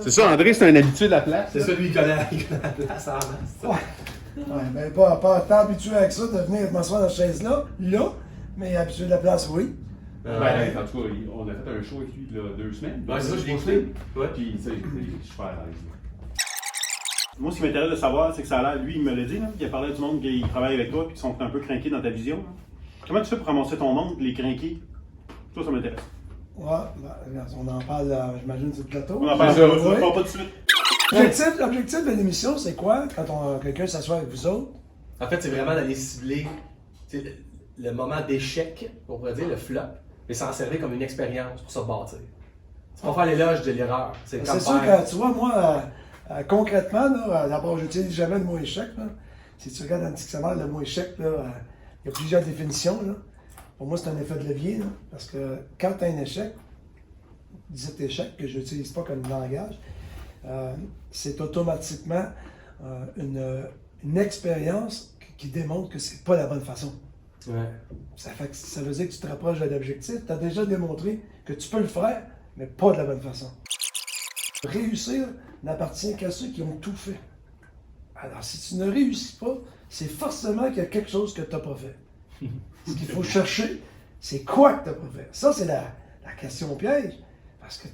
C'est ça, André, c'est un habitué de la place. C'est ça, lui, il connaît la place en masse. Ouais, ben pas tant habitué avec ça de venir m'asseoir dans cette chaise-là, mais habitué de la place, oui. En tout cas, on a fait un show avec lui il y a 2 semaines. Ouais, c'est ça, je l'ai écouté. Ouais. Puis, tu sais, je suis super à l'aise. Moi, ce qui m'intéresse de savoir, c'est que ça a l'air, lui, il me l'a dit, là, il a parlé du monde qui travaille avec toi et qui sont un peu crinqués dans ta vision. Là. Comment tu fais pour ramasser ton monde, les crinqués? Ça m'intéresse. Ouais, ben, on en parle, j'imagine, sur le plateau. On en parle pas de suite. L'objectif de l'émission, c'est quoi quand quelqu'un s'assoit avec vous autres? En fait, c'est vraiment d'aller cibler le moment d'échec, on pourrait dire, le flop, et s'en servir comme une expérience pour se bâtir. C'est pas faire l'éloge de l'erreur. C'est sûr que, tu vois, moi, concrètement, là, d'abord, j'utilise jamais le mot échec. Là. Si tu regardes dans le dictionnaire, le mot échec, il y a plusieurs définitions. Là. Pour moi, c'est un effet de levier, là, parce que quand tu as un échec, dit échec, que je n'utilise pas comme langage, c'est automatiquement une expérience qui démontre que c'est pas la bonne façon. Ouais. Ça veut dire que tu te rapproches de l'objectif, tu as déjà démontré que tu peux le faire, mais pas de la bonne façon. Réussir n'appartient qu'à ceux qui ont tout fait. Alors, si tu ne réussis pas, c'est forcément qu'il y a quelque chose que tu n'as pas fait. Ce qu'il faut chercher, c'est quoi que tu n'as pas fait. Ça, c'est la question piège. Parce que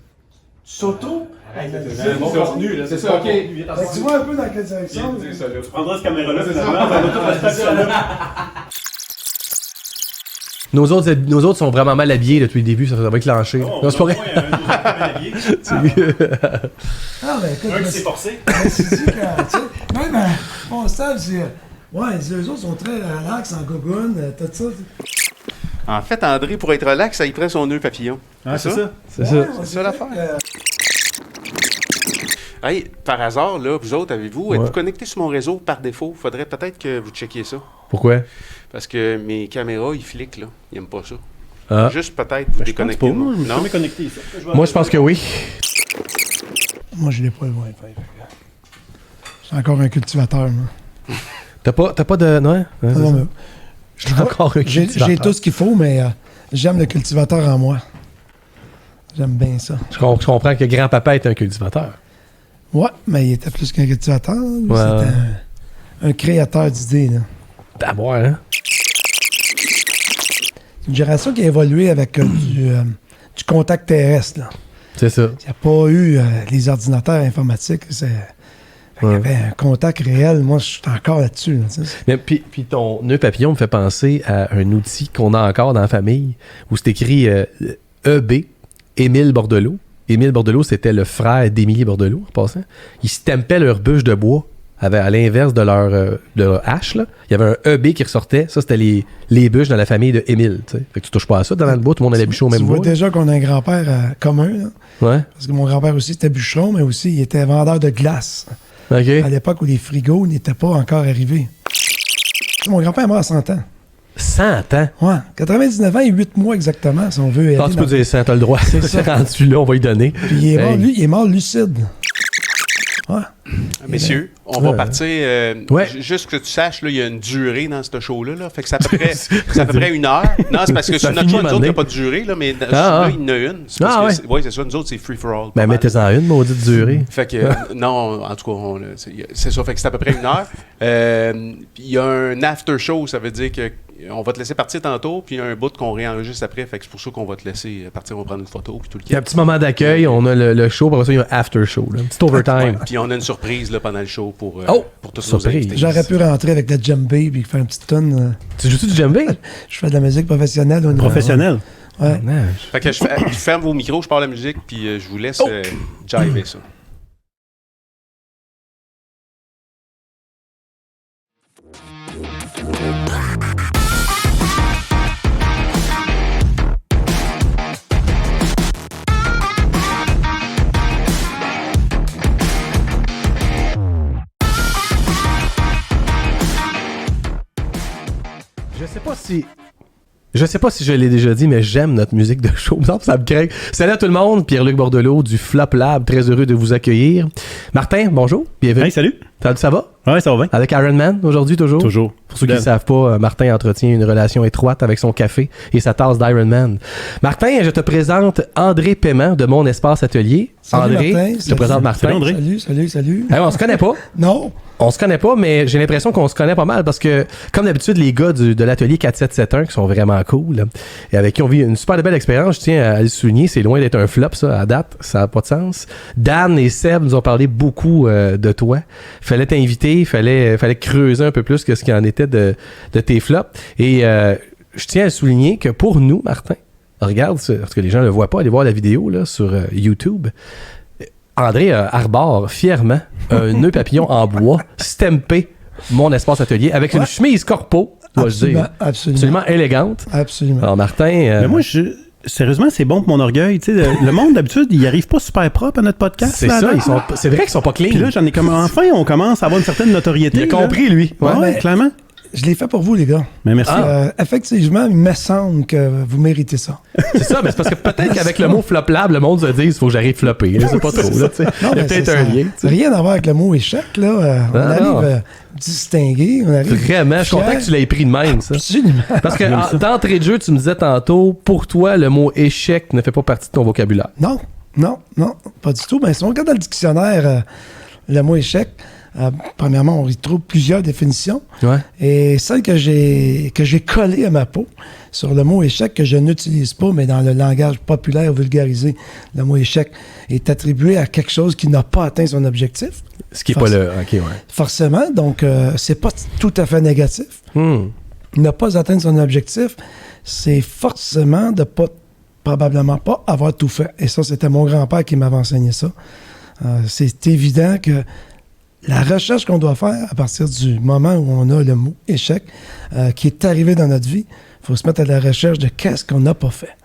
s'auto. C'est bon contenu, là. C'est ça, ok. Tu vois un peu dans quelle direction. Tu prendras cette caméra-là, finalement, ça va tout rester à ça. Nos autres sont vraiment mal habillés depuis le début, ça va clencher. Non, c'est pas vrai. Ah, ben écoute. Un qui s'est forcé. C'est dit que, tu sais, même mon stade, c'est. Ouais, eux autres sont très relax, en gogoune, tout ça. En fait, André, pour être relax, il prend son nœud papillon. Ah, c'est ça? C'est ça. C'est ça l'affaire. Hey, par hasard, là, vous autres, êtes-vous connectés sur mon réseau par défaut? Faudrait peut-être que vous checkiez ça. Pourquoi? Parce que mes caméras, ils fliquent, là. Ils aiment pas ça. Ah. Juste peut-être vous déconnecter. Moi, je me suis Non? jamais connecté. Moi, je pense que oui. Moi, je l'ai pas le Wi-Fi. Je suis encore un cultivateur, moi. T'as pas de. Non, Non, mais je suis encore un cultivateur. j'ai tout ce qu'il faut, mais j'aime le cultivateur en moi. J'aime bien ça. Je comprends que grand-papa est un cultivateur. Ouais, mais il était plus qu'un cultivateur. Lui, Ouais. c'était un créateur d'idées. Là. D'abord, hein? Une génération qui a évolué avec du contact terrestre. Là. C'est ça. Il n'y a pas eu les ordinateurs informatiques. Il y avait un contact réel. Moi, je suis encore là-dessus. Là, Mais puis ton nœud papillon me fait penser à un outil qu'on a encore dans la famille où c'est écécrit EB, Émile Bordelot. Émile Bordelot, c'était le frère d'Émilie Bordelot, en passant. Ils stampaient leur bûche de bois à l'inverse de leur hache. Là. Il y avait un EB qui ressortait. Ça, c'était les bûches dans la famille de Émile. Fait que tu touches pas à ça dans le bois. Tout le monde allait bûcher au même bois. Tu bois. vois déjà qu'on a un grand-père commun. Là. Ouais. Parce que mon grand-père aussi était bûcheron, mais aussi il était vendeur de glace. OK. À l'époque où les frigos n'étaient pas encore arrivés. Mon grand-père est mort à 100 ans. 100 ans? Ouais, 99 ans et 8 mois exactement, si on veut. Tu peux dire 100, t'as le droit. C'est ça. Rendu là, on va y donner. Puis il est mort, lui, il est mort lucide. Ouais. Messieurs, on va partir. Juste que tu saches, là, il y a une durée dans ce show-là. Là. Fait que c'est à peu près 1 heure. Non, c'est parce que sur notre show, nous autres, il n'y a pas de durée, là, mais là, il y en a une. Oui, c'est ça. Nous autres, c'est free for all. Ben, mettez-en une, maudite durée. Fait que, non, en tout cas, c'est ça. Fait que c'est à peu près 1 heure. Il y a un after show, ça veut dire que on va te laisser partir tantôt, puis il y a un bout qu'on réenregistre après. Fait que c'est pour ça qu'on va te laisser partir, on va prendre une photo, puis tout le kit. Il y a un petit moment d'accueil, on a le show, puis après ça, il y a un after show, là, un petit overtime. Puis on a une surprise là, pendant le show pour tous nos surprise. invités. J'aurais pu rentrer avec la djembé puis faire une petite tonne. Tu joues-tu du djembé? Je fais de la musique professionnelle. Professionnel? Ouais. Fait que je ferme vos micros, je parle la musique, puis je vous laisse jiver ça. Je sais pas si je l'ai déjà dit, mais j'aime notre musique de show. Ça me craint. Salut à tout le monde, Pierre-Luc Bordelot du Flop Lab, très heureux de vous accueillir. Martin, bonjour, bienvenue. Hey, salut. Ça va? Ouais, ça va bien. Avec Iron Man, aujourd'hui, toujours? Toujours. Pour ceux qui ne savent pas, Martin entretient une relation étroite avec son café et sa tasse d'Iron Man. Martin, je te présente André Paiement de Mon Espace Atelier. Salut André, Martin, je te présente Martin. Salut André. Salut. On se connaît pas? Non. On se connaît pas, mais j'ai l'impression qu'on se connaît pas mal parce que, comme d'habitude, les gars de l'atelier 4771 qui sont vraiment cool là, et avec qui on vit une super belle expérience, je tiens à le souligner, c'est loin d'être un flop, ça, à date, ça n'a pas de sens. Dan et Seb nous ont parlé beaucoup de toi. Fallait t'inviter, fallait creuser un peu plus que ce qu'il en était de tes flops. Et je tiens à souligner que pour nous, Martin, regarde, parce que les gens ne le voient pas, allez voir la vidéo là, sur YouTube. André arbore fièrement un nœud papillon en bois, stampé Mon Espace Atelier, avec une chemise corpo, dois-je dire. Absolument élégante. Absolument. Alors, Martin... Mais moi, sérieusement, c'est bon pour mon orgueil. Tu sais, le monde, d'habitude, il arrive pas super propre à notre podcast. C'est ça, c'est vrai qu'ils sont pas clean. Puis là, enfin, on commence à avoir une certaine notoriété. Il a compris, lui. Ouais, clairement. Je l'ai fait pour vous, les gars. Mais merci. Effectivement, il me semble que vous méritez ça. C'est ça, mais c'est parce que peut-être qu'avec le mot floplable, le monde se dit il faut que j'arrive flopper. C'est pas trop. Là, il y a peut-être un lien. Rien à voir avec le mot échec. Là. On arrive distingué. Vraiment, je suis content que tu l'aies pris de même, ça. Absolument. Parce que d'entrée de jeu, tu me disais tantôt, pour toi, le mot échec ne fait pas partie de ton vocabulaire. Non, pas du tout. Ben, si on regarde dans le dictionnaire le mot échec, premièrement, on y trouve plusieurs définitions. Ouais. Et celle que j'ai collée à ma peau sur le mot échec, que je n'utilise pas, mais dans le langage populaire vulgarisé, le mot échec est attribué à quelque chose qui n'a pas atteint son objectif. Ce qui n'est pas le... OK, ouais. Forcément, donc c'est pas tout à fait négatif. Ne pas atteindre son objectif, c'est forcément de probablement pas avoir tout fait. Et ça, c'était mon grand-père qui m'avait enseigné ça. C'est évident que la recherche qu'on doit faire à partir du moment où on a le mot échec qui est arrivé dans notre vie, il faut se mettre à la recherche de qu'est-ce qu'on n'a pas fait.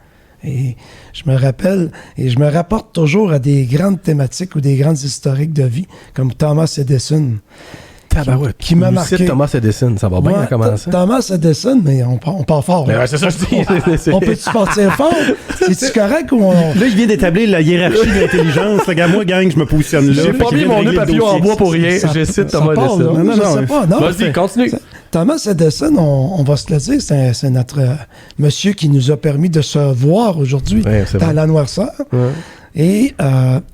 Et je me rappelle et je me rapporte toujours à des grandes thématiques ou des grandes historiques de vie, comme Thomas Edison. Qui m'a marqué. Thomas Edison, ça va bien commencer. Thomas Edison, mais on part fort. Ouais, c'est ça que je dis. On peut-tu partir fort? C'est-tu correct ou on... Là, il vient d'établir la hiérarchie de l'intelligence. Regarde, moi, gang, je me positionne là. J'ai pas mis mon nœud papillon en bois pour rien. J'essaie Thomas Edison. Non. Vas-y, continue. Thomas Edison, on va se le dire, c'est notre monsieur qui nous a permis de se voir aujourd'hui dans la noirceur. Ouais. Et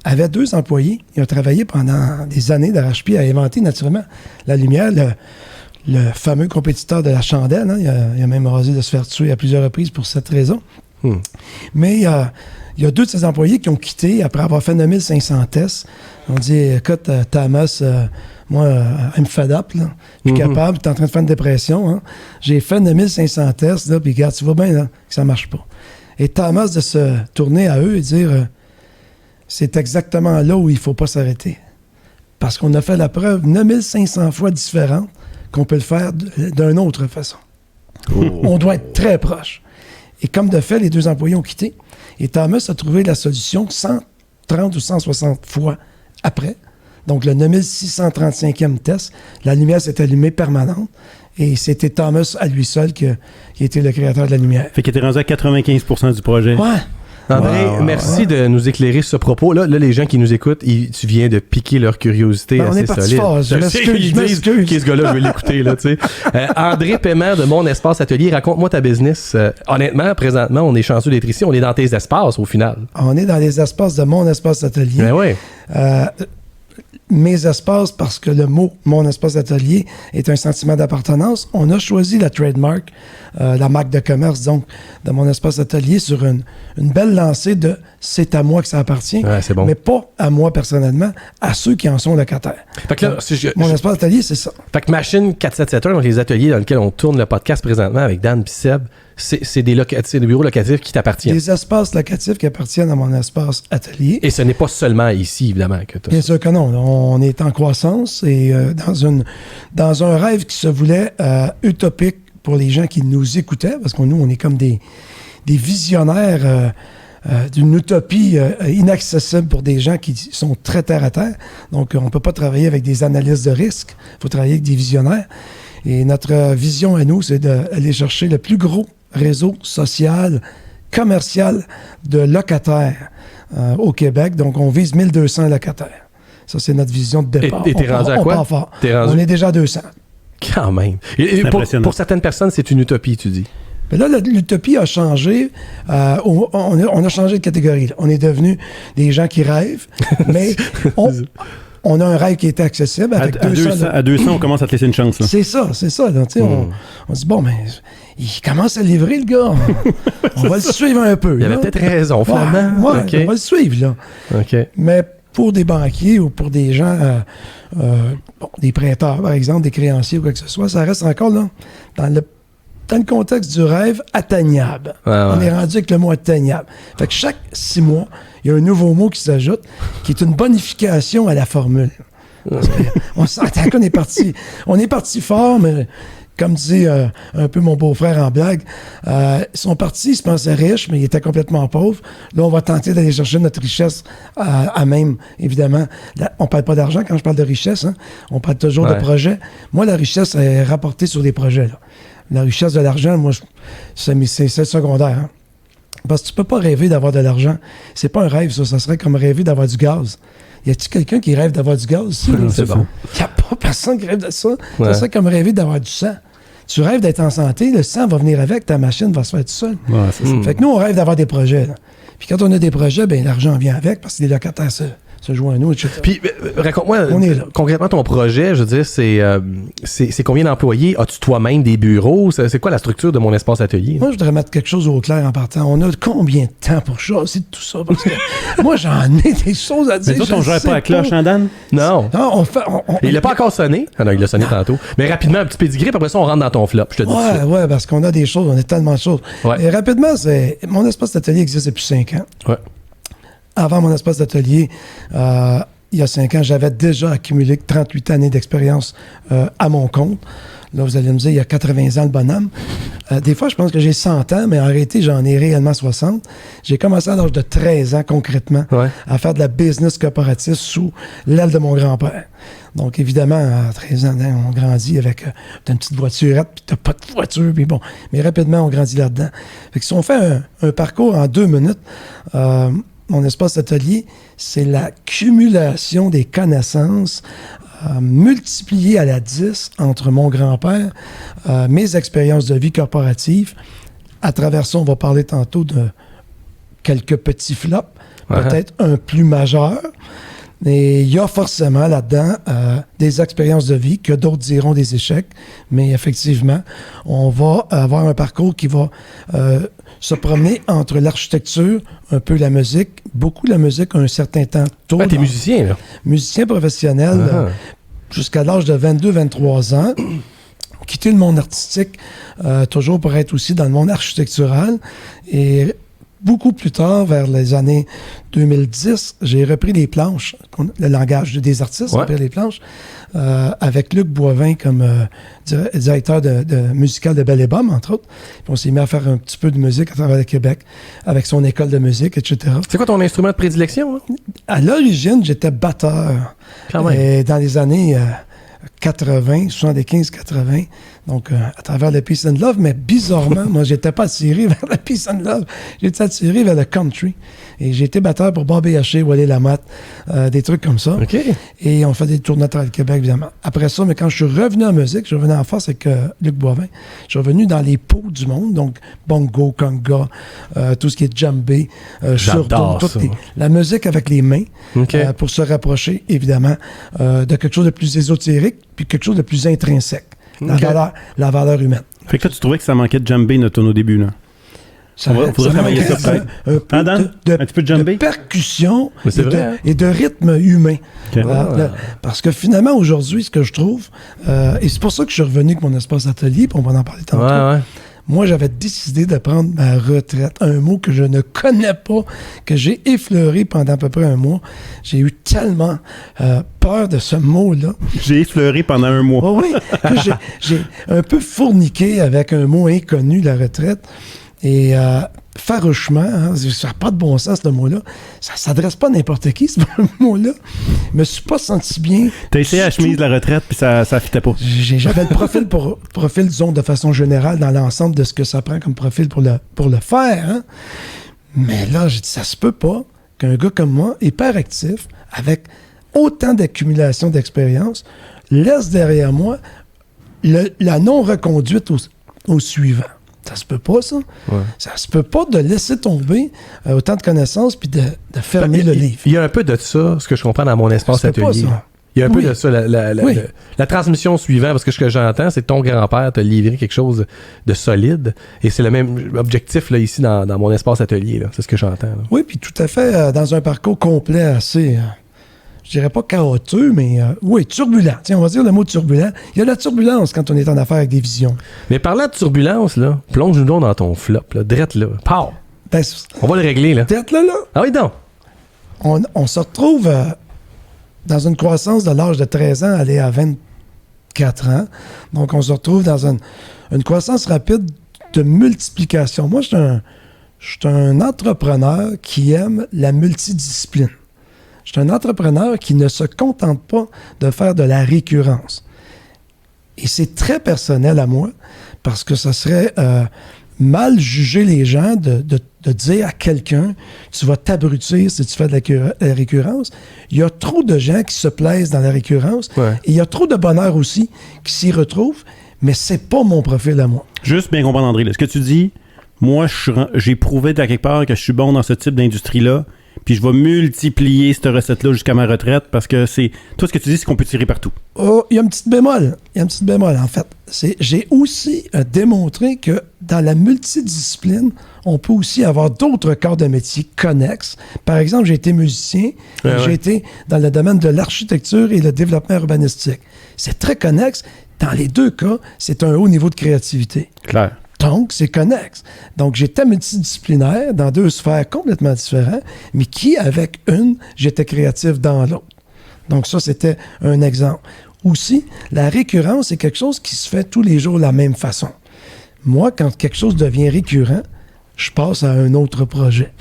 avait 2 employés. Il a travaillé pendant des années d'arrache-pied à inventer naturellement la lumière, le fameux compétiteur de la chandelle. Hein. Il a même osé de se faire tuer à plusieurs reprises pour cette raison. Mais il y a 2 de ses employés qui ont quitté après avoir fait 9500 tests. On dit, écoute, Thomas, moi, I'm fed up, là. Je suis capable, tu es en train de faire une dépression. Hein. J'ai fait 9500 tests, là, puis regarde, tu vois bien là, que ça marche pas. Et Thomas de se tourner à eux et dire... c'est exactement là où il ne faut pas s'arrêter. Parce qu'on a fait la preuve 9500 fois différente qu'on peut le faire d'une autre façon. On doit être très proche. Et comme de fait, les 2 employés ont quitté. Et Thomas a trouvé la solution 130 ou 160 fois après. Donc, le 9635e test, la lumière s'est allumée permanente. Et c'était Thomas à lui seul qui était le créateur de la lumière. Fait qu'il était rendu à 95% du projet. Ouais. André, merci de nous éclairer sur ce propos. Là, les gens qui nous écoutent, tu viens de piquer leur curiosité assez solide. Je m'excuse. Qui est ce gars-là, je vais l'écouter. Là, André Paiement de Mon Espace Atelier, raconte-moi ta business. Honnêtement, présentement, on est chanceux d'être ici. On est dans tes espaces, au final. On est dans les espaces de Mon Espace Atelier. Ben oui. Mes espaces, parce que le mot « mon espace d'atelier » est un sentiment d'appartenance. On a choisi la trademark, la marque de commerce, donc, de mon espace d'atelier sur une belle lancée de « c'est à moi que ça appartient c'est bon. », mais pas à moi personnellement, à ceux qui en sont locataires. Fait que là, mon espace d'atelier, c'est ça. Fait que Machine 4771, donc les ateliers dans lesquels on tourne le podcast présentement avec Dan et Seb, c'est des bureaux locatifs qui t'appartiennent. Des espaces locatifs qui appartiennent à mon espace atelier. Et ce n'est pas seulement ici, évidemment, que tu as. Bien sûr que non. On est en croissance et dans un rêve qui se voulait utopique pour les gens qui nous écoutaient, parce que nous, on est comme des visionnaires d'une utopie inaccessible pour des gens qui sont très terre à terre. Donc, on ne peut pas travailler avec des analyses de risque. Il faut travailler avec des visionnaires. Et notre vision à nous, c'est d'aller chercher le plus gros réseau social, commercial de locataires au Québec. Donc, on vise 1200 locataires. Ça, c'est notre vision de départ. Et t'es rendu à quoi? On part fort. T'es rendu? On est déjà à 200. Quand même. Et pour certaines personnes, c'est une utopie, tu dis. Mais là, l'utopie a changé. On a changé de catégorie. Là. On est devenus des gens qui rêvent, mais on a un rêve qui était accessible. Avec à 200, on commence à te laisser une chance. Là. C'est ça. Là, on dit, bon, mais il commence à livrer, le gars. On va le suivre un peu. Il avait peut-être raison, finalement. Ouais, okay. On va le suivre, là. Okay. Mais pour des banquiers ou pour des gens, des prêteurs, par exemple, des créanciers ou quoi que ce soit, ça reste encore là, dans le contexte du rêve, atteignable. On est rendu avec le mot atteignable. Fait que chaque 6 mois, il y a un nouveau mot qui s'ajoute, qui est une bonification à la formule. Parce on s'entend qu'on est parti. On est parti fort, mais comme dit un peu mon beau-frère en blague, ils sont partis, ils se pensaient riches, mais ils étaient complètement pauvres. Là, on va tenter d'aller chercher notre richesse à même, évidemment. On parle pas d'argent quand je parle de richesse. Hein? On parle toujours de projet. Moi, la richesse est rapportée sur des projets. Là. La richesse de l'argent, moi, c'est secondaire. Hein? Parce que tu peux pas rêver d'avoir de l'argent. C'est pas un rêve, ça. Ça serait comme rêver d'avoir du gaz. Y a-t-il quelqu'un qui rêve d'avoir du gaz ici? C'est bon. Il n'y a pas personne qui rêve de ça. Ouais. Ça serait comme rêver d'avoir du sang. Tu rêves d'être en santé, le sang va venir avec, ta machine va se faire tout seul. Ouais, c'est ça. Fait que nous, on rêve d'avoir des projets. Là. Puis quand on a des projets, ben l'argent vient avec parce que les locataires se joignent à nous, etc. Puis, raconte-moi, concrètement, ton projet, je veux dire, c'est combien d'employés? As-tu toi-même des bureaux? C'est quoi la structure de mon espace atelier? Moi, je voudrais mettre quelque chose au clair en partant. On a combien de temps pour choisir tout ça? Parce que moi, j'en ai des choses à dire. Mais toi, on ne gère pas la cloche, hein, Dan? Non. Non, il n'a pas encore sonné. Ah non, il l'a sonné tantôt. Mais rapidement, un petit pédigré, puis après ça, on rentre dans ton flop. Je te dis ouais, parce qu'on a des choses, on a tellement de choses. Ouais. Et rapidement, mon espace d'atelier existe depuis 5 ans. Ouais. Avant mon espace d'atelier, il y a 5 ans, j'avais déjà accumulé 38 années d'expérience à mon compte. Là, vous allez me dire, il y a 80 ans, le bonhomme. Des fois, je pense que j'ai 100 ans, mais en réalité, j'en ai réellement 60. J'ai commencé à l'âge de 13 ans, concrètement, à faire de la business corporative sous l'aile de mon grand-père. Donc, évidemment, à 13 ans, on grandit avec une petite voiturette, puis t'as pas de voiture, puis bon. Mais rapidement, on grandit là-dedans. Fait que si on fait un parcours en 2 minutes, mon espace d'atelier, c'est la cumulation des connaissances multipliées à la 10 entre mon grand-père, mes expériences de vie corporative. À travers ça, on va parler tantôt de quelques petits flops, peut-être un plus majeur. Et il y a forcément là-dedans des expériences de vie que d'autres diront des échecs, mais effectivement, on va avoir un parcours qui va se promener entre l'architecture, un peu la musique, beaucoup la musique un certain temps tôt. T'es musicien, là? Musicien professionnel, jusqu'à l'âge de 22-23 ans. Quitté le monde artistique, toujours pour être aussi dans le monde architectural. Et beaucoup plus tard, vers les années 2010, j'ai repris les planches, le langage des artistes, repris les planches, avec Luc Boivin comme directeur musical de Belle et Bomme, entre autres. Puis on s'est mis à faire un petit peu de musique à travers le Québec, avec son école de musique, etc. C'est quoi ton instrument de prédilection? Hein? À l'origine, j'étais batteur. Quand même. Et dans les années 80, 75-80, donc à travers le Peace and Love, mais bizarrement, moi, j'étais pas attiré vers le Peace and Love, j'étais attiré vers le country. Et j'ai été batteur pour Bobby Haché, Wally Lamotte, des trucs comme ça. Okay. Et on fait des tournées à travers le Québec, évidemment. Après ça, mais quand je suis revenu en musique, je suis revenu en force avec Luc Boivin, je suis revenu dans les pots du monde, donc bongo, conga, tout ce qui est djembé, surdo, la musique avec les mains, pour se rapprocher, évidemment, de quelque chose de plus ésotérique, puis quelque chose de plus intrinsèque. La valeur humaine. Fait que là, tu trouvais que ça manquait de djembé au début, là? Faudrait travailler ça peut-être. Un petit peu de djembé? De percussion et de rythme humain. Okay. Parce que finalement, aujourd'hui, ce que je trouve, et c'est pour ça que je suis revenu avec mon espace atelier, puis on va en parler tantôt. Moi, j'avais décidé de prendre ma retraite. Un mot que je ne connais pas, que j'ai effleuré pendant à peu près un mois. J'ai eu tellement peur de ce mot-là. J'ai effleuré pendant un mois. Oui, j'ai un peu fourniqué avec un mot inconnu, la retraite. Et farouchement, hein, ça n'a pas de bon sens, ce mot-là. Ça ne s'adresse pas à n'importe qui, ce mot-là. Je me suis pas senti bien. Tu as essayé la chemise de la retraite, puis ça ne fitait pas. J'avais le profil, disons, de façon générale, dans l'ensemble de ce que ça prend comme profil pour le faire. Hein. Mais là, j'ai dit, ça se peut pas qu'un gars comme moi, hyper actif, avec autant d'accumulation d'expérience laisse derrière moi la non-reconduite au suivant. Ça se peut pas, ça. Ouais. Ça se peut pas de laisser tomber autant de connaissances puis de fermer le livre. Il y a un peu de ça, ce que je comprends dans mon espace atelier. Il y a un peu de ça, la transmission suivante, parce que ce que j'entends, c'est que ton grand-père t'a livré quelque chose de solide, et c'est le même objectif là, ici dans mon espace atelier. Là. C'est ce que j'entends. Là. Oui, puis tout à fait, dans un parcours complet assez, je dirais pas chaotique, mais oui, turbulent. Tiens, on va dire le mot turbulent. Il y a de la turbulence quand on est en affaire avec des visions. Mais parlant de turbulence, là, plonge-nous donc dans ton flop, là, drette là. Pow! Ben, on va le régler, là. Drette là. Ah oui, donc. On se retrouve dans une croissance de l'âge de 13 ans, aller à 24 ans. Donc, on se retrouve dans une croissance rapide de multiplication. Moi, je suis un entrepreneur qui aime la multidiscipline. Je suis un entrepreneur qui ne se contente pas de faire de la récurrence. Et c'est très personnel à moi, parce que ça serait mal juger les gens de dire à quelqu'un « tu vas t'abrutir si tu fais de la récurrence ». Il y a trop de gens qui se plaisent dans la récurrence, et il y a trop de bonheur aussi qui s'y retrouvent, mais c'est pas mon profil à moi. Juste bien comprendre, André, là, ce que tu dis, moi, j'ai prouvé de quelque part que je suis bon dans ce type d'industrie-là, puis je vais multiplier cette recette-là jusqu'à ma retraite, parce que c'est... Toi, ce que tu dis, c'est qu'on peut tirer partout. Oh, il y a une petite bémol. En fait. J'ai aussi démontré que dans la multidiscipline, on peut aussi avoir d'autres corps de métier connexes. Par exemple, j'ai été musicien, j'ai été dans le domaine de l'architecture et le développement urbanistique. C'est très connexe. Dans les deux cas, c'est un haut niveau de créativité. Clair. Donc, c'est connexe. Donc, j'étais multidisciplinaire dans deux sphères complètement différentes, mais qui, avec une, j'étais créatif dans l'autre. Donc, ça, c'était un exemple. Aussi, la récurrence, c'est quelque chose qui se fait tous les jours de la même façon. Moi, quand quelque chose devient récurrent, je passe à un autre projet.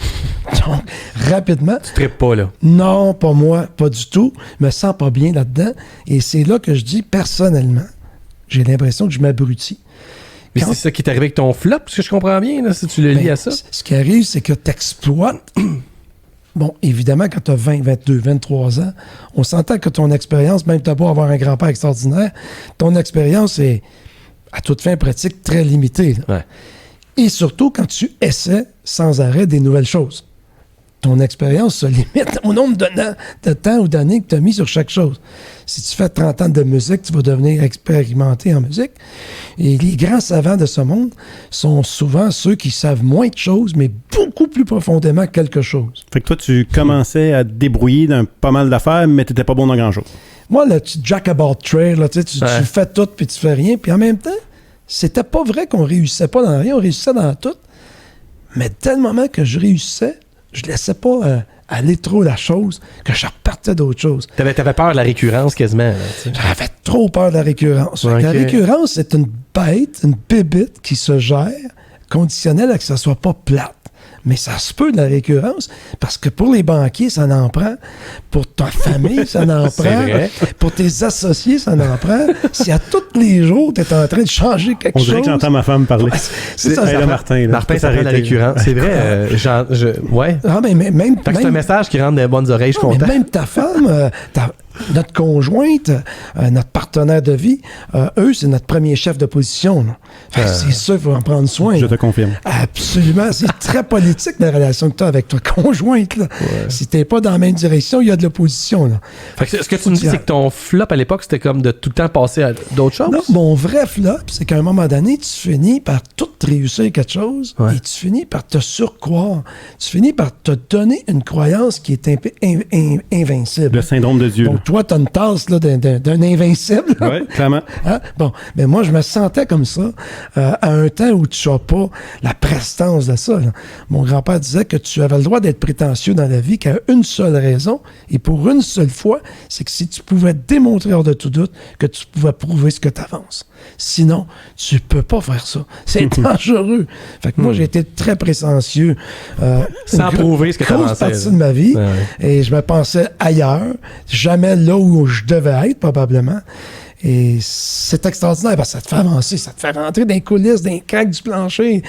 Donc, rapidement... Tu tripes pas, là? Non, pas moi, pas du tout. Je me sens pas bien là-dedans. Et c'est là que je dis, personnellement, j'ai l'impression que je m'abrutis. Mais c'est ça qui est arrivé avec ton flop, si je comprends bien, là, si tu le lis à ça. Ce qui arrive, c'est que tu exploites. Bon, évidemment, quand tu as 20, 22, 23 ans, on s'entend que ton expérience, même tu as beau avoir un grand-père extraordinaire, ton expérience est, à toute fin pratique, très limitée. Ouais. Et surtout quand tu essaies sans arrêt des nouvelles choses. Ton expérience se limite au nombre de temps ou d'années que tu as mis sur chaque chose. Si tu fais 30 ans de musique, tu vas devenir expérimenté en musique. Et les grands savants de ce monde sont souvent ceux qui savent moins de choses, mais beaucoup plus profondément quelque chose. Fait que toi, tu commençais à te débrouiller dans pas mal d'affaires, mais tu n'étais pas bon dans grand-chose. Moi, le jack about trade, là, tu fais tout puis tu fais rien. Puis en même temps, c'était pas vrai qu'on réussissait pas dans rien, on réussissait dans tout. Mais dès le moment que je réussissais, je laissais pas aller trop la chose, que je repartais d'autre chose. T'avais peur de la récurrence quasiment. Là, j'avais trop peur de la récurrence. Okay. La récurrence, c'est une bête, une bébite qui se gère, conditionnelle à que ça soit pas plate. Mais ça se peut de la récurrence, parce que pour les banquiers, ça en prend. Pour ta famille, ça en prend. Pour tes associés, ça en prend. Si à tous les jours, tu es en train de changer quelque chose... On dirait que j'entends ma femme parler. C'est ça. Là, Martin, ça prend la récurrence. C'est vrai. Ouais. Ah, mais même, c'est un message qui rentre dans les bonnes oreilles, je suis content. Même ta femme... notre conjointe, notre partenaire de vie, eux, c'est notre premier chef de position. C'est ça, il faut en prendre soin. Je te confirme. Absolument. C'est très politique, la relation que tu as avec ta conjointe. Là. Ouais. Si tu n'es pas dans la même direction, il y a de l'opposition. Là. Ce que tu me dis, c'est que ton flop à l'époque, c'était comme de tout le temps passer à d'autres choses? Non, mon vrai flop, c'est qu'à un moment donné, tu finis par tout réussir quelque chose et tu finis par te surcroire. Tu finis par te donner une croyance qui est invincible. Le syndrome de Dieu. Donc, toi, tu as une tasse là, d'un invincible. Oui, clairement. Hein? Bon, mais moi, je me sentais comme ça à un temps où tu n'as pas la prestance de ça. Là. Mon grand-père disait que tu avais le droit d'être prétentieux dans la vie qu'à une seule raison, et pour une seule fois, c'est que si tu pouvais démontrer hors de tout doute que tu pouvais prouver ce que tu avances. Sinon, tu peux pas faire ça. C'est dangereux. Fait que moi, j'ai été très prétentieux. Sans prouver ce que tu avançais. Une grosse partie de ma vie. Et je me pensais ailleurs. Jamais là où je devais être, probablement. Et c'est extraordinaire parce que ça te fait avancer, ça te fait rentrer dans les coulisses, dans les craques du plancher.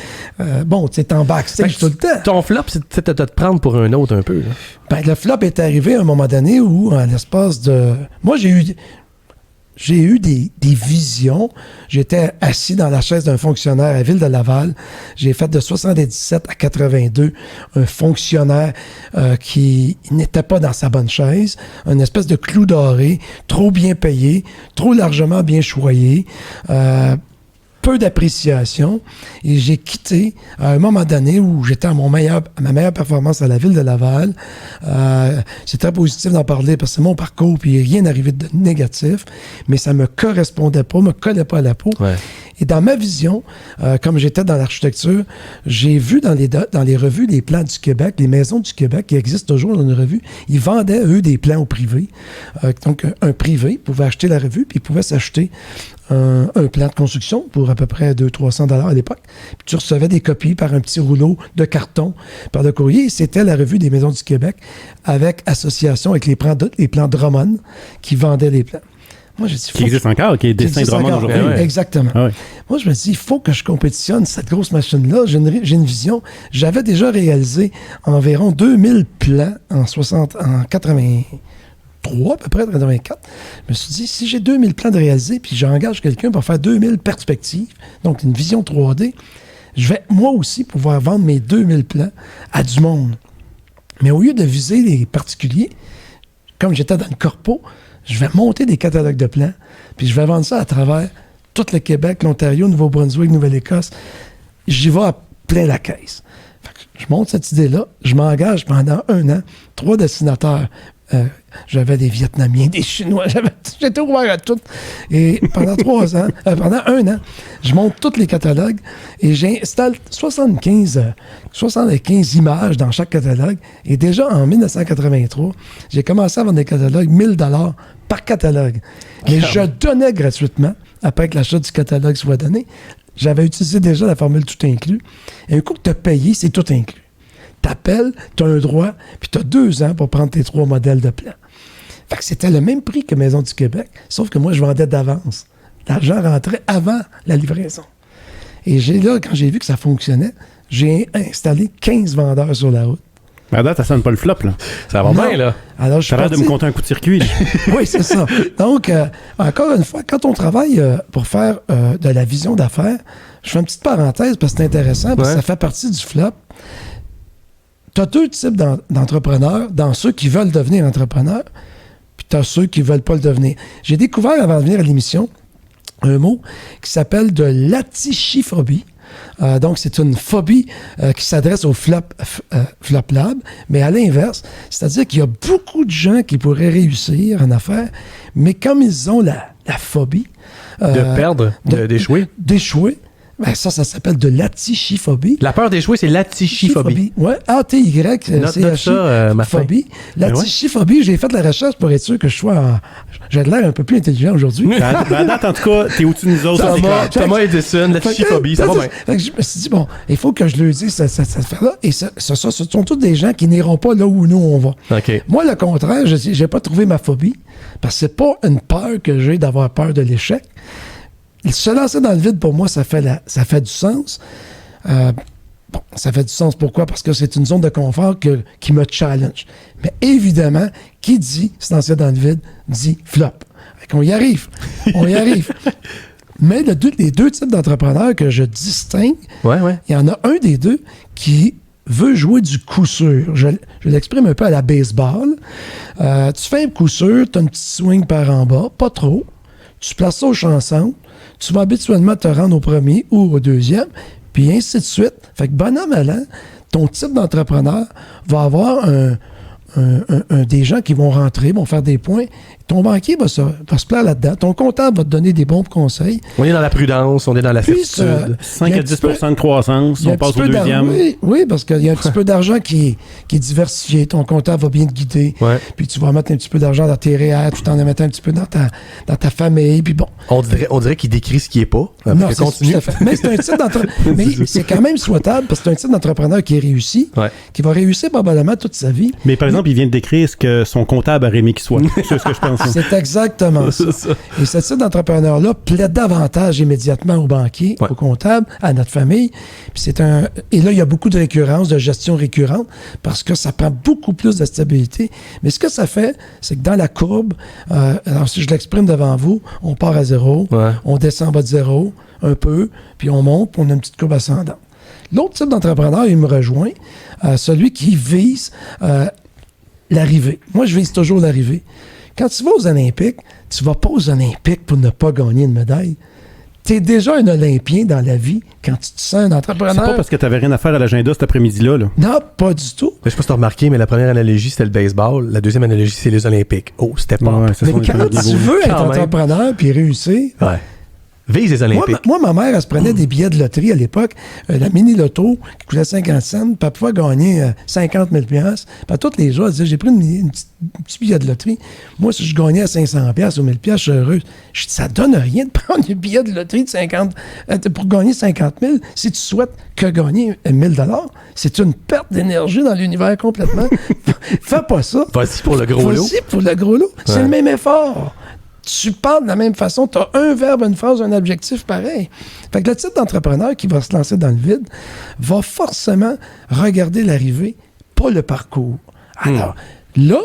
Bon, tu es en backstage tout le temps. Ton flop, c'est de te prendre pour un autre un peu. Là. Ben, le flop est arrivé à un moment donné où, en l'espace de... Moi, j'ai eu des visions. J'étais assis dans la chaise d'un fonctionnaire à Ville de Laval. J'ai fait de 77 à 82 un fonctionnaire qui n'était pas dans sa bonne chaise, une espèce de clou doré, trop bien payé, trop largement bien choyé, peu d'appréciation. Et j'ai quitté à un moment donné où j'étais à ma meilleure performance à la Ville de Laval. C'est très positif d'en parler parce que c'est mon parcours puis rien n'arrivait de négatif, mais ça me correspondait pas, me collait pas à la peau. Ouais. Et dans ma vision, comme j'étais dans l'architecture, j'ai vu dans les revues des plans du Québec, les maisons du Québec qui existent toujours dans une revue, ils vendaient, eux, des plans au privé. Donc, un privé pouvait acheter la revue puis il pouvait s'acheter un plan de construction pour à peu près 200-300 $ à l'époque. Puis tu recevais des copies par un petit rouleau de carton, par le courrier. C'était la revue des Maisons du Québec avec association avec les plans Drummond qui vendaient les plans. Moi, je dis, qui existe encore, qui est dessin Drummond aujourd'hui. Oui, exactement. Ah oui. Moi, je me dis, il faut que je compétitionne cette grosse machine-là. J'ai une vision. J'avais déjà réalisé environ 2000 plans en 83, à peu près 84. Je me suis dit, si j'ai 2000 plans de réaliser, puis j'engage quelqu'un pour faire 2000 perspectives, donc une vision 3D, je vais moi aussi pouvoir vendre mes 2000 plans à du monde. Mais au lieu de viser les particuliers, comme j'étais dans le corpo, je vais monter des catalogues de plans, puis je vais vendre ça à travers tout le Québec, l'Ontario, Nouveau-Brunswick, Nouvelle-Écosse. J'y vais à plein la caisse. Fait que je monte cette idée-là, je m'engage pendant 1 an, 3 dessinateurs. J'avais des Vietnamiens, des Chinois, j'étais ouvert à tout. Et pendant 3 ans, pendant 1 an, je monte tous les catalogues et j'installe 75 images dans chaque catalogue. Et déjà en 1983, j'ai commencé à vendre des catalogues 1000 $ par catalogue. Mais je donnais gratuitement, après que l'achat du catalogue soit donné. J'avais utilisé déjà la formule tout inclus. Et un coup que tu as payé, c'est tout inclus. T'appelles, tu as un droit, puis tu as 2 ans pour prendre tes 3 modèles de plans. Fait que c'était le même prix que Maison du Québec, sauf que moi, je vendais d'avance. L'argent rentrait avant la livraison. Et quand j'ai vu que ça fonctionnait, j'ai installé 15 vendeurs sur la route. À date, ça sonne pas le flop, là. Ça va bien, là. Alors, je suis de me compter un coup de circuit. Oui, c'est ça. Donc, encore une fois, quand on travaille pour faire de la vision d'affaires, je fais une petite parenthèse parce que c'est intéressant, parce que ça fait partie du flop. Tu as 2 types d'entrepreneurs, dans ceux qui veulent devenir entrepreneurs, puis tu as ceux qui ne veulent pas le devenir. J'ai découvert, avant de venir à l'émission, un mot qui s'appelle de l'atychiphobie. Donc, c'est une phobie qui s'adresse au flop lab, mais à l'inverse, c'est-à-dire qu'il y a beaucoup de gens qui pourraient réussir en affaires, mais comme ils ont la phobie... de perdre, d'échouer. D'échouer. Ben ça s'appelle de l'atychiphobie. La peur d'échouer, c'est l'atychiphobie. Oui, A-T-Y, c'est ça, ma phobie. L'atychiphobie, j'ai fait de la recherche pour être sûr que j'ai l'air un peu plus intelligent aujourd'hui. À date, en tout cas, t'es au-dessus de nous autres. Thomas Edison, l'atychiphobie, ça va bien. Je me suis dit, bon, il faut que je le dise, cette affaire-là. Et ce sont tous des gens qui n'iront pas là où nous, on va. Okay. Moi, le contraire, je n'ai pas trouvé ma phobie, parce que c'est pas une peur que j'ai d'avoir peur de l'échec. Se lancer dans le vide, pour moi, ça fait du sens. Ça fait du sens. Pourquoi? Parce que c'est une zone de confort qui me challenge. Mais évidemment, qui dit se lancer dans le vide, dit flop. On y arrive. On y arrive. Mais les 2 types d'entrepreneurs que je distingue, il y en a un des 2 qui veut jouer du coup sûr. Je l'exprime un peu à la baseball. Tu fais un coup sûr, tu as un petit swing par en bas, pas trop. Tu places ça au champ centre. Tu vas habituellement te rendre au premier ou au deuxième, puis ainsi de suite. Fait que bon an, mal an, ton type d'entrepreneur va avoir des gens qui vont rentrer, vont faire des points. Ton banquier va se plaire là-dedans. Ton comptable va te donner des bons conseils. On est dans la prudence, on est dans la certitude. 5 à 10 % de croissance, on passe au deuxième. Oui, parce qu'il y a un petit peu d'argent qui est diversifié. Ton comptable va bien te guider. Ouais. Puis tu vas mettre un petit peu d'argent dans tes REER, tout en mettant un petit peu dans ta famille. Puis bon. On dirait qu'il décrit ce qui n'est pas. Non, c'est tout à fait. Mais c'est un type d'entrepreneur. Mais c'est quand même souhaitable parce que c'est un type d'entrepreneur qui est réussi, qui va réussir probablement toute sa vie. Mais par exemple, il vient de décrire ce que son comptable aurait aimé qu'il soit. C'est ce que je pense. pense. C'est exactement ça. Et ce type d'entrepreneur-là plaît davantage immédiatement au banquier, au comptable, à notre famille. Puis et là, il y a beaucoup de récurrence, de gestion récurrente, parce que ça prend beaucoup plus de stabilité. Mais ce que ça fait, c'est que dans la courbe, alors si je l'exprime devant vous, on part à zéro, on descend en bas de zéro, un peu, puis on monte, puis on a une petite courbe ascendante. L'autre type d'entrepreneur, il me rejoint, celui qui vise l'arrivée. Moi, je vise toujours l'arrivée. Quand tu vas aux Olympiques, tu vas pas aux Olympiques pour ne pas gagner une médaille. Tu es déjà un Olympien dans la vie quand tu te sens un entrepreneur. C'est pas parce que tu n'avais rien à faire à l'agenda cet après-midi-là. Là. Non, pas du tout. Je sais pas si tu as remarqué, mais la première analogie, c'était le baseball. La deuxième analogie, c'est les Olympiques. Oh, c'était pas. Mais quand tu veux être entrepreneur puis réussir... Ouais. Vise les Olympiques. Moi, ma mère, elle se prenait des billets de loterie à l'époque, la mini-loto qui coûtait 50 cents, puis elle pouvait gagner 50 000 $. Puis tous les jours, elle disait, j'ai pris un petit billet de loterie. Moi, si je gagnais à 500 $ ou 1000 $, je suis heureux. Je dis, ça donne rien de prendre un billet de loterie de 50 pour gagner 50 000 si tu souhaites que gagner 1000 $. C'est une perte d'énergie dans l'univers complètement. Fais pas ça. Vas-y pour le gros lot. Vas-y pour le gros lot. C'est le même effort. Tu parles de la même façon, tu as un verbe, une phrase, un objectif pareil. Fait que le type d'entrepreneur qui va se lancer dans le vide va forcément regarder l'arrivée, pas le parcours. Alors, là,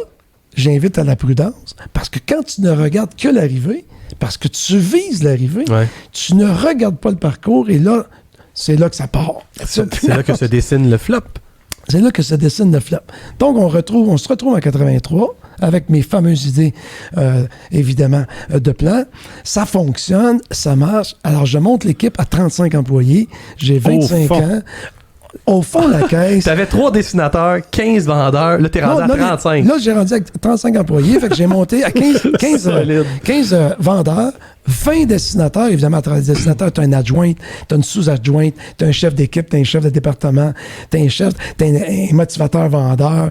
j'invite à la prudence, parce que quand tu ne regardes que l'arrivée, parce que tu vises l'arrivée, tu ne regardes pas le parcours, et là, c'est là que ça part. C'est là que se dessine le flop. C'est là que se dessine le flop. Donc, on se retrouve en 83 avec mes fameuses idées, évidemment, de plan. Ça fonctionne, ça marche. Alors, je monte l'équipe à 35 employés. J'ai 25 ans. Au fond de la caisse... T'avais 3 dessinateurs, 15 vendeurs. Là, t'es rendu à 35. Là, j'ai rendu à 35 employés. Fait que j'ai monté à 15 vendeurs, 20 dessinateurs. Évidemment, à travers les dessinateurs, t'as un adjoint, t'as une sous-adjointe, t'as un chef d'équipe, t'as un chef de département, t'as un motivateur vendeur.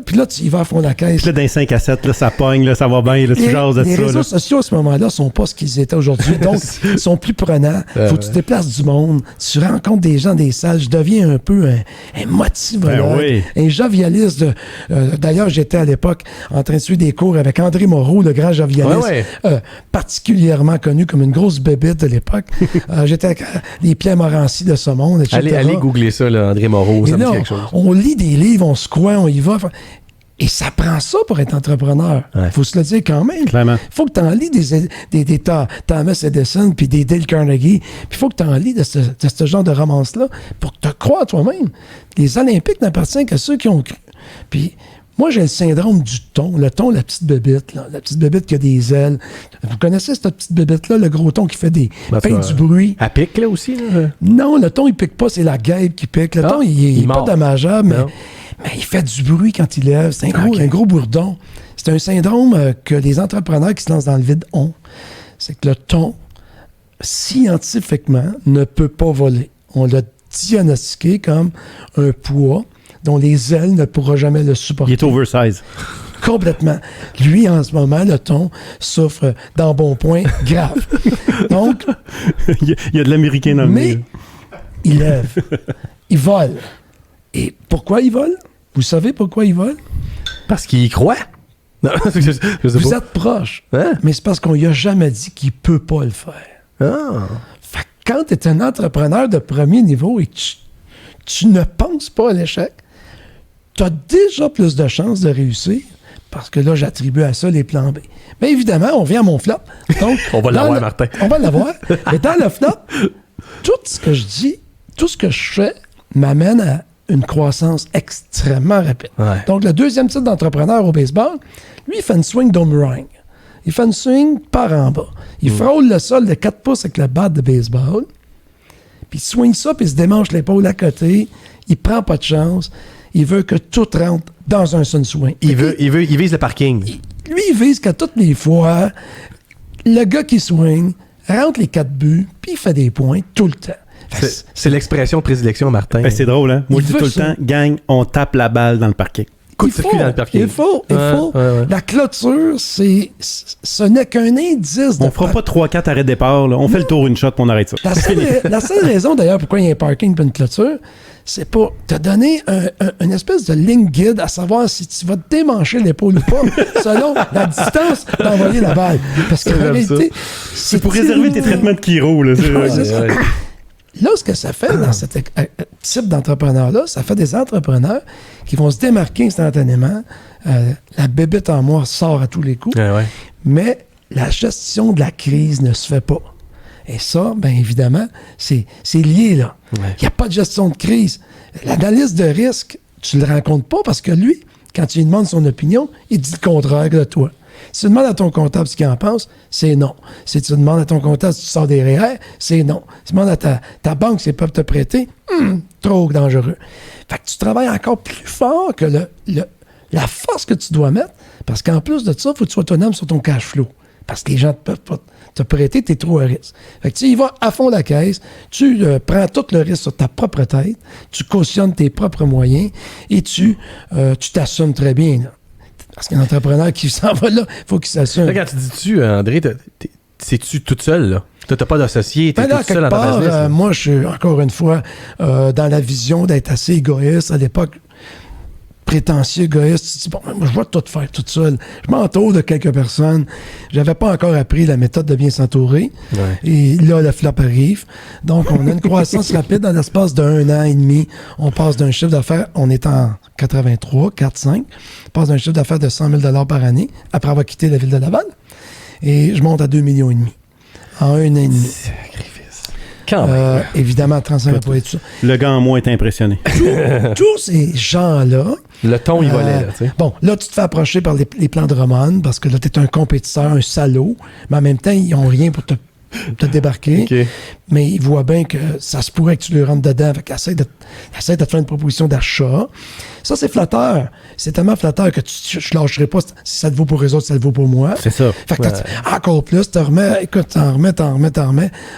Puis là, tu y vas à fond de la caisse. Puis là, dans les 5 à 7, là, ça pogne, là, ça va bien, là, tu jases de ça. Les réseaux sociaux, à ce moment-là, sont pas ce qu'ils étaient aujourd'hui. Donc, ils sont plus prenants. Faut que tu déplaces du monde. Tu rencontres des gens des salles. Je deviens un peu un motiveur, un jovialiste. D'ailleurs, j'étais à l'époque en train de suivre des cours avec André Moreau, le grand jovialiste, particulièrement connu comme une grosse bébête de l'époque. J'étais avec les Pierre Morancy de ce monde, etc. Allez googler ça, là, André Moreau, ça me dit quelque chose. On lit des livres, on se croit, on y va. Et ça prend ça pour être entrepreneur. Il faut se le dire quand même. Clairement. Il faut que tu en lis des Thomas Edison puis des Dale Carnegie. Puis il faut que tu en lis de ce genre de romance-là pour te croire toi-même. Les Olympiques n'appartiennent qu'à ceux qui ont cru. Puis moi, j'ai le syndrome du thon. Le thon, la petite bébête, là. La petite bébête qui a des ailes. Vous connaissez cette petite bébête-là, le gros thon qui fait du bruit? Elle pique, là, aussi? Là? Non, le thon, il pique pas. C'est la guêpe qui pique. Le thon, il est pas dommageable, mais il fait du bruit quand il lève. C'est un gros bourdon. C'est un syndrome que les entrepreneurs qui se lancent dans le vide ont. C'est que le thon, scientifiquement, ne peut pas voler. On l'a diagnostiqué comme un poids dont les ailes ne pourront jamais le supporter. Il est oversize. Complètement. Lui, en ce moment, le thon souffre d'embonpoint grave. Donc... il y a de l'américain dans le milieu. Mais il lève. Il vole. Et pourquoi il vole? Vous savez pourquoi il vole? Parce qu'il y croit. Non, vous êtes proche. Hein? Mais c'est parce qu'on lui a jamais dit qu'il peut pas le faire. Fait que quand tu es un entrepreneur de premier niveau et tu ne penses pas à l'échec, tu as déjà plus de chances de réussir parce que là, j'attribue à ça les plans B. Mais évidemment, on vient à mon flop. Donc, on va l'avoir, Martin. On va l'avoir. Mais dans le flop, tout ce que je dis, tout ce que je fais m'amène à une croissance extrêmement rapide. Donc, le deuxième type d'entrepreneur au baseball, lui, il fait une swing boomerang. Il fait une swing par en bas. Il frôle le sol de 4 pouces avec la batte de baseball. Puis il swing ça, puis il se démanche l'épaule à côté. Il prend pas de chance. Il veut que tout rentre dans un sun swing. Il vise le parking. Lui, il vise qu'à toutes les fois, le gars qui swing rentre les 4 buts, puis il fait des points tout le temps. C'est l'expression de prédilection, Martin. C'est drôle, hein? Moi, je dis tout le temps, gang, on tape la balle dans le parquet. Dans le parking. Il faut. La clôture, ce n'est qu'un indice. On fera pas 3-4 arrêts de départ. Là. On fait le tour une shot, puis on arrête ça. La seule raison, d'ailleurs, pourquoi il y a un parking et une clôture, c'est pour te donner une espèce de ligne guide à savoir si tu vas te démancher l'épaule ou pas, selon la distance d'envoyer la balle. Parce qu'en réalité, c'est pour réserver tes traitements de chiro. Là, Là, ce que ça fait dans ce type d'entrepreneur-là, ça fait des entrepreneurs qui vont se démarquer instantanément. La bébête en moi sort à tous les coups. Mais la gestion de la crise ne se fait pas. Et ça, bien évidemment, c'est lié, là. Il n'y a pas de gestion de crise. L'analyse de risque, tu ne le rencontres pas parce que lui, quand tu lui demandes son opinion, il dit le contraire de toi. Si tu demandes à ton comptable ce qu'il en pense, c'est non. Si tu demandes à ton comptable si tu sors des REER, c'est non. Si tu demandes à ta banque s'ils peuvent te prêter, trop dangereux. Fait que tu travailles encore plus fort que la force que tu dois mettre, parce qu'en plus de ça, il faut que tu sois autonome sur ton cash flow. Parce que les gens ne peuvent pas te prêter, tu es trop à risque. Fait que tu y vas à fond la caisse, tu prends tout le risque sur ta propre tête, tu cautionnes tes propres moyens et tu t'assumes très bien. Là. Parce qu'un entrepreneur qui s'en va là, il faut qu'il s'assume. Là, quand tu dis-tu, André, c'est-tu toute seule, là? Tu n'as pas d'associé, tu es toute seule dans ta business. Moi, je suis, encore une fois, dans la vision d'être assez égoïste. À l'époque, prétentieux, égoïste, tu dis, bon, moi, je vais tout faire toute seule. Je m'entoure de quelques personnes. J'avais pas encore appris la méthode de bien s'entourer. Et là, le flop arrive. Donc, on a une croissance rapide dans l'espace d'1 an et demi. On passe d'un chiffre d'affaires, on est en 83, 4, 5. On passe d'un chiffre d'affaires de 100 000 $ par année après avoir quitté la ville de Laval. Et je monte à 2,5 millions en 1 an et demi. Évidemment, 35 employés, tout ça. Le gars en moi est impressionné. Tous ces gens-là... Le ton, il volait, là, tu sais. Bon, là, tu te fais approcher par les plans de Romane parce que là, tu es un compétiteur, un salaud, mais en même temps, ils n'ont rien pour te débarquer. Okay. Mais ils voient bien que ça se pourrait que tu leur rentres dedans. Fait qu'ils essaient de te faire une proposition d'achat. Ça, c'est flatteur. C'est tellement flatteur que je lâcherai pas. Si ça te vaut pour eux autres, ça te vaut pour moi. C'est ça. Fait que encore plus, t'en remets.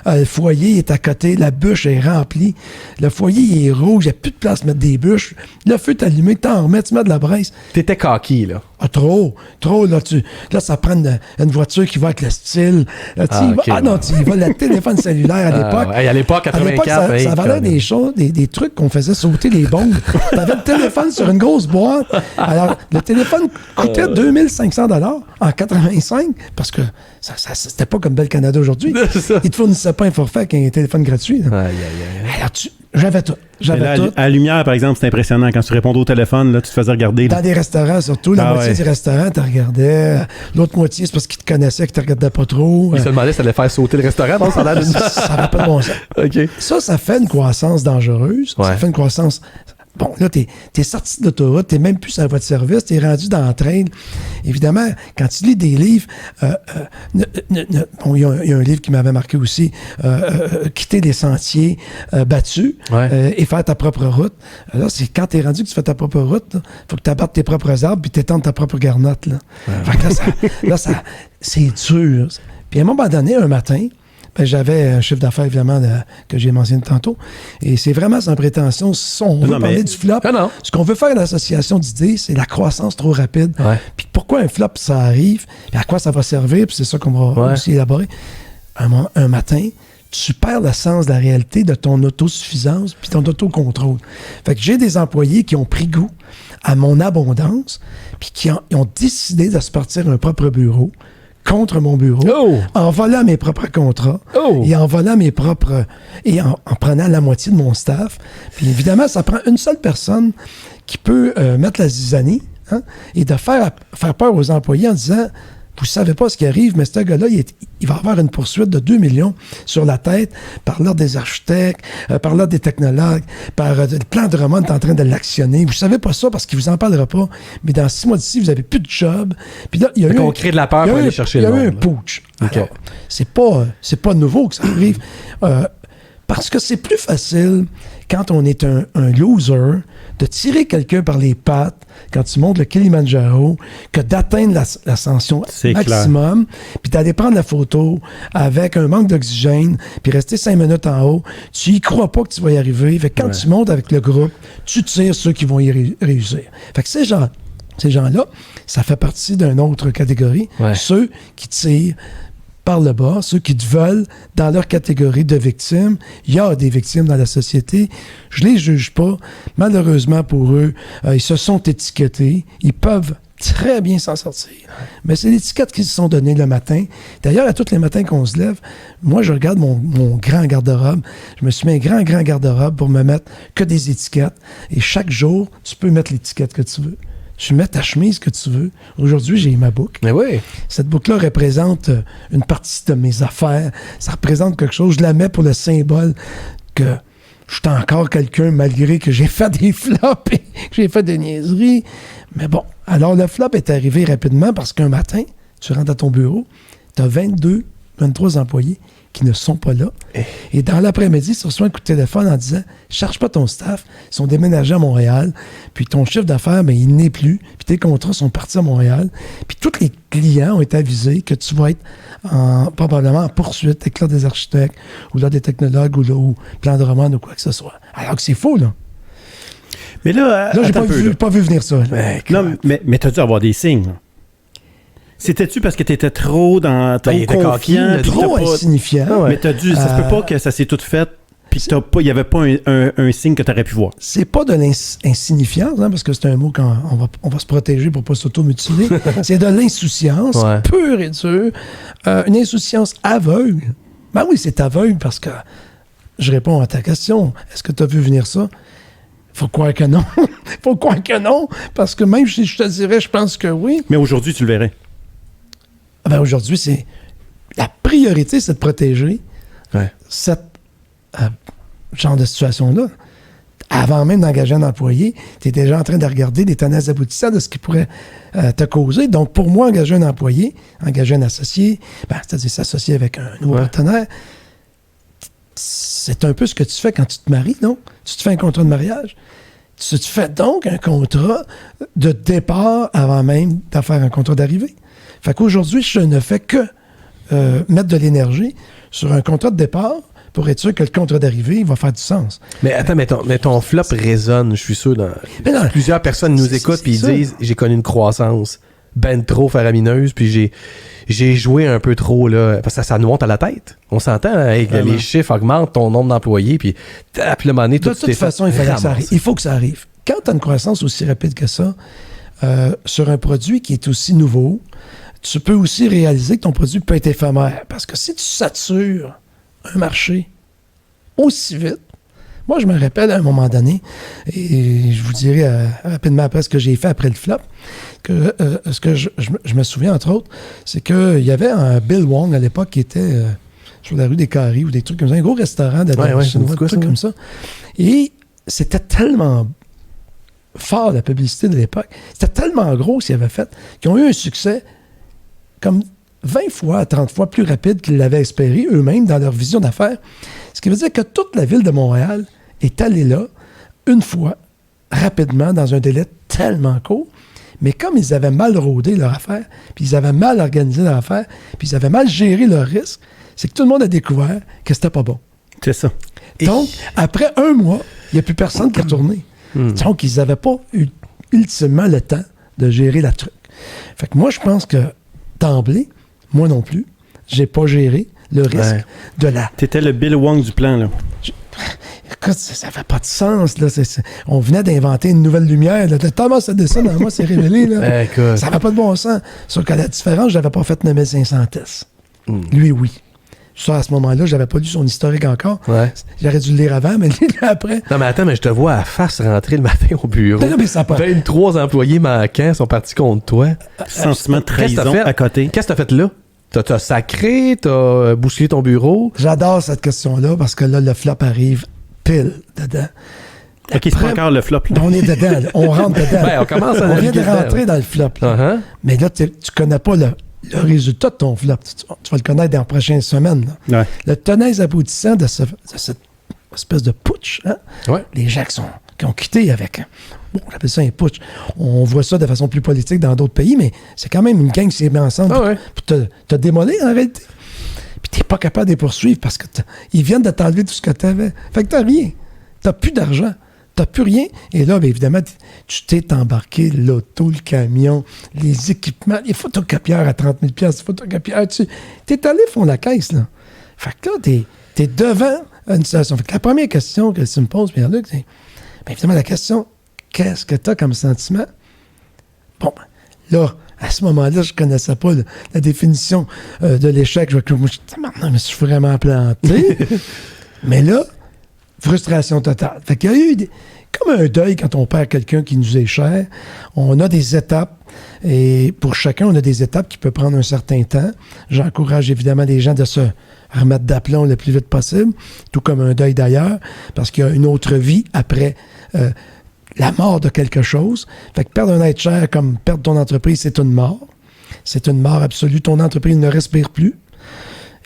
Le foyer est à côté, la bûche est remplie. Le foyer il est rouge, il n'y a plus de place pour mettre des bûches. Le feu est allumé, t'en remets, tu mets de la braise. T'étais coquille, là. Ah, trop. Là, ça prend une voiture qui va avec le style. Là, tu y vas le téléphone cellulaire à l'époque. À l'époque, 84. Ça valait des choses, des trucs qu'on faisait sauter les bombes. T'avais le téléphone sur une grosse boîte. Alors, le téléphone coûtait 2500 $ en 85 parce que c'était pas comme Bell Canada aujourd'hui. Ils te fournissaient pas un forfait avec un téléphone gratuit. Alors, j'avais tout. À Lumière, par exemple, c'est impressionnant. Quand tu répondais au téléphone, là, tu te faisais regarder. Dans des restaurants, surtout. La moitié du restaurant, tu regardais. L'autre moitié, c'est parce qu'ils te connaissaient, qu'ils te regardaient pas trop. Ils se demandaient si ça allait faire sauter le restaurant. Donc ça n'avait pas de bon sens. Okay. Ça fait une croissance dangereuse. Ça fait une croissance... Bon, là, t'es sorti de l'autoroute, t'es même plus sur la voie de service, t'es rendu dans le train. Évidemment, quand tu lis des livres, il y a un livre qui m'avait marqué aussi, Quitter les sentiers battus et faire ta propre route. Là, c'est quand t'es rendu que tu fais ta propre route, il faut que tu abattes tes propres arbres puis t'étendes ta propre garnotte. Là. Fait que là, c'est dur. Puis à un moment donné, un matin, j'avais un chiffre d'affaires, évidemment, que j'ai mentionné tantôt. Et c'est vraiment sans prétention. On veut parler du flop. Ce qu'on veut faire à l'association d'idées, c'est la croissance trop rapide. Puis pourquoi un flop, ça arrive? Puis à quoi ça va servir? Puis c'est ça qu'on va aussi élaborer. Un matin, tu perds le sens de la réalité de ton autosuffisance puis ton autocontrôle. Fait que j'ai des employés qui ont pris goût à mon abondance puis qui ont décidé de se partir un propre bureau contre mon bureau, en volant mes propres contrats et en volant mes propres... et en prenant la moitié de mon staff. Puis évidemment, ça prend une seule personne qui peut mettre la zizanie et de faire peur aux employés en disant « Vous savez pas ce qui arrive, mais ce gars-là, il va avoir une poursuite de 2 millions sur la tête par l'ordre des architectes, par l'ordre des technologues, par le plan de Romane est en train de l'actionner. Vous savez pas ça parce qu'il vous en parlera pas. Mais dans 6 mois d'ici, vous avez plus de job. » Puis là, il y a eu... On crée de la peur pour aller chercher le monde. Il y a eu un putsch. Alors, c'est pas nouveau que ça arrive. Parce que c'est plus facile quand on est un loser de tirer quelqu'un par les pattes quand tu montes le Kilimanjaro que d'atteindre l'ascension maximum puis d'aller prendre la photo avec un manque d'oxygène puis rester 5 minutes en haut. Tu y crois pas que tu vas y arriver. Fait que quand tu montes avec le groupe, tu tires ceux qui vont y réussir. Fait que ces gens-là, ça fait partie d'une autre catégorie. Ceux qui tirent par le bas, ceux qui te veulent dans leur catégorie de victimes. Il y a des victimes dans la société. Je les juge pas. Malheureusement pour eux, ils se sont étiquetés. Ils peuvent très bien s'en sortir. Mais c'est l'étiquette qu'ils se sont donnée le matin. D'ailleurs, à tous les matins qu'on se lève, moi, je regarde mon grand garde-robe. Je me suis mis un grand garde-robe pour me mettre que des étiquettes. Et chaque jour, tu peux mettre l'étiquette que tu veux. Tu mets ta chemise que tu veux. Aujourd'hui, j'ai ma boucle. Mais oui. Cette boucle-là représente une partie de mes affaires. Ça représente quelque chose. Je la mets pour le symbole que je suis encore quelqu'un, malgré que j'ai fait des flops et que j'ai fait des niaiseries. Mais bon, alors le flop est arrivé rapidement parce qu'un matin, tu rentres à ton bureau, tu as 23 employés qui ne sont pas là. Et dans l'après-midi, tu reçois un coup de téléphone en disant « Cherche pas ton staff, ils sont déménagés à Montréal, puis ton chiffre d'affaires, ben, il n'est plus, puis tes contrats sont partis à Montréal, puis tous les clients ont été avisés que tu vas être probablement en poursuite avec l'Ordre des architectes, ou l'Ordre des technologues, ou Plan de Romane, ou quoi que ce soit. » Alors que c'est faux, là. Mais là j'ai pas vu venir ça. Non, mais t'as dû avoir des signes, là. C'était-tu parce que t'étais trop confiant, trop insignifiant. Ah ouais. Mais t'as dû, ça se peut pas que ça s'est tout fait, puis il n'y avait pas un signe que t'aurais pu voir. C'est pas de l'insignifiance, hein, parce que c'est un mot qu'on va se protéger pour pas s'auto-mutiler. C'est de l'insouciance pure et dure. Une insouciance aveugle. Ben oui, c'est aveugle parce que je réponds à ta question. Est-ce que tu as vu venir ça? Faut croire que non. Faut croire que non, parce que même si je te dirais, je pense que oui. Mais aujourd'hui, tu le verrais. Ben aujourd'hui, c'est la priorité, c'est de protéger cette genre de situation-là. Avant même d'engager un employé, tu es déjà en train de regarder les tenants aboutissants de ce qui pourrait te causer. Donc, pour moi, engager un employé, engager un associé, c'est-à-dire s'associer avec un nouveau partenaire, c'est un peu ce que tu fais quand tu te maries, non? Tu te fais un contrat de mariage. Tu te fais donc un contrat de départ avant même de faire un contrat d'arrivée. Fait qu'aujourd'hui, je ne fais que mettre de l'énergie sur un contrat de départ pour être sûr que le contrat d'arrivée va faire du sens. Mais attends, mais ton flop résonne, je suis sûr. Plusieurs personnes nous écoutent et ils disent « J'ai connu une croissance ben trop faramineuse, puis j'ai joué un peu trop, là. » Parce que ça nous monte à la tête. On s'entend, les chiffres augmentent, ton nombre d'employés, puis le moment donné, de toute façon, il faut que ça arrive. Quand tu as une croissance aussi rapide que ça, sur un produit qui est aussi nouveau, tu peux aussi réaliser que ton produit peut être éphémère. Parce que si tu satures un marché aussi vite, moi, je me rappelle à un moment donné, et je vous dirai rapidement après ce que j'ai fait après le flop, que ce que je me souviens, entre autres, c'est qu'il y avait un Bill Wong à l'époque qui était sur la rue des Carrés ou des trucs comme ça, un gros restaurant de chinois, des trucs comme ça. Et c'était tellement fort, la publicité de l'époque, c'était tellement gros ce qu'ils avaient fait, qu'ils ont eu un succès comme 20 fois à 30 fois plus rapide qu'ils l'avaient espéré eux-mêmes dans leur vision d'affaires. Ce qui veut dire que toute la ville de Montréal est allée là, une fois, rapidement, dans un délai tellement court. Mais comme ils avaient mal rodé leur affaire, puis ils avaient mal organisé leur affaire, puis ils avaient mal géré leur risque, c'est que tout le monde a découvert que c'était pas bon. C'est ça. Donc, après un mois, il n'y a plus personne qui a tourné. Donc, ils n'avaient pas eu ultimement le temps de gérer la truc. Fait que moi, je pense que d'emblée, moi non plus, j'ai pas géré le risque de la... T'étais le Bill Wong du plan, là. Écoute, ça fait pas de sens, là. On venait d'inventer une nouvelle lumière, là. Thomas Edison, dans moi, s'est révélé, là. Ça n'avait pas de bon sens. Sauf que la différence, je n'avais pas fait 9500 tests. Lui, oui. Ça, à ce moment-là, j'avais pas lu son historique encore. J'aurais dû le lire avant, mais le lire après. Non, mais attends, mais je te vois à face rentrer le matin au bureau. Non, mais ça pas... 23 employés manquants sont partis contre toi. Sentiment de trahison à côté. Qu'est-ce que t'as fait là? T'as sacré? T'as bousculé ton bureau? J'adore cette question-là parce que là, le flop arrive pile dedans. OK, c'est pas encore le flop. Là. On est dedans. Là. On rentre dedans. On vient de rentrer dans le flop. Là. Mais là, tu connais pas le résultat de ton flop. Tu vas le connaître dans les prochaines semaines. Là. Le tenez aboutissant de cette espèce de putsch. Hein? Les gens qui ont quitté avec... Bon, on appelle ça un putsch. On voit ça de façon plus politique dans d'autres pays, mais c'est quand même une gang qui s'est mis ensemble pour te démolir, en réalité. Puis t'es pas capable de les poursuivre parce qu'ils viennent de t'enlever tout ce que t'avais. Fait que t'as rien. T'as plus d'argent. T'as plus rien. Et là, bien évidemment, tu t'es embarqué l'auto, le camion, les équipements, les photocopieurs à 30 000 $, les photocopieurs. T'es allé fond la caisse, là. Fait que là, t'es devant une situation. Fait que la première question que tu me poses, Pierre-Luc, c'est, bien évidemment, la question, qu'est-ce que t'as comme sentiment? Bon, là, à ce moment-là, je connaissais pas la définition de l'échec. Je me suis vraiment planté. Mais là, frustration totale. Fait qu'il y a eu comme un deuil quand on perd quelqu'un qui nous est cher. On a des étapes. Et pour chacun, on a des étapes qui peuvent prendre un certain temps. J'encourage évidemment les gens de se remettre d'aplomb le plus vite possible, tout comme un deuil d'ailleurs, parce qu'il y a une autre vie après la mort de quelque chose. Fait que perdre un être cher comme perdre ton entreprise, c'est une mort. C'est une mort absolue. Ton entreprise ne respire plus.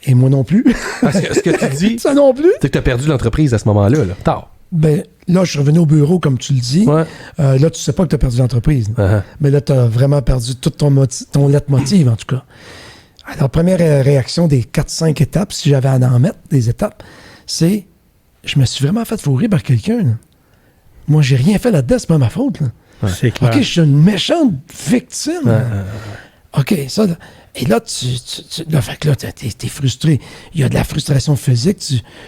Et moi non plus. Ce que tu dis, ça non plus. C'est que tu as perdu l'entreprise à ce moment-là. Tard. Ben, là, je suis revenu au bureau, comme tu le dis. Ouais. Là, tu sais pas que tu as perdu l'entreprise. Uh-huh. Mais là, tu as vraiment perdu toute ton leitmotiv, en tout cas. Alors, première réaction des 4-5 étapes, si j'avais à en mettre des étapes, c'est je me suis vraiment fait fourrer par quelqu'un. Là. Moi, j'ai rien fait là-dedans, c'est pas ma faute. Là. Ouais. C'est clair. OK, je suis une méchante victime. OK, ça... Et là, fait que là, t'es frustré. Il y a de la frustration physique.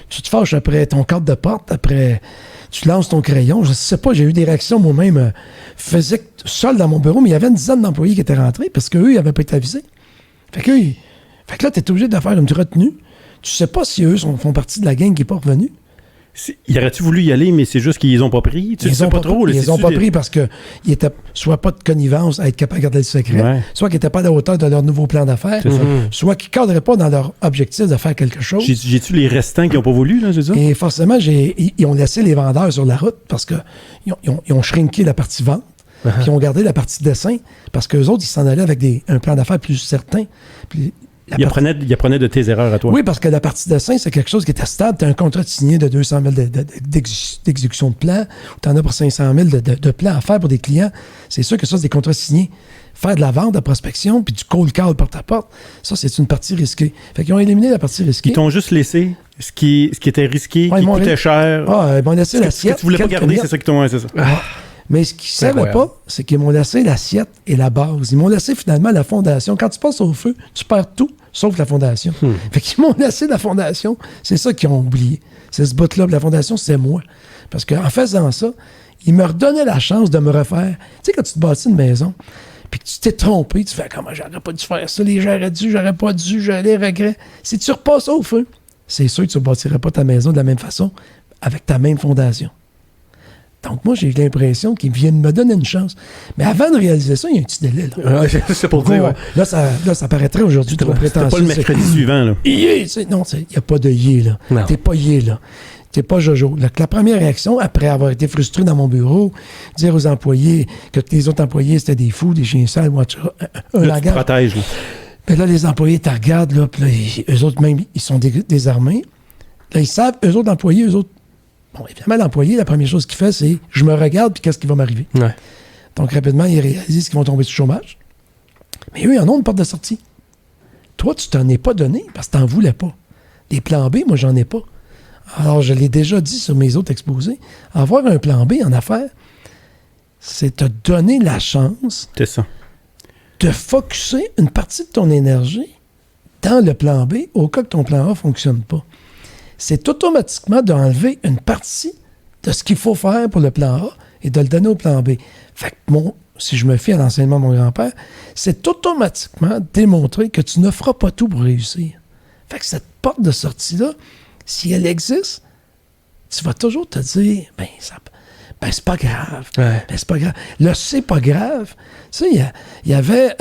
Tu te fâches après ton cadre de porte, après tu lances ton crayon. Je sais pas, j'ai eu des réactions moi-même physiques seul dans mon bureau, mais il y avait une dizaine d'employés qui étaient rentrés parce qu'eux, ils n'avaient pas été avisés. Fait que là, t'es obligé de faire une retenue. Tu sais pas si eux font partie de la gang qui n'est pas revenue. Il aurait-tu voulu y aller, mais c'est juste qu'ils les ont pas pris? Tu sais pas trop. Ils les ont pas pris parce qu'ils étaient soit pas de connivence à être capables de garder le secret, soit qu'ils n'étaient pas à la hauteur de leur nouveau plan d'affaires, soit qu'ils ne cadraient pas dans leur objectif de faire quelque chose. J'ai-tu les restants qui n'ont pas voulu, là, c'est ça? Et forcément, ils ont laissé les vendeurs sur la route parce qu'ils ont shrinké la partie vente, puis ils ont gardé la partie dessin parce qu'eux autres, ils s'en allaient avec un plan d'affaires plus certain. Puis il apprenait de tes erreurs à toi. Oui, parce que la partie dessin, c'est quelque chose qui était stable. Tu as un contrat signé de 200 000 d'exécution de plan, ou tu en as pour 500 000 de plans à faire pour des clients. C'est sûr que ça, c'est des contrats signés. Faire de la vente, de la prospection, puis du cold call porte-à-porte, ça, c'est une partie risquée. Fait qu'ils ont éliminé la partie risquée. Ils t'ont juste laissé ce qui était risqué, qui coûtait cher. Ils m'ont laissé l'assiette. Ce que tu voulais pas garder, c'est ça qu'ils t'ont... c'est ça. Mais ce qu'ils ne savaient pas, c'est qu'ils m'ont laissé l'assiette et la base. Ils m'ont laissé finalement la fondation. Quand tu passes au feu, tu perds tout, sauf la fondation. Fait qu'ils m'ont laissé la fondation. C'est ça qu'ils ont oublié. C'est ce bout-là. La fondation, c'est moi. Parce qu'en faisant ça, ils me redonnaient la chance de me refaire. Tu sais, quand tu te bâtis une maison, puis que tu t'es trompé, tu fais « Comment j'aurais pas dû faire ça? J'aurais pas dû, j'ai les regrets. » Si tu repasses au feu, c'est sûr que tu ne bâtirais pas ta maison de la même façon avec ta même fondation. Donc, moi, j'ai eu l'impression qu'ils viennent me donner une chance. Mais avant de réaliser ça, il y a un petit délai. Là, c'est pour dire. Là, ça paraîtrait aujourd'hui trop prétentieux. C'est pas le mercredi suivant. Là. Non, il n'y a pas de yé, là. T'es pas yé, là. T'es pas Jojo. La première réaction, après avoir été frustré dans mon bureau, dire aux employés que les autres employés, c'était des fous, des chiens sales, un là, tu te protèges. Là. Ben là, les employés te regardent, là, puis là, eux autres, même, ils sont désarmés. Là, ils savent, eux autres employés, eux autres. Bon, évidemment, l'employé, la première chose qu'il fait, c'est je me regarde, puis qu'est-ce qui va m'arriver. Ouais. Donc, rapidement, ils réalisent qu'ils vont tomber sur le chômage. Mais eux, ils en ont une porte de sortie. Toi, tu t'en es pas donné parce que tu n'en voulais pas. Des plans B, moi, j'en ai pas. Alors, je l'ai déjà dit sur mes autres exposés. Avoir un plan B en affaires, c'est te donner la chance de focusser une partie de ton énergie dans le plan B au cas que ton plan A ne fonctionne pas. C'est automatiquement d'enlever une partie de ce qu'il faut faire pour le plan A et de le donner au plan B. Fait que si je me fie à l'enseignement de mon grand-père, c'est automatiquement démontrer que tu ne feras pas tout pour réussir. Fait que cette porte de sortie-là, si elle existe, tu vas toujours te dire, c'est pas grave. Ouais. C'est pas grave. Le c'est pas grave. Tu sais, il y avait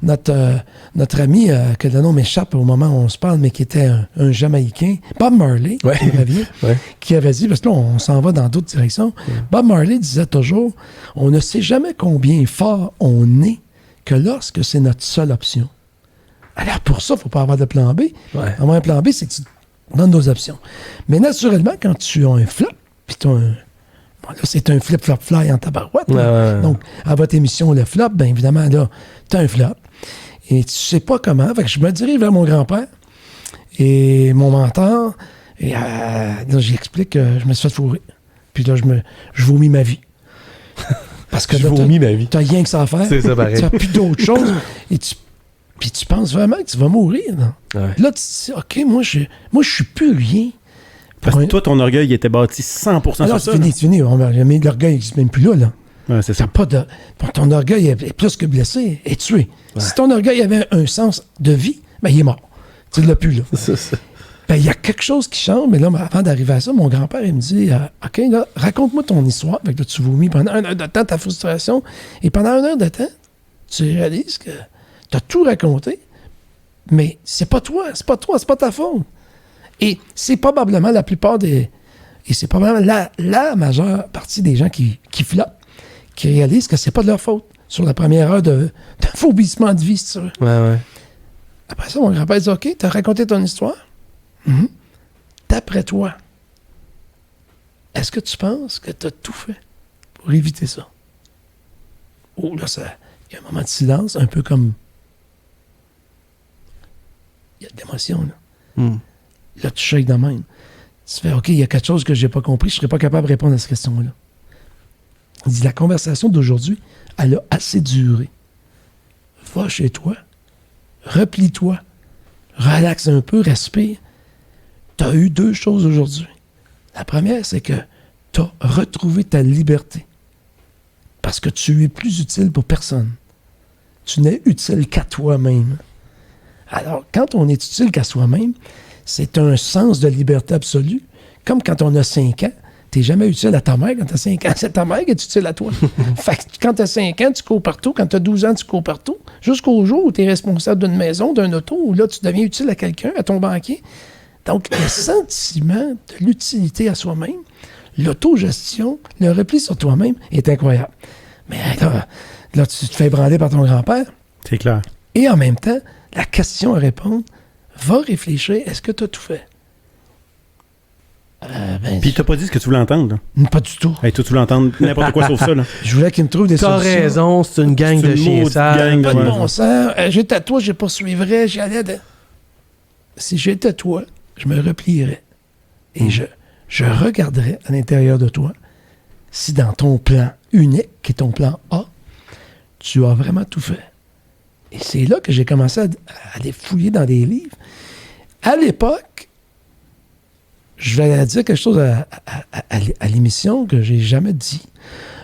notre ami, que le nom m'échappe au moment où on se parle, mais qui était un Jamaïcain, Bob Marley, qui avait dit, parce que là, on s'en va dans d'autres directions. Bob Marley disait toujours, on ne sait jamais combien fort on est que lorsque c'est notre seule option. Alors, pour ça, il ne faut pas avoir de plan B. Ouais. Avoir un plan B, c'est que tu donnes nos options. Mais naturellement, quand tu as un flop, puis tu as là, c'est un flip-flop-fly en tabarouette. Donc, à votre émission, le flop, bien évidemment, là, tu as un flop. Et tu sais pas comment. Fait que je me dirige vers mon grand-père et mon mentor. Et là, j'explique que je me suis fait fourrer. Puis là, je vomis ma vie. Parce que je vomis ma vie. T'as rien que ça à faire. C'est ça, pareil. Tu n'as plus d'autre chose. Puis tu penses vraiment que tu vas mourir. Ouais. Là, tu te dis, OK, moi, je suis plus rien. Parce que toi, ton orgueil était bâti 100% sur ça. C'est fini. Mais l'orgueil n'existe même plus là. Ouais, c'est ça. Ton orgueil est plus que blessé, est tué. Ouais. Si ton orgueil avait un sens de vie, ben il est mort. Tu ne l'as plus, là. Ben, il y a quelque chose qui change, mais là, avant d'arriver à ça, mon grand-père, il me dit, OK, là, raconte-moi ton histoire. Fait que là, tu vomis pendant 1 heure de temps ta frustration, et pendant 1 heure de temps, tu réalises que tu as tout raconté, mais c'est pas toi, c'est pas ta faute. Et c'est probablement la plupart des... Et c'est probablement la majeure partie des gens qui flottent, qui réalisent que c'est pas de leur faute sur la première heure de vomissement de vie, si tu veux. Ouais. Après ça, mon grand-père dit, OK, t'as raconté ton histoire. Mm-hmm. D'après toi, est-ce que tu penses que tu as tout fait pour éviter ça? Oh, là, il y a un moment de silence, un peu comme... Il y a de l'émotion, là. Là, tu shakes de même. Tu fais, OK, il y a quelque chose que je n'ai pas compris, je ne serais pas capable de répondre à cette question-là. Il dit, la conversation d'aujourd'hui, elle a assez duré. Va chez toi, replie-toi, relaxe un peu, respire. Tu as eu 2 choses aujourd'hui. La première, c'est que tu as retrouvé ta liberté. Parce que tu es plus utile pour personne. Tu n'es utile qu'à toi-même. Alors, quand on est utile qu'à soi-même, c'est un sens de liberté absolue. Comme quand on a 5 ans, tu n'es jamais utile à ta mère. Quand tu as 5 ans, c'est ta mère qui est utile à toi. Fait que quand tu as 5 ans, tu cours partout. Quand tu as 12 ans, tu cours partout. Jusqu'au jour où tu es responsable d'une maison, d'un auto, où là, tu deviens utile à quelqu'un, à ton banquier. Donc, le sentiment de l'utilité à soi-même, l'autogestion, le repli sur toi-même est incroyable. Mais là, tu te fais branler par ton grand-père. C'est clair. Et en même temps, la question à répondre, va réfléchir, est-ce que tu as tout fait? Puis t'as pas dit ce que tu voulais entendre, là. Pas du tout. Hey, toi, tu voulais entendre n'importe quoi sauf ça, là. Je voulais qu'il me trouve des solutions. T'as raison, c'est une gang de chiens sales. Pas de bon sens. J'étais à toi, je poursuivrais, j'y allais de... Si j'étais toi, je me replierais. Et je regarderais à l'intérieur de toi si dans ton plan unique, qui est ton plan A, tu as vraiment tout fait. Et c'est là que j'ai commencé à aller fouiller dans des livres. À l'époque, je vais dire quelque chose à l'émission que j'ai jamais dit.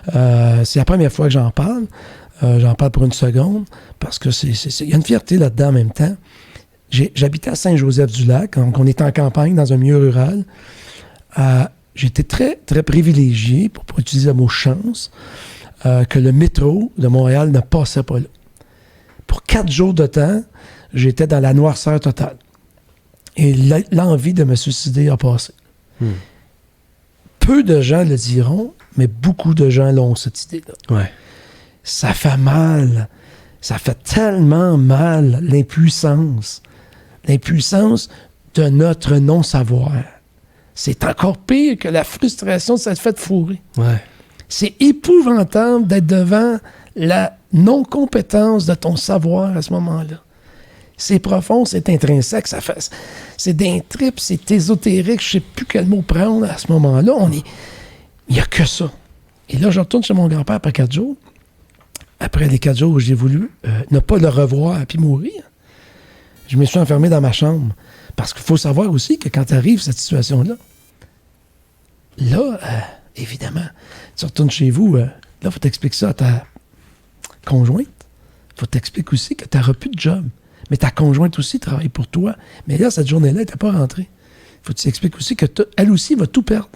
C'est la première fois que j'en parle. J'en parle pour une seconde, parce que il y a une fierté là-dedans en même temps. J'habitais à Saint-Joseph-du-Lac, donc on était en campagne, dans un milieu rural. J'étais très, très privilégié, pour utiliser le mot chance, que le métro de Montréal ne passait pas là. Pour 4 jours de temps, j'étais dans la noirceur totale. Et l'envie de me suicider a passé. Peu de gens le diront, mais beaucoup de gens l'ont, cette idée-là. Ouais. Ça fait mal. Ça fait tellement mal, l'impuissance. L'impuissance de notre non-savoir. C'est encore pire que la frustration de s'être fait fourrer. Ouais. C'est épouvantable d'être devant la non-compétence de ton savoir à ce moment-là. C'est profond, c'est intrinsèque, c'est d'un trip, c'est ésotérique, je ne sais plus quel mot prendre à ce moment-là. Il n'y a que ça. Et là, je retourne chez mon grand-père après 4 jours. Après les 4 jours où j'ai voulu ne pas le revoir puis mourir, je me suis enfermé dans ma chambre. Parce qu'il faut savoir aussi que quand arrive cette situation-là, évidemment, tu retournes chez vous, là, il faut t'expliquer ça à ta conjointe. Il faut t'expliquer aussi que tu n'auras plus de job. Mais ta conjointe aussi travaille pour toi. Mais là, cette journée-là, elle n'était pas rentrée. Il faut que tu expliques aussi qu'elle aussi va tout perdre.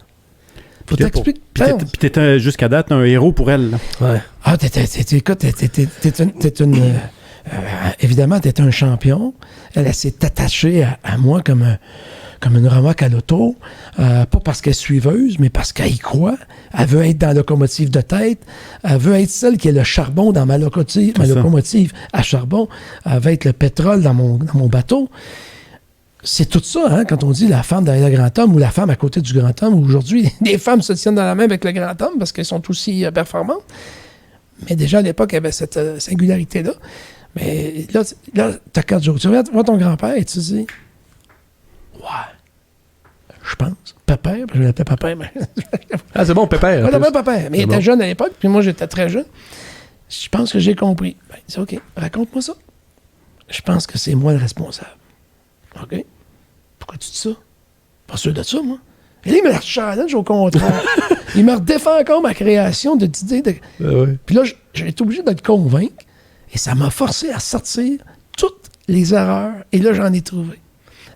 Faut t'expliquer. Puis t'étais jusqu'à date un héros pour elle. Là. Ouais. Ah, évidemment, t'étais un champion. Elle s'est attachée à moi comme une remorque à l'auto. Pas parce qu'elle est suiveuse, mais parce qu'elle y croit. Elle veut être dans la locomotive de tête. Elle veut être celle qui est le charbon dans ma locomotive à charbon. Elle veut être le pétrole dans mon bateau. C'est tout ça, hein, quand on dit la femme derrière le grand homme ou la femme à côté du grand homme. Aujourd'hui, les femmes se tiennent dans la main avec le grand homme parce qu'elles sont aussi performantes. Mais déjà, à l'époque, il y avait cette singularité-là. Mais là tu as 4 jours. Tu vois ton grand-père et tu dis « Ouais, je pense. Pépère, je l'appelais Pépère. Mais... Ah, c'est bon, Pépère. Je l'appelais Pépère, mais il était jeune à l'époque, puis moi, j'étais très jeune. Je pense que j'ai compris. Ben, il dit, OK, raconte-moi ça. Je pense que c'est moi le responsable. OK? Pourquoi tu dis ça? Pas sûr de ça, moi. Et là, il me la challenge au contraire. Il me redéfend encore ma création d'idées. Puis là, j'ai été obligé de le convaincre. Et ça m'a forcé à sortir toutes les erreurs. Et là, j'en ai trouvé.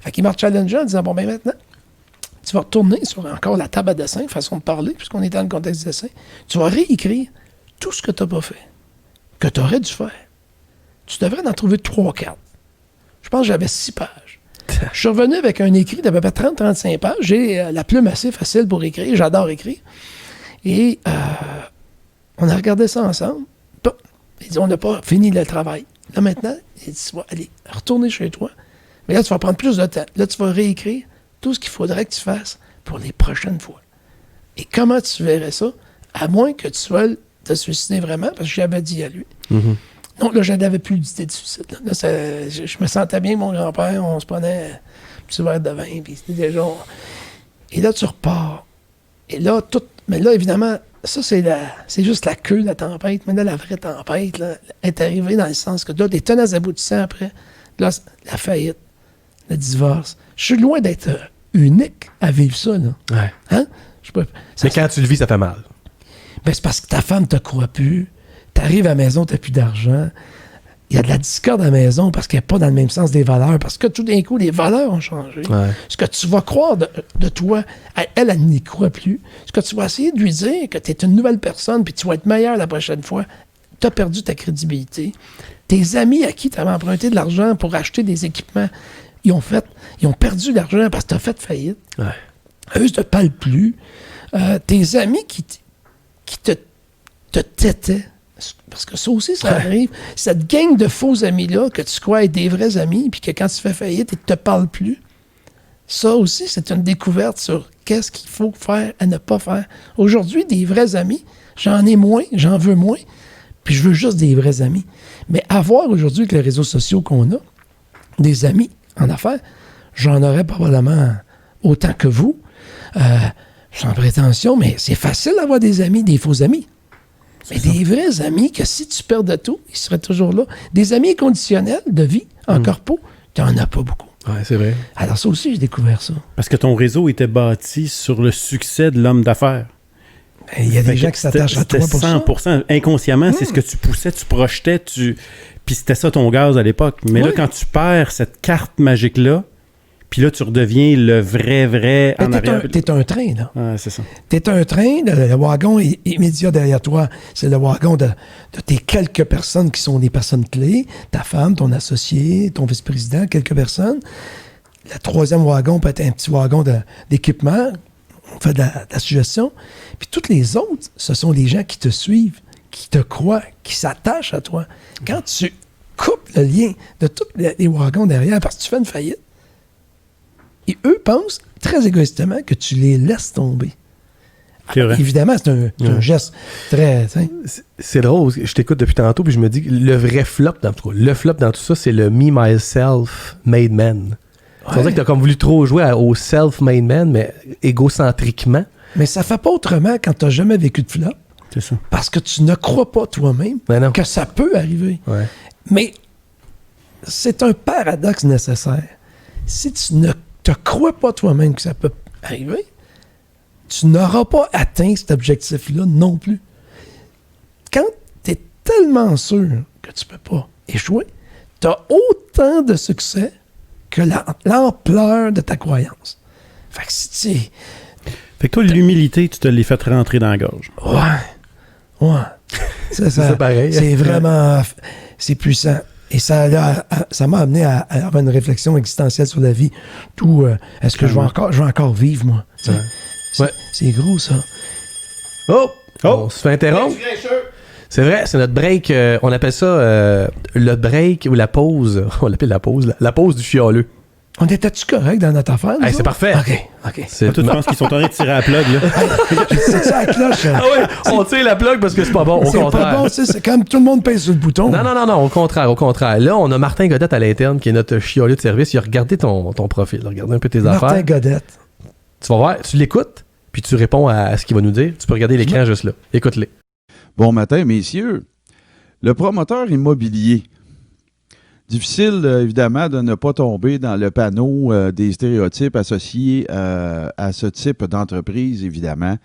Fait qu'il m'a challengé en disant, bon, ben maintenant, tu vas retourner sur encore la table à dessin, façon de parler, puisqu'on est dans le contexte du dessin. Tu vas réécrire tout ce que tu n'as pas fait, que tu aurais dû faire. Tu devrais en trouver 3-4. Je pense que j'avais 6 pages. Je suis revenu avec un écrit d'à peu près 30-35 pages. J'ai la plume assez facile pour écrire. J'adore écrire. Et on a regardé ça ensemble. Bon, il dit, on n'a pas fini le travail. Là, maintenant, il dit, allez, retourner chez toi. Mais là, tu vas prendre plus de temps. Là, tu vas réécrire tout ce qu'il faudrait que tu fasses pour les prochaines fois. Et comment tu verrais ça? À moins que tu veuilles te suicider vraiment, parce que j'avais dit à lui. Mm-hmm. Non, là, je n'avais plus d'idée de suicide. Là, je me sentais bien, mon grand-père, on se prenait un petit verre de vin, puis c'était déjà... Et là, tu repars. Et là, mais là, évidemment, ça, c'est juste la queue de la tempête. Mais là, la vraie tempête, là, est arrivée dans le sens que là, des tenaces aboutissants après, là, la faillite, le divorce. Je suis loin d'être unique à vivre ça, là. Ouais. Hein? Mais quand tu le vis, ça fait mal. Ben, c'est parce que ta femme te croit plus. T'arrives à la maison, t'as plus d'argent. Il y a de la discorde à la maison parce qu'elle n'est pas dans le même sens des valeurs. Parce que tout d'un coup, les valeurs ont changé. Ouais. Ce que tu vas croire de toi, elle n'y croit plus. Ce que tu vas essayer de lui dire, que tu es une nouvelle personne puis tu vas être meilleur la prochaine fois, tu as perdu ta crédibilité. Tes amis à qui tu avais emprunté de l'argent pour acheter des équipements, ils ont perdu l'argent parce que tu as fait faillite. Ouais. Eux, ils ne te parlent plus. Tes amis qui te têtaient, parce que ça aussi, ça arrive. Cette gang de faux amis-là, que tu crois être des vrais amis, puis que quand tu fais faillite, ils ne te parlent plus. Ça aussi, c'est une découverte sur qu'est-ce qu'il faut faire à ne pas faire. Aujourd'hui, des vrais amis, j'en ai moins, j'en veux moins, puis je veux juste des vrais amis. Mais avoir aujourd'hui, avec les réseaux sociaux qu'on a, des amis en affaires, j'en aurais probablement autant que vous. Sans prétention, mais c'est facile d'avoir des amis, des faux amis. Mais des vrais amis, que si tu perds de tout, ils seraient toujours là. Des amis conditionnels de vie, en corpo, tu n'en as pas beaucoup. Oui, c'est vrai. Alors ça aussi, j'ai découvert ça. Parce que ton réseau était bâti sur le succès de l'homme d'affaires. Il y a des gens qui s'attachent à toi pour 100%, ça. Inconsciemment, c'est ce que tu poussais, tu projetais, puis c'était ça ton gaz à l'époque. Mais là, quand tu perds cette carte magique-là, puis là, tu redeviens le vrai en arrière. T'es un train, là. Ah, c'est ça. T'es un train, le wagon immédiat derrière toi, c'est le wagon de tes quelques personnes qui sont des personnes clés, ta femme, ton associé, ton vice-président, quelques personnes. Le troisième wagon peut être un petit wagon d'équipement, on fait de la suggestion. Puis toutes les autres, ce sont les gens qui te suivent, qui te croient, qui s'attachent à toi. Quand tu coupes le lien de tous les wagons derrière parce que tu fais une faillite, et eux pensent, très égoïstement, que tu les laisses tomber. Alors, évidemment, c'est un geste très... C'est drôle, je t'écoute depuis tantôt, puis je me dis que le vrai flop dans tout ça, c'est le me, myself, made man. Ouais. C'est vrai que t'as comme voulu trop jouer au self-made man, mais égocentriquement. Mais ça fait pas autrement quand t'as jamais vécu de flop. C'est ça. Parce que tu ne crois pas toi-même que ça peut arriver. Ouais. Mais c'est un paradoxe nécessaire. Si tu ne te crois pas toi-même que ça peut arriver, tu n'auras pas atteint cet objectif-là non plus. Quand tu es tellement sûr que tu ne peux pas échouer, tu as autant de succès que l'ampleur de ta croyance. Fait que si tu... Fait que toi, l'humilité, tu te l'es fait rentrer dans la gorge. Ouais. C'est pareil. C'est vraiment... C'est puissant. Et ça m'a amené à avoir une réflexion existentielle sur la vie. D'où est-ce que je vais encore vivre, moi? C'est gros, ça. On se fait interrompre. C'est vrai, c'est notre break. On appelle ça le break ou la pause. On l'appelle la pause du fioleux. On était-tu correct dans notre affaire? Hey, c'est parfait. OK. Toi, tu penses qu'ils sont en train de tirer la plug, là? C'est ça, la cloche. Ah oui, on tire la plug parce que c'est pas bon. Au contraire. C'est pas bon, c'est comme tout le monde pèse sur le bouton. Non, au contraire. Là, on a Martin Godette à l'interne, qui est notre chioleux de service. Il a regardé ton profil, il a regardé un peu tes affaires. Martin Godette. Tu vas voir, tu l'écoutes, puis tu réponds à ce qu'il va nous dire. Tu peux regarder l'écran juste là. Écoute-les. Bon matin, messieurs. Le promoteur immobilier. Difficile, évidemment, de ne pas tomber dans le panneau des stéréotypes associés à ce type d'entreprise, évidemment.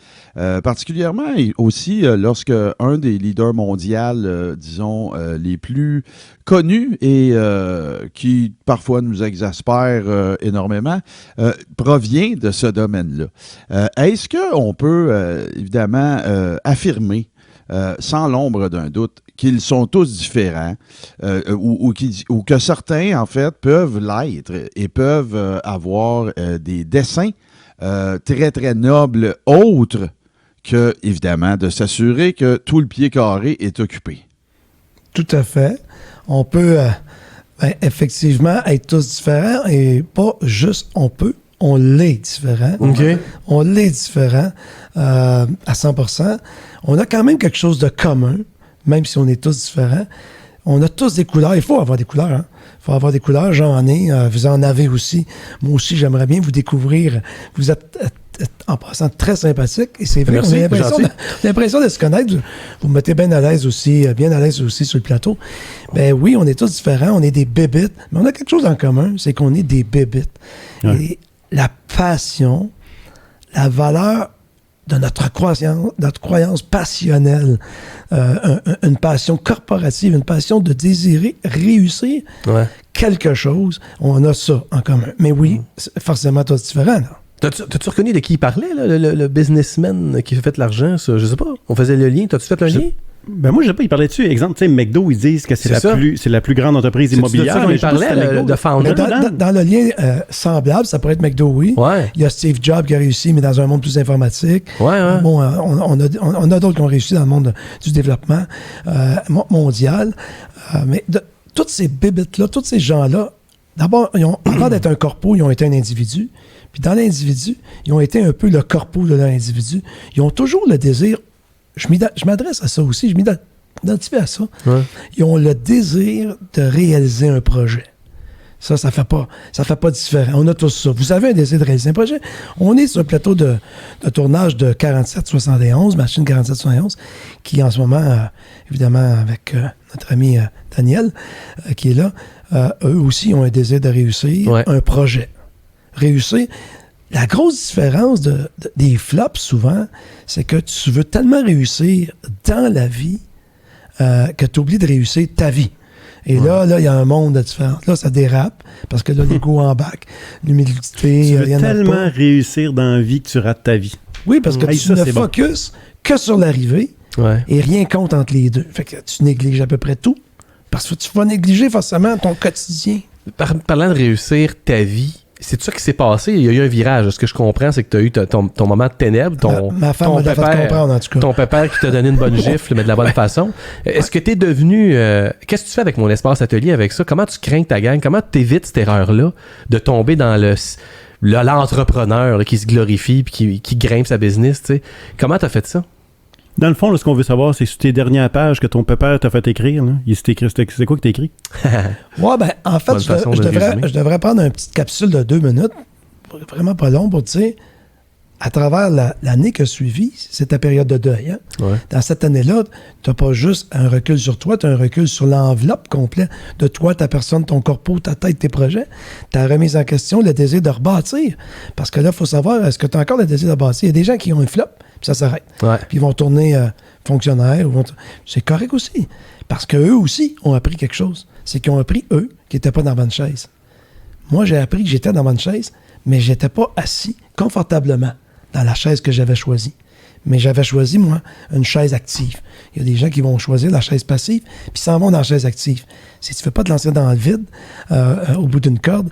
Particulièrement aussi lorsque un des leaders mondiaux, disons, les plus connus et qui parfois nous exaspère énormément, provient de ce domaine-là. Est-ce qu'on peut, évidemment, affirmer sans l'ombre d'un doute, qu'ils sont tous différents ou que certains, en fait, peuvent l'être et peuvent avoir des desseins très, très nobles, autres que, évidemment, de s'assurer que tout le pied carré est occupé. Tout à fait. On peut effectivement être tous différents et pas juste on peut. On l'est différent. Okay. On l'est différent à 100%. On a quand même quelque chose de commun, même si on est tous différents. On a tous des couleurs. Il faut avoir des couleurs. Hein? Il faut avoir des couleurs. J'en ai. Vous en avez aussi. Moi aussi, j'aimerais bien vous découvrir. Vous êtes en passant très sympathique. Et c'est vrai, merci, on a l'impression de se connaître. Vous me mettez bien à l'aise aussi sur le plateau. Ben oui, on est tous différents. On est des bébites. Mais on a quelque chose en commun. C'est qu'on est des bébites. Ouais. Et la passion, la valeur de notre croyance passionnelle, une passion corporative, une passion de désirer réussir quelque chose, on a ça en commun. Mais oui, c'est forcément tout différent. Là. T'as-tu reconnu de qui il parlait, là, le businessman qui a fait l'argent? Ça? Je sais pas. On faisait le lien. T'as-tu fait un lien? Ben moi, je sais pas, il parlait dessus. Exemple, tu sais, McDo, ils disent que c'est la plus grande entreprise immobilière. Mais il parlait de founder. Dans le lien semblable, ça pourrait être McDo, oui. Ouais. Il y a Steve Jobs qui a réussi, mais dans un monde plus informatique. Ouais. Bon, on a d'autres qui ont réussi dans le monde du développement mondial. Mais toutes ces bibites-là, tous ces gens-là, d'abord, avant d'être un corpo, ils ont été un individu. Puis dans l'individu, ils ont été un peu le corpo de l'individu. Ils ont toujours le désir. Je m'adresse à ça aussi, je m'identifie à ça. Ouais. Ils ont le désir de réaliser un projet. Ça fait pas différent. On a tous ça. Vous avez un désir de réaliser un projet. On est sur un plateau de tournage de 47-71, machine 47-71, qui en ce moment, évidemment, avec notre ami Daniel, qui est là, eux aussi ont un désir de réussir un projet. Réussir. La grosse différence des flops, souvent, c'est que tu veux tellement réussir dans la vie que tu oublies de réussir ta vie. Et là, il y a un monde de différence. Là, ça dérape, parce que là, l'ego embarque, l'humilité... Tu veux tellement réussir dans la vie que tu rates ta vie. Oui, parce que tu ne focuses que sur l'arrivée et rien compte entre les deux. Fait que tu négliges à peu près tout, parce que tu vas négliger forcément ton quotidien. Parlant de réussir ta vie, c'est ça qui s'est passé? Il y a eu un virage. Ce que je comprends, c'est que tu as eu ton moment de ténèbres. Ma femme m'a fait comprendre, en tout cas. Ton pépère qui t'a donné une bonne gifle, mais de la bonne façon. Est-ce que tu es devenu... qu'est-ce que tu fais avec mon espace atelier avec ça? Comment tu crains ta gang? Comment tu évites cette erreur-là de tomber dans l'entrepreneur qui se glorifie et qui grimpe sa business? T'sais? Comment tu as fait ça? Dans le fond, là, ce qu'on veut savoir, c'est sur tes dernières pages que ton pépère t'a fait écrire. Là. C'est quoi que t'as écrit? Ouais, ben, en fait, je devrais prendre une petite capsule de 2 minutes, vraiment pas long, pour te dire, à travers l'année qui a suivi, c'est ta période de deuil. Hein? Ouais. Dans cette année-là, tu n'as pas juste un recul sur toi, tu as un recul sur l'enveloppe complète de toi, ta personne, ton corpo, ta tête, tes projets, ta remise en question, le désir de rebâtir. Parce que là, il faut savoir, est-ce que tu as encore le désir de rebâtir? Il y a des gens qui ont un flop, puis ça s'arrête. Ouais. Puis ils vont tourner fonctionnaires. C'est correct aussi. Parce qu'eux aussi ont appris quelque chose. C'est qu'ils ont appris, eux, qui n'étaient pas dans la bonne chaise. Moi, j'ai appris que j'étais dans la bonne chaise, mais je n'étais pas assis confortablement dans la chaise que j'avais choisie. Mais j'avais choisi, moi, une chaise active. Il y a des gens qui vont choisir la chaise passive, puis s'en vont dans la chaise active. Si tu ne fais pas de lancer dans le vide, au bout d'une corde,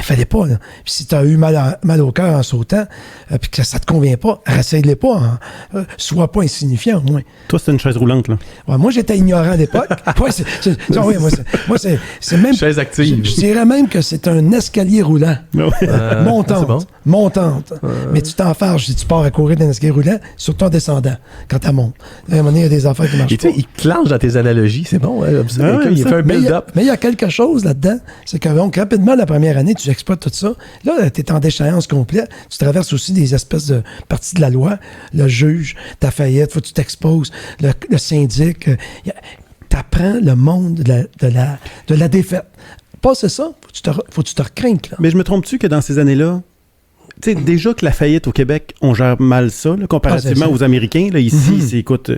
fallait pas. Là. Puis si tu as eu mal au cœur en sautant, puis que ça ne te convient pas, ressaye-les pas. Sois pas insignifiant, au moins. Toi, c'était une chaise roulante, là. Ouais, moi, j'étais ignorant à l'époque. C'est même... Chaise active. Je dirais même que c'est un escalier roulant. Montante. Mais tu t'enfarges si tu pars à courir d'un escalier roulant, sur ton descendant quand tu montes. À un moment donné, il y a des affaires qui marchent pas. Il te lance dans tes analogies, c'est bon. Hein? Il fait un build-up. Mais il y a quelque chose là-dedans, c'est que donc, rapidement, la première année, tu exploites tout ça. Là, tu es en déchéance complète. Tu traverses aussi des espèces de parties de la loi. Le juge, ta faillite, faut que tu t'exposes. Le syndic. Tu apprends le monde de la défaite. Passer ça, faut que tu te recrainques. Là. Mais je me trompe-tu que dans ces années-là, tu sais, déjà que la faillite au Québec, on gère mal ça, là, comparativement aux Américains. Là, ici, écoute...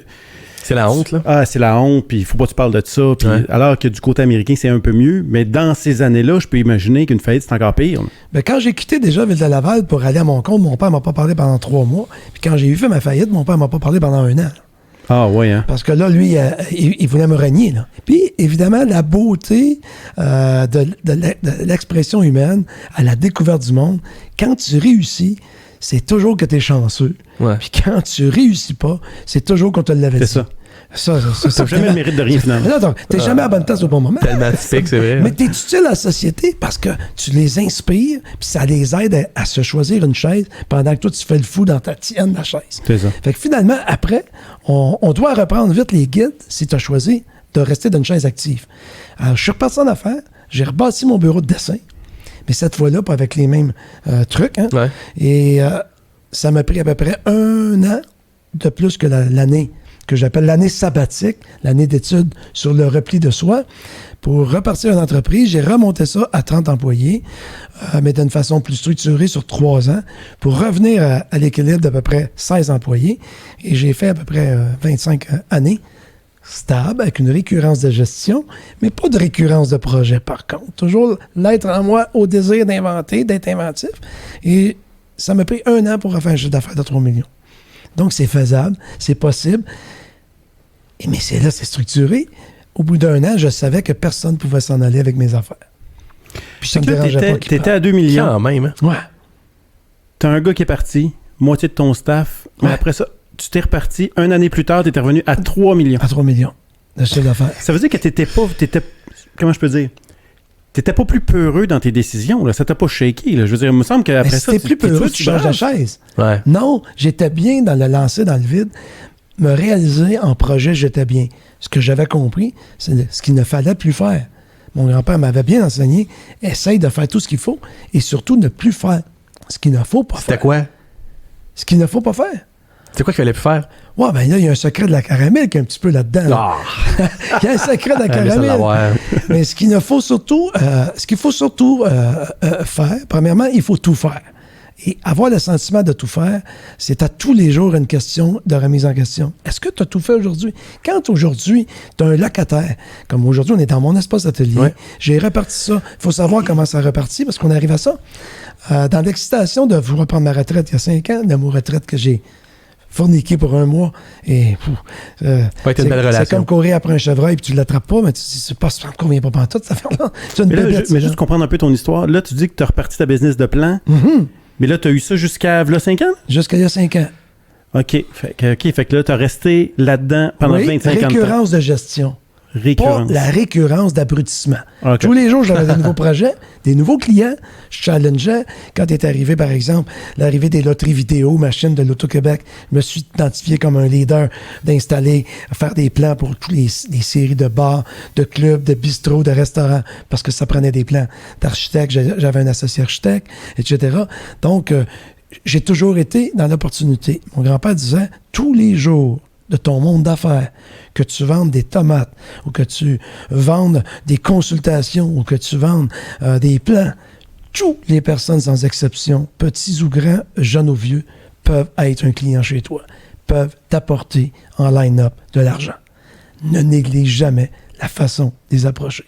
C'est la honte, là. Ah, c'est la honte, puis il faut pas que tu parles de ça. Puis alors que du côté américain, c'est un peu mieux. Mais dans ces années-là, je peux imaginer qu'une faillite, c'est encore pire. Ben, quand j'ai quitté déjà Ville-de-Laval pour aller à mon compte, mon père m'a pas parlé pendant 3 mois. Puis quand j'ai eu fait ma faillite, mon père m'a pas parlé pendant 1 an. Ah oui, hein? Parce que là, lui, il voulait me renier. Là. Puis, évidemment, la beauté de l'expression humaine à la découverte du monde, quand tu réussis, c'est toujours que tu es chanceux. Ouais. Puis quand tu réussis pas, c'est toujours qu'on te l'avait dit. C'est ça. Ça jamais le mérite de rien, finalement. Non, t'es jamais à bonne place au bon moment. Tellement typique, c'est vrai. Mais t'es utile à la société parce que tu les inspires, puis ça les aide à se choisir une chaise pendant que toi, tu fais le fou dans ta tienne, la chaise. C'est ça. Fait que finalement, après, on doit reprendre vite les guides si tu as choisi de rester dans une chaise active. Alors, je suis reparti en affaires, j'ai rebâti mon bureau de dessin, mais cette fois-là, pas avec les mêmes trucs. Hein? Ouais. Et ça m'a pris à peu près 1 an de plus que l'année que j'appelle l'année sabbatique, l'année d'études sur le repli de soi. Pour repartir une entreprise, j'ai remonté ça à 30 employés, mais d'une façon plus structurée sur 3 ans, pour revenir à l'équilibre d'à peu près 16 employés. Et j'ai fait à peu près 25 années stable, avec une récurrence de gestion, mais pas de récurrence de projet, par contre. Toujours l'être en moi au désir d'inventer, d'être inventif. Et ça m'a pris 1 an pour refaire un chiffre d'affaires de 3 millions. Donc, c'est faisable, c'est possible. Mais c'est là, c'est structuré. Au bout d'1 an, je savais que personne ne pouvait s'en aller avec mes affaires. Puis ça me dérangeait pas. T'étais à 2 millions. Quand même, hein? Ouais. T'as un gars qui est parti, moitié de ton staff, mais après ça, tu t'es reparti. 1 année plus tard, t'étais revenu à 3 millions. À 3 millions de chiffre d'affaires. Ça veut dire que t'étais comment je peux dire? T'étais pas plus peureux dans tes décisions, là. Ça t'a pas shaké, là. Je veux dire, il me semble qu'après ça, c'était plus peureux, tu changes de chaise. Ouais. Non, j'étais bien dans le lancer dans le vide. Me réaliser en projet, j'étais bien. Ce que j'avais compris, c'est ce qu'il ne fallait plus faire. Mon grand-père m'avait bien enseigné, essaye de faire tout ce qu'il faut et surtout ne plus faire ce qu'il ne faut pas faire. C'était quoi? Ce qu'il ne faut pas faire. C'est quoi qu'il fallait plus faire? Ouais, ben là, il y a un secret de la caramel qui est un petit peu là-dedans. Là. Il y a un secret de la caramel. Mais ce qu'il faut surtout faire, premièrement, il faut tout faire. Et avoir le sentiment de tout faire, c'est à tous les jours une question de remise en question. Est-ce que tu as tout fait aujourd'hui? Quand aujourd'hui, tu as un locataire, comme aujourd'hui, on est dans mon espace d'atelier, j'ai reparti ça. Il faut savoir comment ça repartit parce qu'on arrive à ça. Dans l'excitation de vouloir prendre ma retraite il y a 5 ans, de ma retraite que j'ai forniqué pour 1 mois, et c'est comme courir après un chevreuil puis tu ne l'attrapes pas, mais tu dis, ça ne convient pas pantoute, cette affaire-là. Mais juste comprendre un peu ton histoire. Là, tu dis que tu as reparti ta business de plan. Mm-hmm. Mais là, tu as eu ça jusqu'à 5 ans? Jusqu'à il y a 5 ans. OK. Fait que là, tu as resté là-dedans pendant 25 ans. Récurrence de gestion. Récurrence. Pas la récurrence d'abrutissement. Okay. Tous les jours, j'avais des nouveaux projets, des nouveaux clients. Je challengeais. Quand est arrivé, par exemple, l'arrivée des loteries vidéo, machines de l'Auto-Québec, je me suis identifié comme un leader d'installer, faire des plans pour toutes les séries de bars, de clubs, de bistrots, de restaurants, parce que ça prenait des plans d'architecte. J'avais un associé architecte, etc. Donc, j'ai toujours été dans l'opportunité. Mon grand-père disait, tous les jours de ton monde d'affaires, que tu vendes des tomates ou que tu vendes des consultations ou que tu vendes des plans, toutes les personnes sans exception, petits ou grands, jeunes ou vieux, peuvent être un client chez toi, peuvent t'apporter en line-up de l'argent. Ne néglige jamais la façon de les approcher.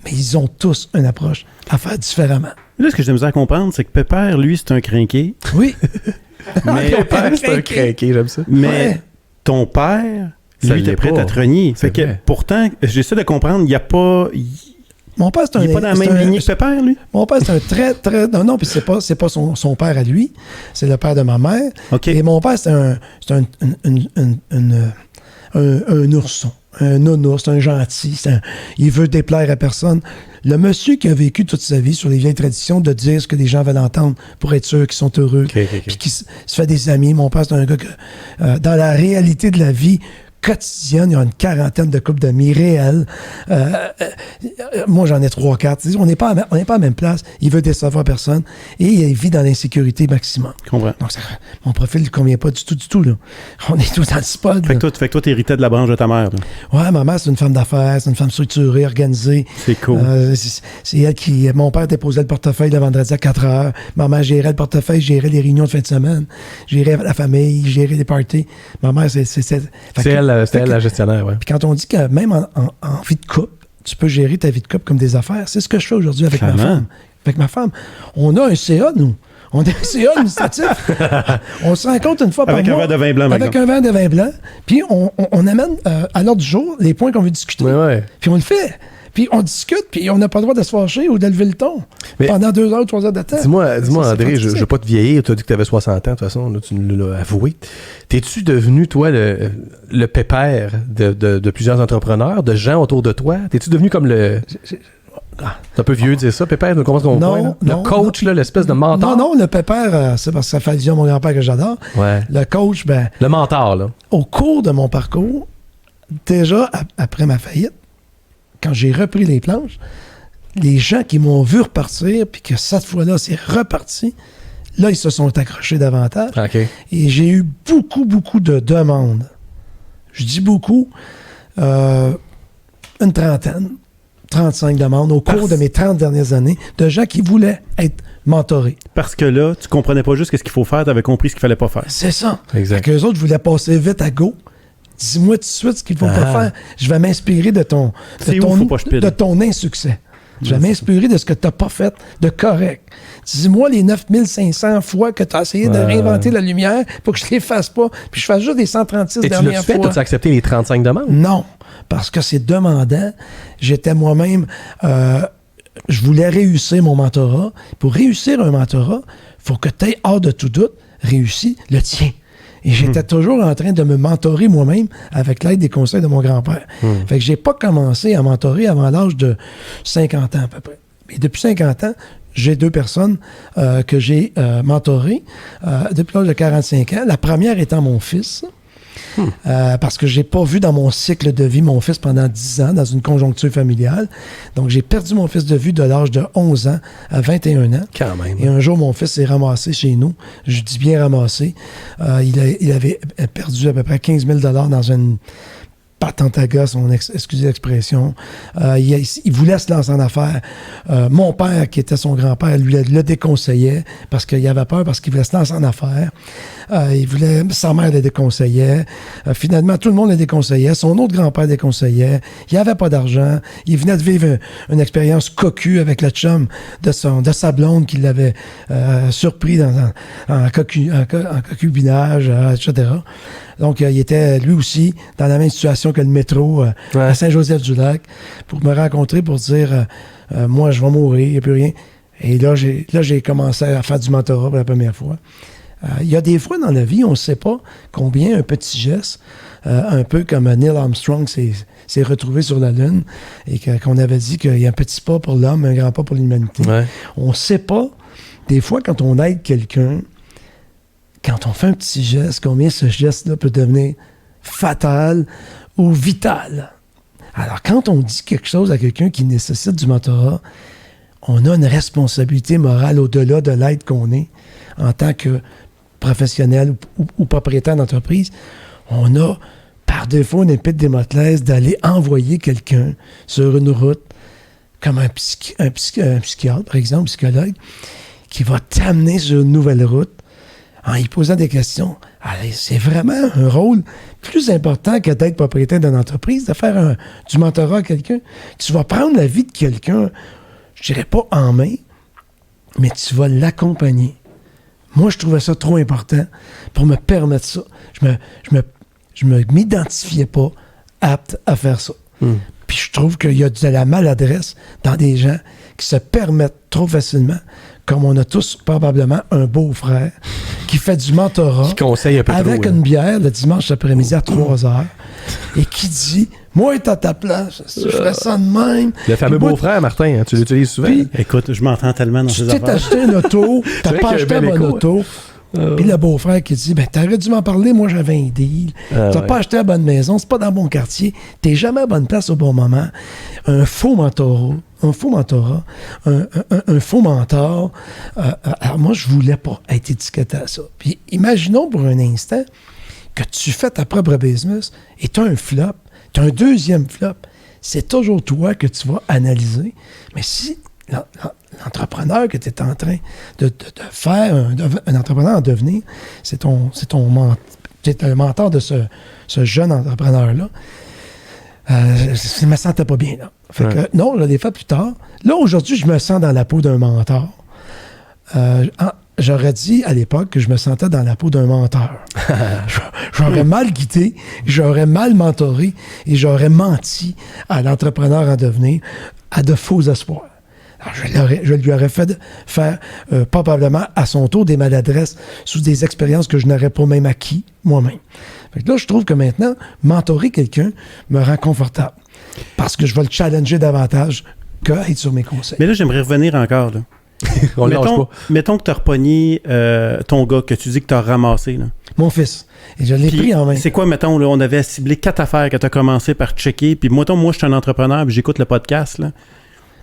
Mais ils ont tous une approche à faire différemment. Là, ce que j'aime à comprendre, c'est que Pépère, lui, c'est un crinqué. Oui. Mais Pépère, c'est un crinqué, j'aime ça. Mais ton père, lui, était prêt à te renier. Fait que, pourtant, j'essaie de comprendre, il n'y a pas... Mon père, c'est un... Il n'est pas dans la même lignée que Pépère, lui? Mon père, c'est un très... Non, puis c'est pas son père à lui. C'est le père de ma mère. Okay. Et mon père, c'est un ourson. un nounours, un gentil, il veut déplaire à personne. Le monsieur qui a vécu toute sa vie sur les vieilles traditions de dire ce que les gens veulent entendre pour être sûr qu'ils sont heureux, puis qui se fait des amis. Mon père, c'est un gars que, dans la réalité de la vie quotidienne, il y a une quarantaine de couples d'amis réels. Moi, j'en ai 3-4. On n'est pas à la même place. Il veut décevoir personne et il vit dans l'insécurité maximum. Je comprends. Donc, mon profil ne convient pas du tout. Là. On est tous dans le spot. Fait que toi, t'héritais de la branche de ta mère. Là. Ouais, ma mère, c'est une femme d'affaires, c'est une femme structurée, organisée. C'est cool. C'est elle qui... Mon père déposait le portefeuille le vendredi à 4 heures. Ma mère gérait le portefeuille, gérait les réunions de fin de semaine, gérait la famille, gérait les parties. Ma mère, c'est C'était elle la gestionnaire, ouais. Puis quand on dit que même en vie de couple, tu peux gérer ta vie de couple comme des affaires, c'est ce que je fais aujourd'hui avec ma femme. Avec ma femme. On a un CA, nous. On a un CA administratif. On se rencontre une fois par mois. Avec un verre de vin blanc, avec un verre de vin blanc. Puis on amène à l'ordre du jour les points qu'on veut discuter. Ouais. Puis on le fait. Puis on discute, puis on n'a pas le droit de se fâcher ou de lever le ton pendant 2 heures, 3 heures de temps. Dis-moi André, je ne veux pas te vieillir. Tu as dit que tu avais 60 ans, de toute façon, là, tu nous l'as avoué. T'es-tu devenu, toi, le pépère de plusieurs entrepreneurs, de gens autour de toi? T'es-tu devenu comme le... C'est un peu vieux de dire ça, pépère, comment est-ce qu'on voit? Le coach, là, l'espèce de mentor? Non, le pépère, c'est parce que ça fait allusion à mon grand-père que j'adore. Ouais. Le coach, le mentor, là. Au cours de mon parcours, déjà après ma faillite, quand j'ai repris les planches, les gens qui m'ont vu repartir, puis que cette fois-là, c'est reparti, là, ils se sont accrochés davantage. Okay. Et j'ai eu beaucoup de demandes. Je dis beaucoup, une trentaine, 35 demandes au cours de mes 30 dernières années de gens qui voulaient être mentorés. Parce que là, tu comprenais pas juste ce qu'il faut faire, tu avais compris ce qu'il fallait pas faire. C'est ça. Exact. Qu'eux autres voulaient passer vite à go. Dis-moi tout de suite ce qu'il ne faut pas faire. Je vais m'inspirer de ton insuccès. Je vais m'inspirer de ce que tu n'as pas fait de correct. Dis-moi les 9500 fois que tu as essayé de réinventer la lumière pour que je ne les fasse pas, puis je fasse juste des 136 dernières fois. Et tu l'as accepté les 35 demandes? Non, parce que c'est demandant. J'étais moi-même... je voulais réussir mon mentorat. Pour réussir un mentorat, il faut que tu aies, hors de tout doute, réussi le tien. Et j'étais toujours en train de me mentorer moi-même avec l'aide des conseils de mon grand-père. Fait que j'ai pas commencé à mentorer avant l'âge de 50 ans à peu près. Et depuis 50 ans, j'ai 2 personnes que j'ai mentorées depuis l'âge de 45 ans. La première étant mon fils. Parce que j'ai pas vu dans mon cycle de vie mon fils pendant 10 ans dans une conjoncture familiale. Donc, j'ai perdu mon fils de vue de l'âge de 11 ans à 21 ans. Quand même. Et un jour, mon fils s'est ramassé chez nous. Je dis bien ramassé. Il avait perdu à peu près 15 000 $ dans une patente à gosse, excusez l'expression. Il voulait se lancer en affaires. Mon père, qui était son grand-père, lui le déconseillait parce qu'il avait peur, parce qu'il voulait se lancer en affaires. Sa mère le déconseillait. Finalement, tout le monde le déconseillait. Son autre grand-père le déconseillait. Il n'avait pas d'argent. Il venait de vivre une expérience cocu avec le chum de sa blonde qui l'avait surpris en concubinage, etc. Donc, il était, lui aussi, dans la même situation que le métro à Saint-Joseph-du-Lac pour me rencontrer, pour dire moi, je vais mourir, il n'y a plus rien. Et là, j'ai commencé à faire du mentorat pour la première fois. Il y a des fois dans la vie, on ne sait pas combien un petit geste, un peu comme Neil Armstrong s'est retrouvé sur la Lune et qu'on avait dit qu'il y a un petit pas pour l'homme, un grand pas pour l'humanité. Ouais. On ne sait pas, des fois, quand on aide quelqu'un, quand on fait un petit geste, combien ce geste-là peut devenir fatal ou vital. Alors, quand on dit quelque chose à quelqu'un qui nécessite du mentorat, on a une responsabilité morale au-delà de l'aide qu'on est en tant que professionnel ou propriétaire d'entreprise. On a, par défaut, une épée de Démoclès d'aller envoyer quelqu'un sur une route, comme un psychiatre, par exemple, un psychologue, qui va t'amener sur une nouvelle route en y posant des questions. Allez, c'est vraiment un rôle plus important que d'être propriétaire d'une entreprise, de faire du mentorat à quelqu'un. Tu vas prendre la vie de quelqu'un, je dirais pas en main, mais tu vas l'accompagner. Moi, je trouvais ça trop important pour me permettre ça. Je m'identifiais pas apte à faire ça. Puis je trouve qu'il y a de la maladresse dans des gens qui se permettent trop facilement, comme on a tous probablement un beau-frère qui fait du mentorat qui conseille un peu avec trop, une bière le dimanche après-midi à 3 heures et qui dit Moi, t'es à ta place. Je ferais ça de même. Le fameux beau-frère, Martin, hein, tu l'utilises souvent. Puis, écoute, je m'entends tellement dans ces tu t'es affaires. acheté une auto, t'as pas acheté une bonne auto. Puis le beau-frère qui dit, ben t'aurais dû m'en parler, moi j'avais un deal. T'as pas acheté la bonne maison, c'est pas dans le bon quartier, t'es jamais à bonne place au bon moment. Un faux mentorat, un faux mentor. Alors moi, je voulais pas être étiqueté à ça. Puis imaginons pour un instant que tu fais ta propre business et t'as un flop, t'as un deuxième flop. C'est toujours toi que tu vas analyser. Mais si l'entrepreneur que tu es en train de faire, un entrepreneur en devenir, c'est un mentor de ce jeune entrepreneur-là. Je me sentais pas bien, là. Fait que, non, je l'ai fait plus tard. Là, aujourd'hui, je me sens dans la peau d'un mentor. J'aurais dit à l'époque que je me sentais dans la peau d'un menteur. J'aurais mal guidé, j'aurais mal mentoré et j'aurais menti à l'entrepreneur en devenir à de faux espoirs. Alors, je lui aurais fait faire probablement à son tour des maladresses sous des expériences que je n'aurais pas même acquis moi-même. Fait que là, je trouve que maintenant, mentorer quelqu'un me rend confortable parce que je vais le challenger davantage qu'être sur mes conseils. Mais là, j'aimerais revenir encore, là. Mettons que tu as repogné ton gars que tu dis que tu as ramassé. Là. Mon fils. Et je l'ai pris en main. C'est quoi, mettons, là, on avait ciblé 4 affaires que tu as commencé par checker. Puis, mettons, moi, je suis un entrepreneur puis j'écoute le podcast. Là.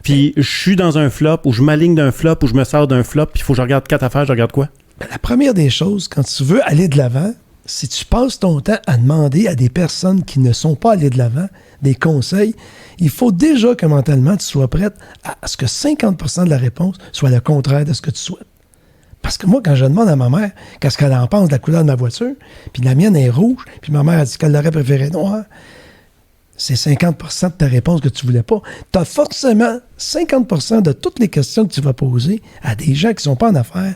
Puis, je suis dans un flop ou je m'aligne d'un flop ou je me sors d'un flop. Puis, il faut que je regarde 4 affaires. Je regarde quoi? Ben, la première des choses, quand tu veux aller de l'avant, si tu passes ton temps à demander à des personnes qui ne sont pas allées de l'avant des conseils, il faut déjà que mentalement tu sois prête à ce que 50% de la réponse soit le contraire de ce que tu souhaites. Parce que moi, quand je demande à ma mère qu'est-ce qu'elle en pense de la couleur de ma voiture, puis la mienne est rouge, puis ma mère a dit qu'elle l'aurait préférée noire, c'est 50% de ta réponse que tu voulais pas. Tu as forcément 50% de toutes les questions que tu vas poser à des gens qui ne sont pas en affaires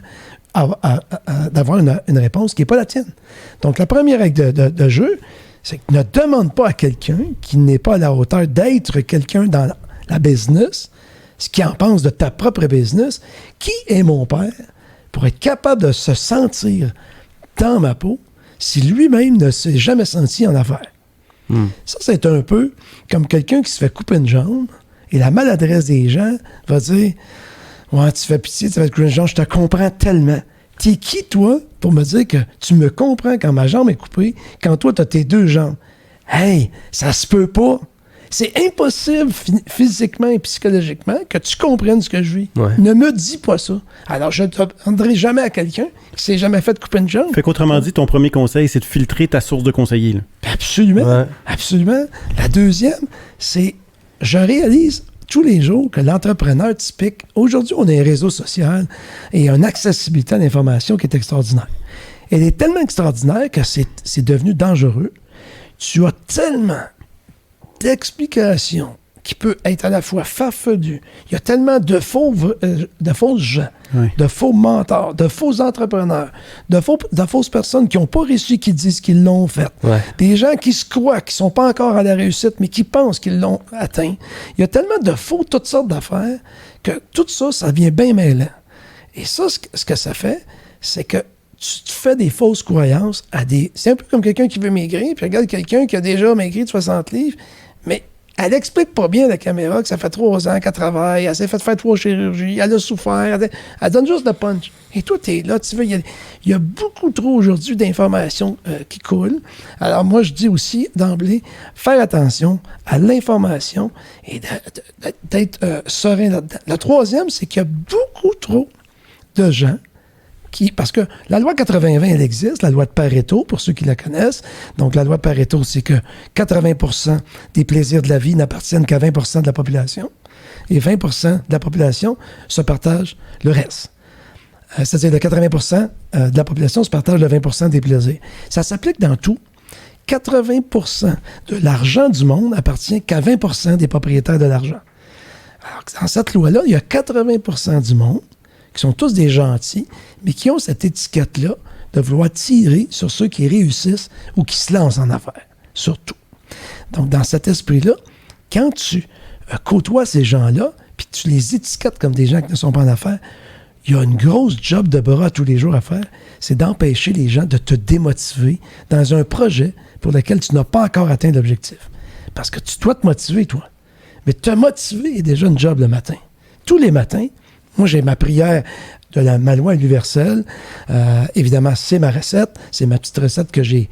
d'avoir une réponse qui n'est pas la tienne. Donc, la première règle de jeu, c'est que ne demande pas à quelqu'un qui n'est pas à la hauteur d'être quelqu'un dans la business, ce qu'il en pense de ta propre business, qui est mon père, pour être capable de se sentir dans ma peau si lui-même ne s'est jamais senti en affaires. Ça, c'est un peu comme quelqu'un qui se fait couper une jambe et la maladresse des gens va dire « Ouais, tu fais pitié, tu fais couper une jambe, je te comprends tellement. » T'es qui, toi, pour me dire que tu me comprends quand ma jambe est coupée, quand toi, t'as tes 2 jambes? Hey, ça se peut pas. C'est impossible physiquement et psychologiquement que tu comprennes ce que je vis. Ouais. Ne me dis pas ça. Alors, je ne te rendrai jamais à quelqu'un qui s'est jamais fait couper une jambe. Fait qu'autrement dit, ton premier conseil, c'est de filtrer ta source de conseiller. Là. Absolument. Ouais. Absolument. La deuxième, c'est je réalise tous les jours que l'entrepreneur typique, aujourd'hui, on a un réseau social et une accessibilité à l'information qui est extraordinaire. Elle est tellement extraordinaire que c'est devenu dangereux. Tu as tellement d'explications qui peut être à la fois farfelues. Il y a tellement de fausses gens, de faux mentors, de faux entrepreneurs, de fausses personnes qui n'ont pas réussi, qui disent qu'ils l'ont fait. Ouais. Des gens qui se croient, qui ne sont pas encore à la réussite, mais qui pensent qu'ils l'ont atteint. Il y a tellement de faux, toutes sortes d'affaires, que tout ça, ça devient bien mêlant. Et ça, ce que ça fait, c'est que tu te fais des fausses croyances à des... C'est un peu comme quelqu'un qui veut maigrir, puis regarde quelqu'un qui a déjà maigri de 60 livres, mais elle explique pas bien à la caméra que ça fait 3 ans qu'elle travaille, elle s'est fait faire 3 chirurgies, elle a souffert, elle donne juste le punch. Et toi, t'es là, tu veux, il y a beaucoup trop aujourd'hui d'informations qui coulent. Alors moi, je dis aussi d'emblée, faire attention à l'information et d'être serein là-dedans. Le troisième, c'est qu'il y a beaucoup trop de gens parce que la loi 80-20, elle existe, la loi de Pareto, pour ceux qui la connaissent. Donc, la loi de Pareto, c'est que 80% des plaisirs de la vie n'appartiennent qu'à 20% de la population. Et 20% de la population se partage le reste. C'est-à-dire que 80% de la population se partage le 20% des plaisirs. Ça s'applique dans tout. 80% de l'argent du monde appartient qu'à 20% des propriétaires de l'argent. Alors, dans cette loi-là, il y a 80% du monde qui sont tous des gentils, mais qui ont cette étiquette-là de vouloir tirer sur ceux qui réussissent ou qui se lancent en affaires, surtout. Donc, dans cet esprit-là, quand tu côtoies ces gens-là, puis tu les étiquettes comme des gens qui ne sont pas en affaires, il y a une grosse job de bras tous les jours à faire, c'est d'empêcher les gens de te démotiver dans un projet pour lequel tu n'as pas encore atteint l'objectif. Parce que tu dois te motiver, toi. Mais te motiver est déjà une job le matin. Tous les matins, moi, j'ai ma prière de ma loi universelle. Évidemment, c'est ma recette. C'est ma petite recette que j'ai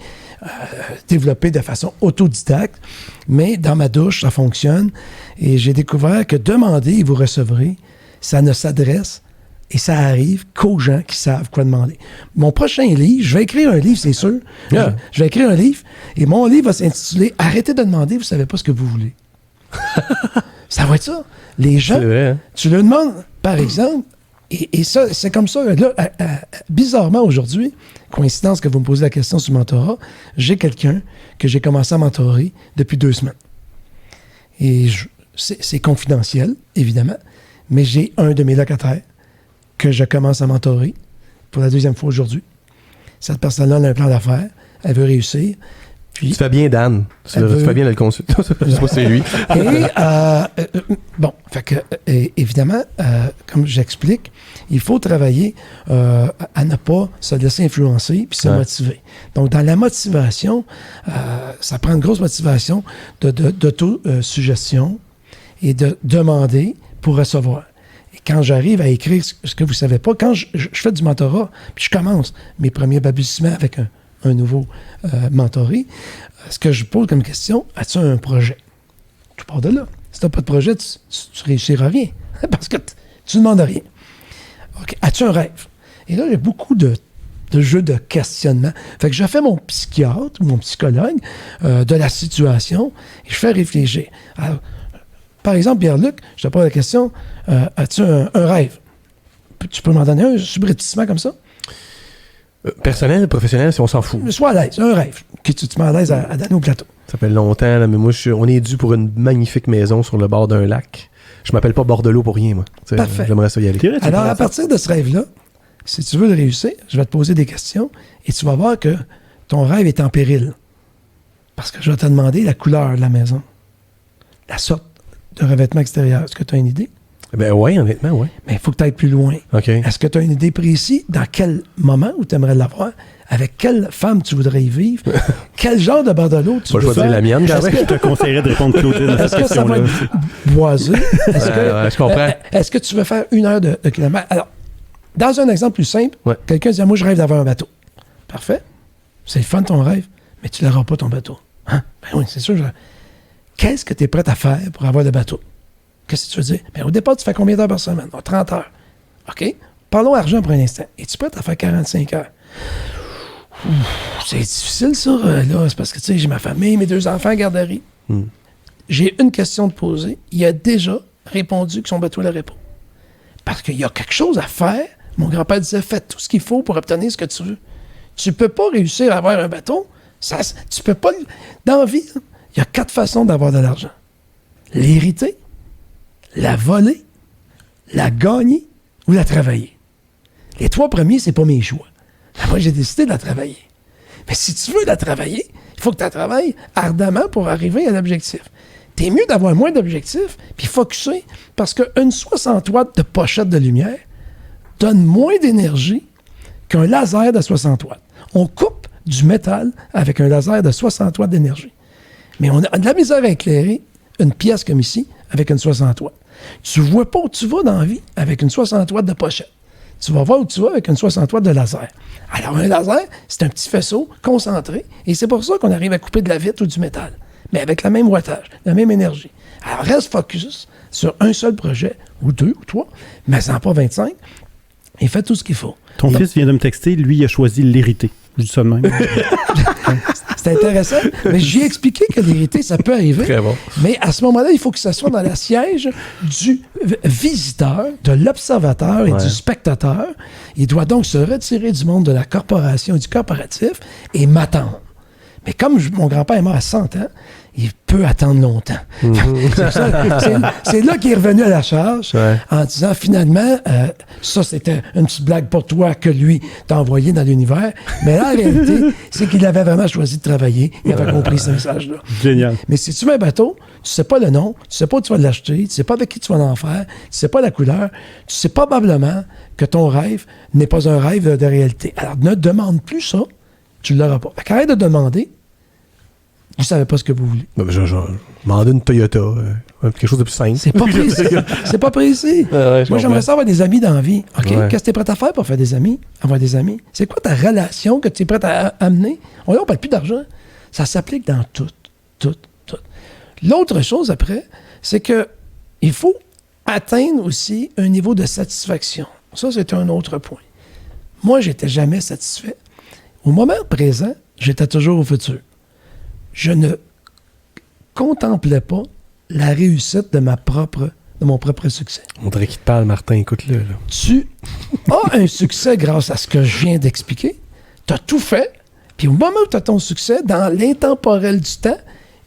développée de façon autodidacte. Mais dans ma douche, ça fonctionne. Et j'ai découvert que demander et vous recevrez, ça ne s'adresse et ça arrive qu'aux gens qui savent quoi demander. Mon prochain livre, je vais écrire un livre, c'est sûr. Yeah. Je vais écrire un livre et mon livre va s'intituler « Arrêtez de demander, vous ne savez pas ce que vous voulez ». Ça va être ça. Les gens, tu leur demandes, par exemple, et ça, c'est comme ça. Là, bizarrement, aujourd'hui, coïncidence que vous me posez la question sur le mentorat, j'ai quelqu'un que j'ai commencé à mentorer depuis 2 semaines. Et c'est confidentiel, évidemment, mais j'ai un de mes locataires que je commence à mentorer pour la 2e fois aujourd'hui. Cette personne-là a un plan d'affaires, elle veut réussir. Puis, tu fais bien Dan. Tu fais bien le consultant. Je sais pas si c'est lui. Et, bon, fait que, évidemment, comme j'explique, il faut travailler à ne pas se laisser influencer puis se motiver. Donc, dans la motivation, ça prend une grosse motivation d'auto-suggestion et de demander pour recevoir. Et quand j'arrive à écrire ce que vous ne savez pas, quand je fais du mentorat, puis je commence mes premiers balbutiements avec un nouveau mentoré, ce que je pose comme question, as-tu un projet? Tu pars de là. Si tu n'as pas de projet, tu réussiras rien. Parce que tu ne demandes rien. Okay. As-tu un rêve? Et là, il y a beaucoup de jeux de questionnement. Fait que je fais mon psychiatre ou mon psychologue de la situation et je fais réfléchir. Alors, par exemple, Pierre-Luc, je te pose la question, as-tu un rêve? Tu peux m'en donner un subrepticement comme ça? Personnel, professionnel, si on s'en fout. Sois à l'aise, un rêve. Que tu te mets à l'aise à donner au plateau. Ça fait longtemps, là, mais moi, on est dû pour une magnifique maison sur le bord d'un lac. Je m'appelle pas Bordelot pour rien, moi. Parfait. J'aimerais ça y aller. Alors, à partir de ce rêve-là, si tu veux le réussir, je vais te poser des questions et tu vas voir que ton rêve est en péril. Parce que je vais te demander la couleur de la maison, la sorte de revêtement extérieur. Est-ce que tu as une idée? Ben oui, honnêtement, oui. Mais il faut que tu ailles plus loin. Okay. Est-ce que tu as une idée précise dans quel moment où tu aimerais l'avoir? Avec quelle femme tu voudrais y vivre? Quel genre de bordelot tu veux faire? choisir la mienne. Je te conseillerais de répondre Claudine à cette question-là. Est-ce que ça va être boisé? Je comprends. Est-ce que tu veux faire 1 heure de kilomètre? Alors, dans un exemple plus simple, quelqu'un dit « Moi, je rêve d'avoir un bateau. » Parfait. C'est le fun ton rêve, mais tu n'auras pas ton bateau. Hein? Ben oui, c'est sûr. Qu'est-ce que tu es prêt à faire pour avoir le bateau? Qu'est-ce que tu veux dire? Bien, au départ, tu fais combien d'heures par semaine? 30 heures. OK? Parlons argent pour un instant. Es-tu prêt à faire 45 heures? C'est difficile, ça. Là, c'est parce que, tu sais, j'ai ma famille, mes 2 enfants à garderie. J'ai une question de poser. Il a déjà répondu que son bateau l'aurait pas. Parce qu'il y a quelque chose à faire. Mon grand-père disait, fais tout ce qu'il faut pour obtenir ce que tu veux. Tu peux pas réussir à avoir un bateau. Tu peux pas... Dans la vie, il y a 4 façons d'avoir de l'argent. L'hériter, la voler, la gagner ou la travailler. Les 3 premiers, c'est pas mes choix. Moi, j'ai décidé de la travailler. Mais si tu veux la travailler, il faut que tu la travailles ardemment pour arriver à l'objectif. T'es mieux d'avoir moins d'objectifs puis focusser parce qu'une 60 watts de pochette de lumière donne moins d'énergie qu'un laser de 60 watts. On coupe du métal avec un laser de 60 watts d'énergie. Mais on a de la misère à éclairer une pièce comme ici avec une 60 watts. Tu ne vois pas où tu vas dans la vie avec une 60 watts de pochette. Tu vas voir où tu vas avec une 60 watts de laser. Alors, un laser, c'est un petit faisceau concentré, et c'est pour ça qu'on arrive à couper de la vitre ou du métal, mais avec la même wattage, la même énergie. Alors, reste focus sur un seul projet, ou 2 ou 3, mais sans pas 25, et fais tout ce qu'il faut. Ton fils vient de me texter, lui, il a choisi l'hérité. Je dis ça de même. C'est intéressant, mais j'ai expliqué que l'hérité, ça peut arriver. Très bon. Mais à ce moment-là, il faut que ça soit dans la siège du visiteur, de l'observateur et du spectateur. Il doit donc se retirer du monde de la corporation et du corporatif et m'attendre. Mais comme mon grand-père est mort à 100 ans, il peut attendre longtemps. C'est là qu'il est revenu à la charge en disant, finalement, ça, c'était une petite blague pour toi que lui t'a envoyé dans l'univers. Mais là, la réalité, c'est qu'il avait vraiment choisi de travailler. Il avait compris ce message-là. Génial. Mais si tu mets un bateau, tu sais pas le nom, tu sais pas où tu vas l'acheter, tu sais pas avec qui tu vas en faire, tu sais pas la couleur, tu sais probablement que ton rêve n'est pas un rêve de réalité. Alors, ne demande plus ça, tu ne l'auras pas. Arrête de demander. Je ne savais pas ce que vous voulez. Ben, je demandais une Toyota, quelque chose de plus simple. C'est pas précis. C'est pas précis. Moi, j'aimerais ça avoir des amis dans la vie. OK? Ouais. Qu'est-ce que tu es prêt à faire pour faire des amis? Avoir des amis? C'est quoi ta relation que tu es prêt à amener? On ne parle plus d'argent. Ça s'applique dans tout. L'autre chose après, c'est que il faut atteindre aussi un niveau de satisfaction. Ça, c'est un autre point. Moi, j'étais jamais satisfait. Au moment présent, j'étais toujours au futur. Je ne contemplais pas la réussite de mon propre succès. On dirait qu'il te parle, Martin, écoute-le. Là. Tu as un succès grâce à ce que je viens d'expliquer. Tu as tout fait. Puis au moment où tu as ton succès, dans l'intemporel du temps,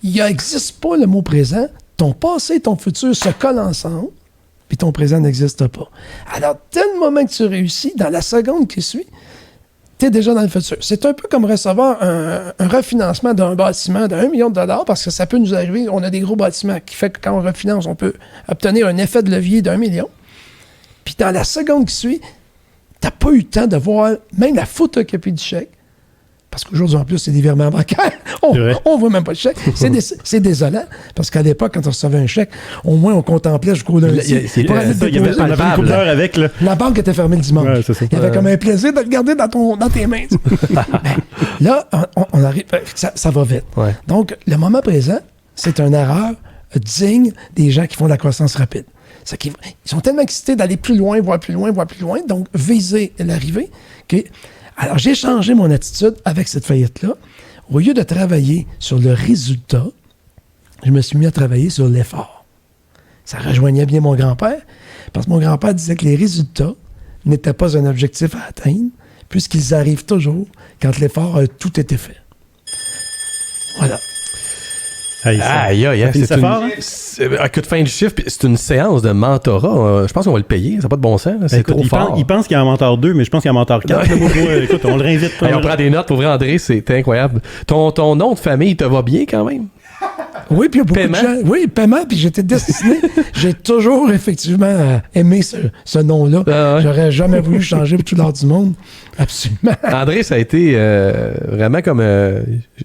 il n'existe pas le mot présent. Ton passé et ton futur se collent ensemble, puis ton présent n'existe pas. Alors, dès le moment que tu réussis, dans la seconde qui suit, tu es déjà dans le futur. C'est un peu comme recevoir un refinancement d'un bâtiment de 1 million de dollars, parce que ça peut nous arriver, on a des gros bâtiments qui fait que quand on refinance, on peut obtenir un effet de levier d'1 million. Puis dans la seconde qui suit, tu n'as pas eu le temps de voir même la photocopie du chèque. Parce qu'aujourd'hui, en plus, c'est des virements bancaires. On ne voit même pas le chèque. C'est désolant. Parce qu'à l'époque, quand on recevait un chèque, au moins, on contemplait jusqu'au lundi. Il y avait une couleur avec. Là. La banque était fermée le dimanche. Ouais, c'est ça. Il y avait comme un plaisir de le garder dans tes mains. Là, on arrive. Ça va vite. Ouais. Donc, le moment présent, c'est une erreur digne des gens qui font la croissance rapide. Ils sont tellement excités d'aller plus loin, voir plus loin. Donc, viser l'arrivée que... Alors, j'ai changé mon attitude avec cette faillite-là. Au lieu de travailler sur le résultat, je me suis mis à travailler sur l'effort. Ça rejoignait bien mon grand-père, parce que mon grand-père disait que les résultats n'étaient pas un objectif à atteindre, puisqu'ils arrivent toujours quand l'effort a tout été fait. Voilà. Aïe, c'est un coup de fin du chiffre, c'est une séance de mentorat. Je pense qu'on va le payer, ça n'a pas de bon sens. C'est trop fort. Il pense qu'il y a un mentor 2, mais je pense qu'il y a un mentor 4. Écoute, on le réinvite. On prend des notes pour vrai, André, c'est incroyable. Ton nom de famille te va bien quand même? Oui, puis il y a beaucoup de gens. Oui, paiement, puis j'étais destiné. J'ai toujours, effectivement, aimé ce nom-là. J'aurais jamais voulu changer pour tout l'art du monde. Absolument. André, ça a été vraiment comme...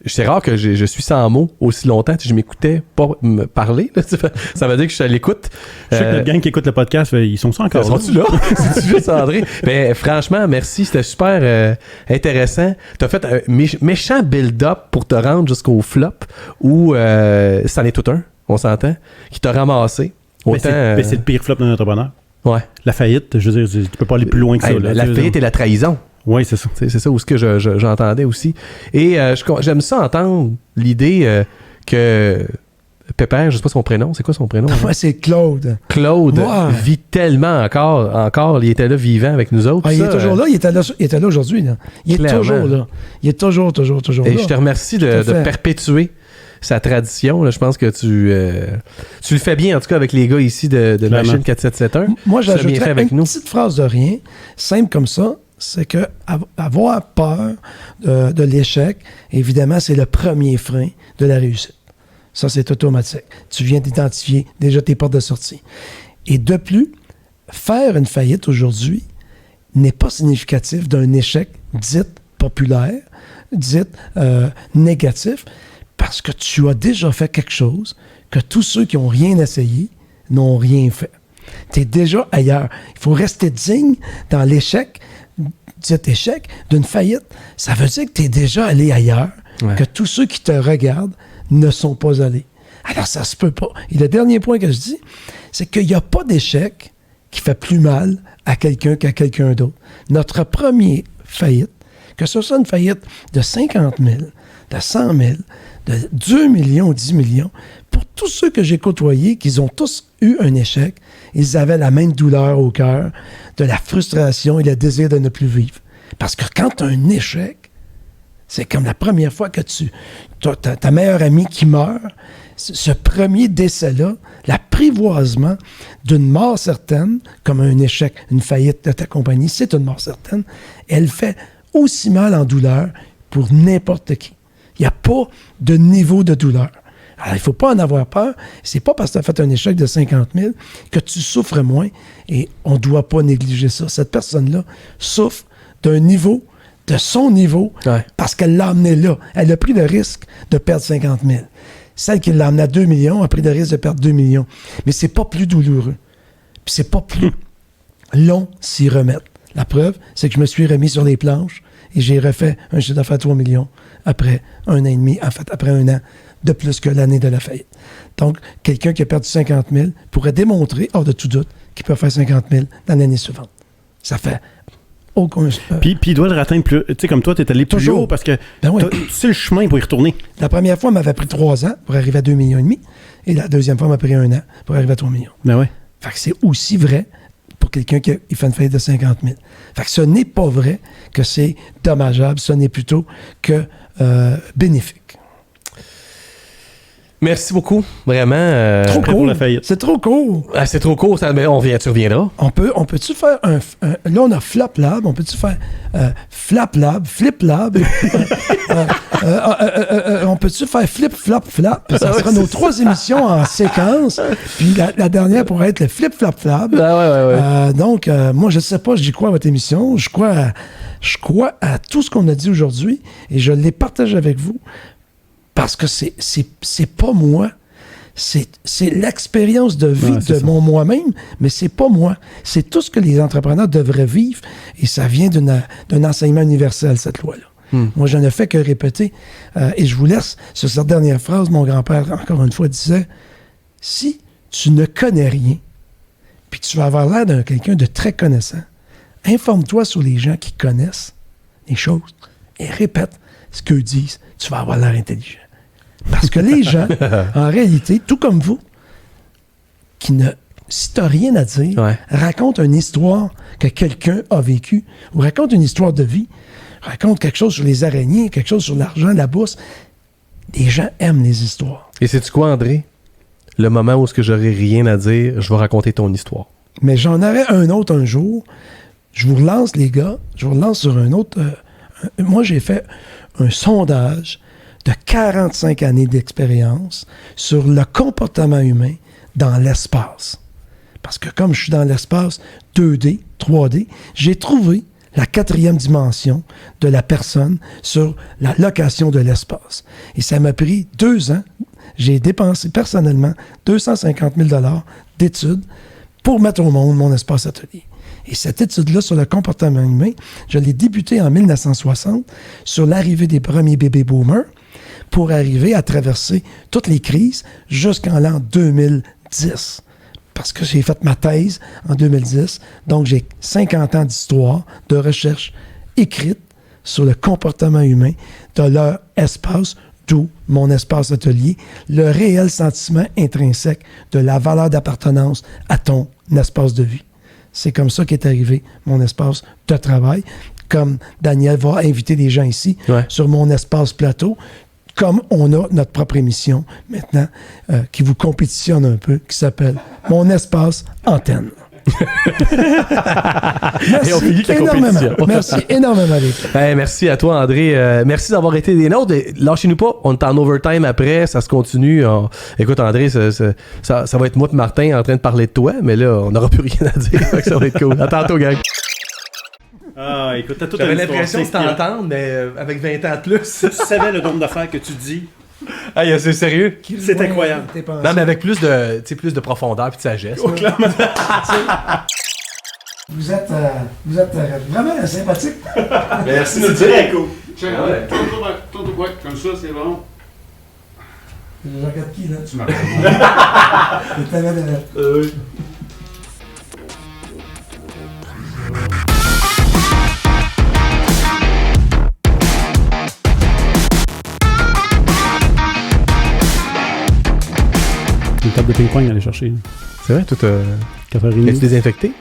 c'est rare que je suis sans mots aussi longtemps. Je m'écoutais pas me parler. Là, ça veut dire que je suis à l'écoute. Je sais que notre gang qui écoute le podcast, ils sont ça encore. Sont-tu là? C'est juste André. Mais franchement, merci. C'était super intéressant. Tu as fait un méchant build-up pour te rendre jusqu'au flop où c'en est tout un, on s'entend, qui t'a ramassé. Autant, c'est le pire flop d'un entrepreneur. Ouais. La faillite, je veux dire, tu peux pas aller plus loin que ça. Là, la faillite et la trahison. Oui, c'est ça. C'est ça où ce que j'entendais aussi. Et j'aime ça entendre l'idée que Pépère, je sais pas son prénom, c'est quoi son prénom? Moi, c'est Claude. Claude vit tellement encore, il était là vivant avec nous autres. Il est toujours là, il était là aujourd'hui. Là. Il est toujours là. Il est toujours là. Et je te remercie de perpétuer sa tradition. Là, je pense que tu le fais bien, en tout cas, avec les gars ici de Machine 4771. Moi, j'ajouterais une petite phrase de rien, simple comme ça, c'est que avoir peur de l'échec, évidemment, c'est le premier frein de la réussite. Ça, c'est automatique. Tu viens d'identifier déjà tes portes de sortie. Et de plus, faire une faillite aujourd'hui n'est pas significatif d'un échec dit populaire, dit négatif, parce que tu as déjà fait quelque chose que tous ceux qui n'ont rien essayé n'ont rien fait. Tu es déjà ailleurs. Il faut rester digne dans l'échec, cet échec d'une faillite. Ça veut dire que tu es déjà allé ailleurs, que tous ceux qui te regardent ne sont pas allés. Alors, ça se peut pas. Et le dernier point que je dis, c'est qu'il n'y a pas d'échec qui fait plus mal à quelqu'un qu'à quelqu'un d'autre. Notre première faillite, que ce soit une faillite de 50 000, de 100 000, de 2 millions, 10 millions, pour tous ceux que j'ai côtoyés, qu'ils ont tous eu un échec, ils avaient la même douleur au cœur, de la frustration et le désir de ne plus vivre. Parce que quand tu as un échec, c'est comme la première fois que ta meilleure amie qui meurt, ce premier décès-là, l'apprivoisement d'une mort certaine, comme un échec, une faillite de ta compagnie, c'est une mort certaine, elle fait aussi mal en douleur pour n'importe qui. Il n'y a pas de niveau de douleur. Alors, il ne faut pas en avoir peur. C'est pas parce que tu as fait un échec de 50 000 que tu souffres moins et on ne doit pas négliger ça. Cette personne-là souffre d'un niveau de son niveau parce qu'elle l'a amené là. Elle a pris le risque de perdre 50 000. Celle qui l'a amené à 2 millions a pris le risque de perdre 2 millions. Mais c'est pas plus douloureux. Puis c'est pas plus long s'y remettre. La preuve, c'est que je me suis remis sur les planches et j'ai refait un chiffre d'affaires à 3 millions après 1 an et demi, en fait, après 1 an de plus que l'année de la faillite. Donc, quelqu'un qui a perdu 50 000 pourrait démontrer, hors de tout doute, qu'il peut faire 50 000 dans l'année suivante. Ça fait aucun... Puis il doit le atteindre plus... Tu sais, comme toi, tu es allé plus haut parce que tu sais le chemin pour y retourner. La première fois, m'avait pris 3 ans pour arriver à 2,5 millions. Et la deuxième fois, m'a pris 1 an pour arriver à 3 millions. Ben ouais. Fait que c'est aussi vrai pour quelqu'un qui fait une faillite de 50 000. Fait que ce n'est pas vrai que c'est dommageable, ce n'est plutôt que bénéfique. Merci beaucoup, vraiment. Trop court. Pour la faillite. C'est trop court. Ah, c'est trop court, ça, mais tu reviendras. On peut-tu faire là, on a Flop Lab, on peut-tu faire Flap Lab, Flip Lab? On peut-tu faire Flip, Flop, Flap? Ça sera nos 3 émissions en séquence. Puis la dernière pourrait être le Flip, Flop, Flap. Donc, moi, je ne sais pas, j'y crois à votre émission. Je crois à tout ce qu'on a dit aujourd'hui et je l'ai partagé avec vous. Parce que c'est pas moi. C'est l'expérience de vie de moi-même, mais c'est pas moi. C'est tout ce que les entrepreneurs devraient vivre et ça vient d'un enseignement universel, cette loi-là. Moi, je ne fais que répéter. Et je vous laisse sur cette dernière phrase. Mon grand-père, encore une fois, disait « Si tu ne connais rien, puis que tu vas avoir l'air d'un quelqu'un de très connaissant, informe-toi sur les gens qui connaissent les choses et répète ce qu'eux disent. Tu vas avoir l'air intelligent. » Parce que les gens, en réalité, tout comme vous, si tu n'as rien à dire, raconte une histoire que quelqu'un a vécue, ou raconte une histoire de vie, raconte quelque chose sur les araignées, quelque chose sur l'argent, la bourse. Les gens aiment les histoires. Et sais-tu quoi, André? Le moment où j'aurai rien à dire, je vais raconter ton histoire. Mais j'en aurai un autre un jour. Je vous relance, les gars. Je vous relance sur un autre... moi, j'ai fait un sondage de 45 années d'expérience sur le comportement humain dans l'espace. Parce que comme je suis dans l'espace 2D, 3D, j'ai trouvé la 4e dimension de la personne sur la location de l'espace. Et ça m'a pris 2 ans. J'ai dépensé personnellement 250 000 $ d'études pour mettre au monde mon espace atelier. Et cette étude-là sur le comportement humain, je l'ai débutée en 1960 sur l'arrivée des premiers bébés boomers pour arriver à traverser toutes les crises jusqu'en l'an 2010. Parce que j'ai fait ma thèse en 2010, donc j'ai 50 ans d'histoire, de recherche écrite sur le comportement humain de leur espace, d'où mon espace atelier, le réel sentiment intrinsèque de la valeur d'appartenance à ton espace de vie. C'est comme ça qu'est arrivé mon espace de travail. Comme Daniel va inviter des gens ici sur mon espace plateau, comme on a notre propre émission maintenant qui vous compétitionne un peu, qui s'appelle Mon espace antenne. Merci énormément. Merci énormément. Merci à toi, André. Merci d'avoir été des nôtres. Lâchez-nous pas. On est en overtime après. Ça se continue. Écoute, André, ça va être moi et Martin en train de parler de toi, mais là, on n'aura plus rien à dire. Ça va être cool. À tantôt, gang. Ah, écoute, t'as tout. J'avais l'impression de t'entendre, mais avec 20 ans de plus. Tu savais le nombre d'affaires que tu dis. Ah, c'est sérieux? C'est incroyable. Non, mais avec plus de profondeur et de sagesse. Oh, clairement. Vous êtes vraiment sympathique. Merci de C'est nous dire. très cool. Comme ça, c'est bon. Je regarde qui, là? Tu m'as Le talent de... Oui. Une table de ping-pong à aller chercher. C'est vrai, tout 4h30. Es-tu désinfecté?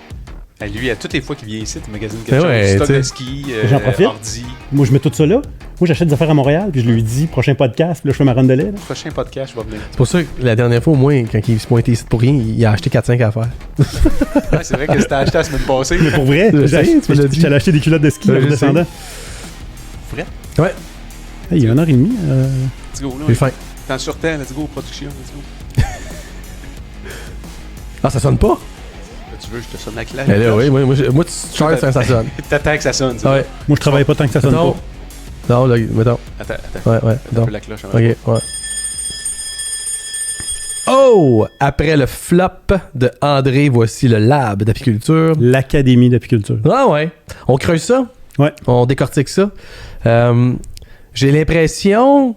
Lui, à toutes les fois qu'il vient ici, il magasine Ben quelque ouais, chose. Stock t'sais. de ski, J'en profite. ordi. Moi, je mets tout ça là. Moi, j'achète des affaires à Montréal, puis je lui dis, prochain podcast, puis là, je fais ma ronde de lait. Là. Prochain podcast, je vais venir. C'est pour ça que la dernière fois, au moins, quand il se pointait ici pour rien, il a acheté 4-5 affaires. Ouais, c'est vrai que c'était acheté la semaine passée. Mais pour vrai, Je sais, tu me l'as dit. j'allais acheter des culottes de ski en Ouais, je redescendant. Vrai? Ouais. Hey, il y a 1h30. Let's go, là. J'ai faim. T'en sur temps, let's go, production, let's go. Ah, ça sonne pas? tu veux, je te sonne avec la Ben là, oui, moi tu charges quand ça sonne. T'attends que ça sonne, ça. Ouais. Moi, je travaille pas tant que ça sonne Non. pas. Non, là, mettons. Attends. Ouais, Un donc. peu la cloche. Avant. Ok, ouais. Oh! Après le flop de André, voici le lab d'apiculture. L'Académie d'apiculture. Ah ouais. On creuse ça? Ouais. On décortique ça. J'ai l'impression...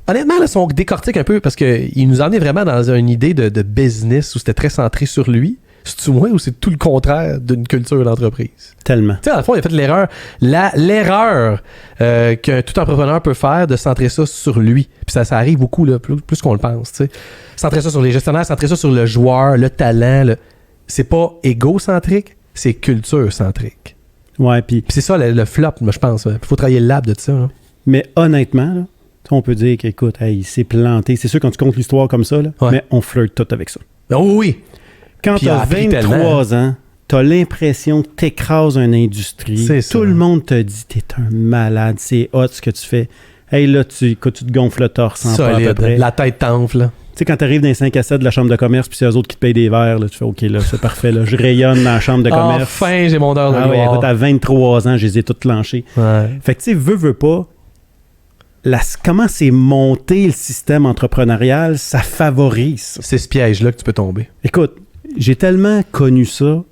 Honnêtement, là, si on décortique un peu, parce qu'il nous emmenait vraiment dans une idée de business où c'était très centré sur lui. C'est-tu moi ou c'est tout le contraire d'une culture d'entreprise? Tellement. Tu sais, dans le fond, il a fait l'erreur. L'erreur qu'un tout entrepreneur peut faire de centrer ça sur lui. Puis ça arrive beaucoup, là, plus qu'on le pense. Tu sais. Centrer ça sur les gestionnaires, centrer ça sur le joueur, le talent. C'est pas égocentrique, c'est culture-centrique. Ouais, puis Puis c'est ça le flop, moi, je pense. Il faut travailler le lab de ça. Hein. mais honnêtement, là, on peut dire qu'écoute, hey, il s'est planté. C'est sûr quand tu comptes l'histoire comme ça, là, Ouais. mais on flirte tout avec ça. Oh oui! Quand Puis tu il a as appris 23 ans, tu as l'impression que tu écrases une industrie. C'est ça. Tout le monde te dit t'es un malade, c'est hot ce que tu fais. Hey, là, tu te gonfles le torse en pas à peu Solide. près. La tête t'enfle. Là. Tu sais, quand tu arrives dans les 5 à 7 de la chambre de commerce, puis c'est eux autres qui te payent des verres, là, tu fais OK, là, c'est parfait, là, je rayonne dans la chambre de commerce. Enfin, j'ai mon heure de Ah ouais, gloire. écoute, à 23 ans, je les ai toutes clenchées. Ouais. Fait que tu sais, veux pas, comment c'est monté le système entrepreneurial, ça favorise ça. C'est ce piège-là que tu peux tomber. Écoute, j'ai tellement connu ça.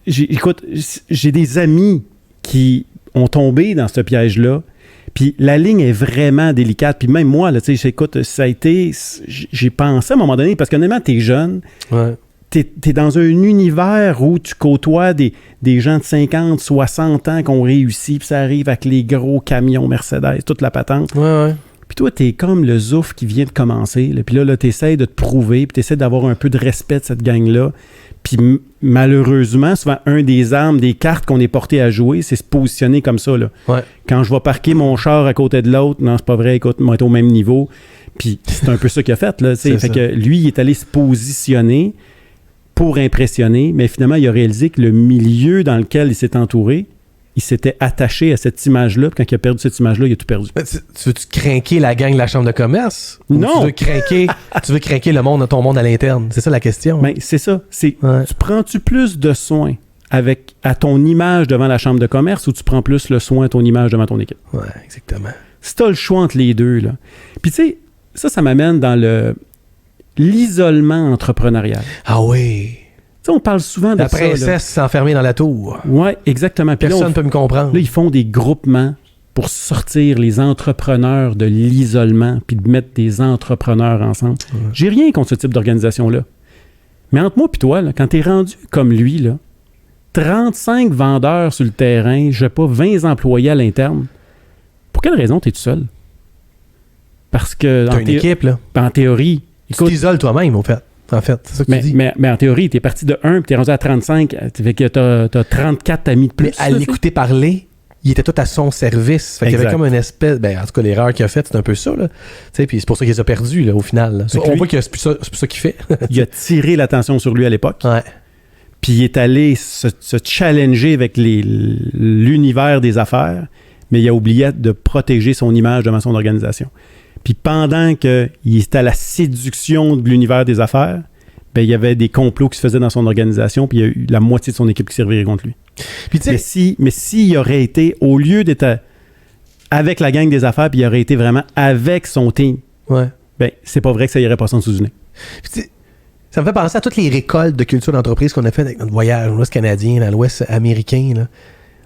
J'ai des amis qui ont tombé dans ce piège-là. Puis la ligne est vraiment délicate. Puis même moi, là, tu sais, écoute, ça a été... J'ai pensé à un moment donné, parce qu'honnêtement, t'es jeune, Ouais. t'es dans un univers où tu côtoies des gens de 50, 60 ans qui ont réussi, puis ça arrive avec les gros camions Mercedes, toute la patente. Ouais. Puis toi, t'es comme le zouf qui vient de commencer. Là. Puis là, t'essaies de te prouver, puis t'essaies d'avoir un peu de respect de cette gang-là. Puis malheureusement, souvent, un des armes, des cartes qu'on est porté à jouer, c'est se positionner comme ça. Là. Ouais. Quand je vais parquer mon char à côté de l'autre, non, c'est pas vrai, écoute, moi, être au même niveau. Puis c'est un peu ça qu'il a fait. Là, fait ça. que lui, il est allé se positionner pour impressionner, mais finalement, il a réalisé que le milieu dans lequel il s'est entouré, il s'était attaché à cette image-là. Puis quand il a perdu cette image-là, il a tout perdu. Tu veux-tu craquer la gang de la chambre de commerce? Ou Non! Tu veux craquer ton monde à l'interne? C'est ça la question. Ben, c'est ça. Ouais. Tu prends-tu plus de soin à ton image devant la chambre de commerce ou tu prends plus le soin à ton image devant ton équipe? Ouais, exactement. Si tu as le choix entre les deux, là. Puis tu sais, ça m'amène dans l'isolement entrepreneurial. Ah oui. Tu sais, on parle souvent de La ça. princesse s'enfermer dans la tour. Oui, exactement. Puis là, Personne ne peut me comprendre. là, ils font des groupements pour sortir les entrepreneurs de l'isolement puis de mettre des entrepreneurs ensemble. Ouais. J'ai rien contre ce type d'organisation-là. Mais entre moi et toi, là, quand tu es rendu comme lui, là, 35 vendeurs sur le terrain, je sais pas, 20 employés à l'interne, pour quelle raison tu es tout seul? Parce que T'as une équipe, là. en théorie, Tu écoute, t'isoles toi-même, en fait. C'est ça que tu dis. mais en théorie, tu es parti de 1 puis tu es rendu à 35, fait que tu as 34 amis de plus. Mais à là, l'écouter parler, il était tout à son service. Fait qu'il y avait Exact. comme une espèce... Ben, en tout cas, l'erreur qu'il a faite, c'est un peu ça, là. Tu sais, puis c'est pour ça qu'il les a perdus, là, au final. Là. Fait que On lui- voit que c'est plus ça qu'il fait. il a tiré l'attention sur lui à l'époque. Ouais. Puis il est allé se challenger avec l'univers des affaires, mais il a oublié de protéger son image devant son organisation. Puis pendant qu'il était à la séduction de l'univers des affaires, ben, il y avait des complots qui se faisaient dans son organisation, puis il y a eu la moitié de son équipe qui servirait contre lui. Puis tu sais... Mais s'il aurait été, au lieu d'être avec la gang des affaires, puis il aurait été vraiment avec son team, Ouais. ben c'est pas vrai que ça irait passer en dessous du nez. Puis tu sais, ça me fait penser à toutes les récoltes de culture d'entreprise qu'on a fait avec notre voyage dans l'Ouest canadien, dans l'Ouest américain. Là.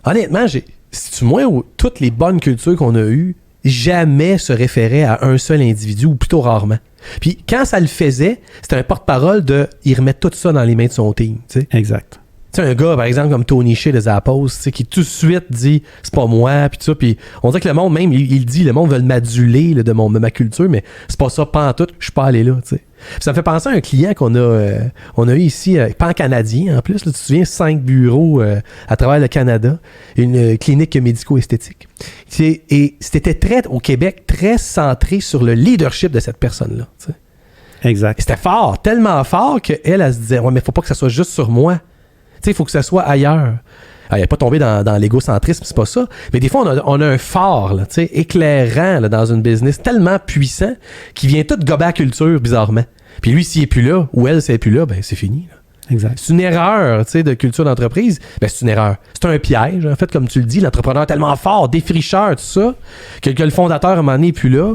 Honnêtement, c'est-tu moi ou toutes les bonnes cultures qu'on a eues jamais se référaient à un seul individu, ou plutôt rarement. Puis quand ça le faisait, c'était un porte-parole de il remet tout ça dans les mains de son team. Tu sais. Exact. Tu sais, un gars, par exemple, comme Tony Shea de Zappos, tu sais, qui tout de suite dit c'est pas moi, puis tout ça, puis on dirait que le monde, même, il dit, le monde veut m'aduler là, de ma culture, mais c'est pas ça, pas en tout, je suis pas allé là, tu sais. Puis ça me fait penser à un client qu'on a eu ici, pan-canadien en plus, là, tu te souviens, 5 bureaux à travers le Canada, une clinique médico-esthétique. Et c'était au Québec, très centré sur le leadership de cette personne-là, tu sais. Exact. Et c'était fort, tellement fort qu'elle, elle se disait, ouais, mais faut pas que ça soit juste sur moi. Tu sais, il faut que ça soit ailleurs. Elle n'est pas tombée dans l'égocentrisme, c'est pas ça. Mais des fois, on a un phare, là, éclairant là, dans une business tellement puissant qui vient tout gober la culture, bizarrement. Puis lui, s'il est plus là, ou elle, s'il est plus là, ben c'est fini. Là. Exact. C'est une erreur, tu sais, de culture d'entreprise. Ben, c'est une erreur. C'est un piège, en fait, comme tu le dis. L'entrepreneur est tellement fort, défricheur, tout ça, que le fondateur, à un moment donné, n'est plus là.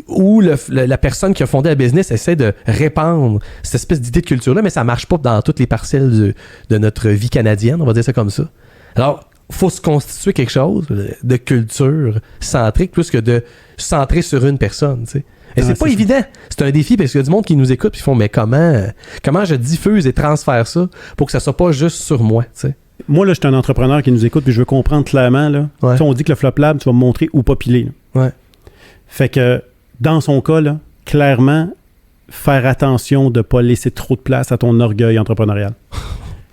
Ou la personne qui a fondé la business essaie de répandre cette espèce d'idée de culture-là, mais ça marche pas dans toutes les parcelles de notre vie canadienne, on va dire ça comme ça. Alors, faut se constituer quelque chose de culture centrique plus que de centrer sur une personne, tu sais. Et c'est pas évident. C'est un défi parce qu'il y a du monde qui nous écoute et font mais comment je diffuse et transfère ça pour que ça soit pas juste sur moi, tu sais. Moi, là, je suis un entrepreneur qui nous écoute puis je veux comprendre clairement, là. Ouais. Tu sais, on dit que le Flop Lab, tu vas me montrer où pas piler. Là. Ouais. Fait que, dans son cas, là, clairement, faire attention de pas laisser trop de place à ton orgueil entrepreneurial.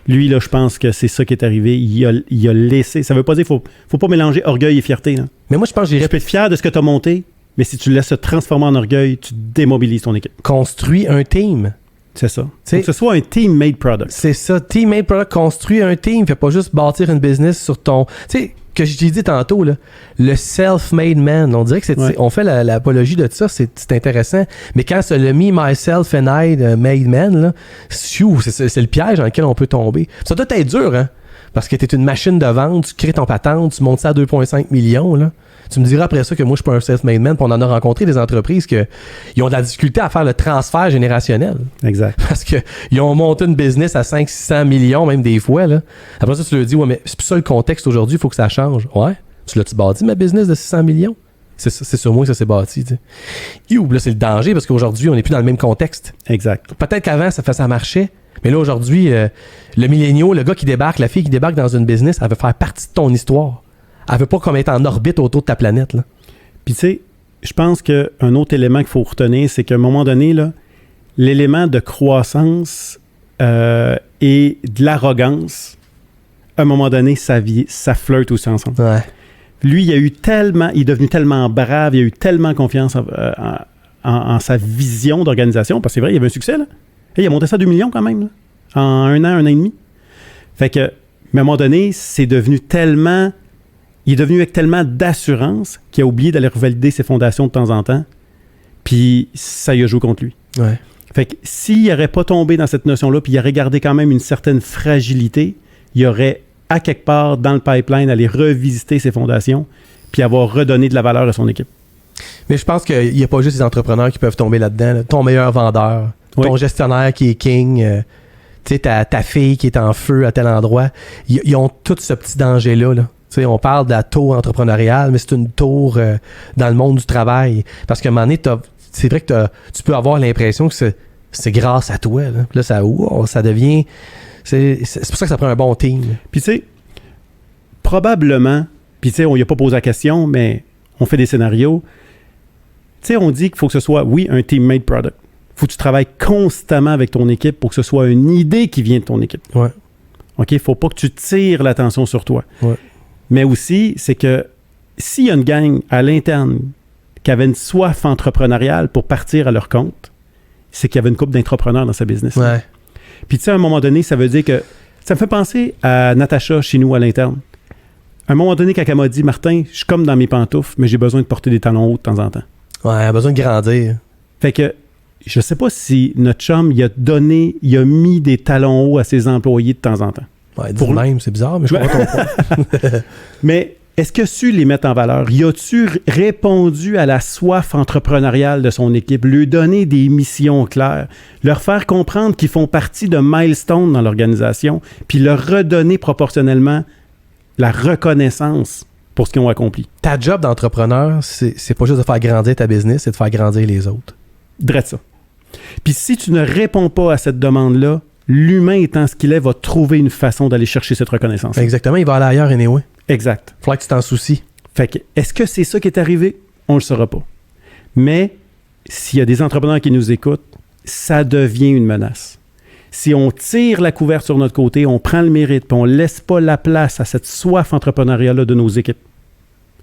Lui, là, je pense que c'est ça qui est arrivé. Il a laissé... Ça veut pas dire qu'il faut pas mélanger orgueil et fierté, là. Mais moi, je pense que Tu peux être fier de ce que tu as monté, mais si tu le laisses se transformer en orgueil, tu démobilises ton équipe. construit un team. C'est ça. T'sais, Faut que ce soit un team-made product. C'est ça, team-made product, construit un team, fait pas juste bâtir une business sur ton... Tu sais, que je t'ai dit tantôt, là, le self-made man, on dirait que on fait l'apologie de ça, c'est intéressant, mais quand c'est le me, myself and I, made man, là, c'est le piège dans lequel on peut tomber. Ça doit être dur, hein, parce que t'es une machine de vente, tu crées ton patente, tu montes ça à 2,5 millions, là. Tu me diras après ça que moi, je suis pas un self-made man, puis on en a rencontré des entreprises qui ont de la difficulté à faire le transfert générationnel. Exact. Parce qu'ils ont monté une business à 500-600 millions, même des fois. Là. Après ça, tu leur dis, ouais, mais c'est plus ça le contexte aujourd'hui, il faut que ça change. Ouais. Tu l'as-tu bâti, ma business de 600 millions? C'est sur moi que ça s'est bâti. Tu sais. Là, c'est le danger parce qu'aujourd'hui, on n'est plus dans le même contexte. Exact. Peut-être qu'avant, ça marchait. Mais là, aujourd'hui, le milléniaux, le gars qui débarque, la fille qui débarque dans une business, elle veut faire partie de ton histoire. Elle veut pas comme être en orbite autour de ta planète. Là. Puis tu sais, je pense qu'un autre élément qu'il faut retenir, c'est qu'à un moment donné, là, l'élément de croissance et de l'arrogance, à un moment donné, ça flirte aussi ensemble. Ouais. Lui, il est devenu tellement brave, il a eu tellement confiance en sa vision d'organisation, parce que c'est vrai, il y avait un succès, là. Et il a monté ça à 2 millions quand même, là, en un an et demi. Fait que, mais à un moment donné, il est devenu avec tellement d'assurance qu'il a oublié d'aller revalider ses fondations de temps en temps. Puis ça y a joué contre lui. Ouais. Fait que s'il n'aurait pas tombé dans cette notion-là, puis il aurait gardé quand même une certaine fragilité, il aurait à quelque part dans le pipeline aller revisiter ses fondations, puis avoir redonné de la valeur à son équipe. Mais je pense qu'il n'y a pas juste les entrepreneurs qui peuvent tomber là-dedans. Là. Ton meilleur vendeur, ton gestionnaire qui est king, tu sais, ta fille qui est en feu à tel endroit, ils ont tout ce petit danger-là. Là. On parle de la tour entrepreneuriale, mais c'est une tour dans le monde du travail. Parce qu'à un moment donné, c'est vrai que tu peux avoir l'impression que c'est grâce à toi. Là, ça devient... C'est pour ça que ça prend un bon team. Puis tu sais, probablement, puis tu sais, on n'y a pas posé la question, mais on fait des scénarios. Tu sais, on dit qu'il faut que ce soit, oui, un team-made product. Il faut que tu travailles constamment avec ton équipe pour que ce soit une idée qui vient de ton équipe. Ouais. OK? Il ne faut pas que tu tires l'attention sur toi. Ouais. Mais aussi, c'est que s'il y a une gang à l'interne qui avait une soif entrepreneuriale pour partir à leur compte, c'est qu'il y avait une couple d'entrepreneurs dans sa business. Ouais. Puis tu sais, à un moment donné, ça veut dire que... Ça me fait penser à Natacha chez nous à l'interne. À un moment donné, quand elle m'a dit « Martin, je suis comme dans mes pantoufles, mais j'ai besoin de porter des talons hauts de temps en temps. » Ouais, elle a besoin de grandir. Fait que je sais pas si notre chum, il a mis des talons hauts à ses employés de temps en temps. Ouais, pour même, c'est bizarre, mais je comprends ton point. Mais est-ce que su les mettre en valeur? Y a-tu répondu à la soif entrepreneuriale de son équipe? Lui donner des missions claires? Leur faire comprendre qu'ils font partie de milestones dans l'organisation, puis leur redonner proportionnellement la reconnaissance pour ce qu'ils ont accompli. Ta job d'entrepreneur, c'est pas juste de faire grandir ta business, c'est de faire grandir les autres. Drette ça. Puis si tu ne réponds pas à cette demande-là, l'humain étant ce qu'il est, va trouver une façon d'aller chercher cette reconnaissance. Exactement, il va aller ailleurs anyway. Exact. Faudra que tu t'en soucies. Fait que, est-ce que c'est ça qui est arrivé? On le saura pas. Mais s'il y a des entrepreneurs qui nous écoutent, ça devient une menace. Si on tire la couverte sur notre côté, on prend le mérite, puis on laisse pas la place à cette soif entrepreneuriale-là de nos équipes,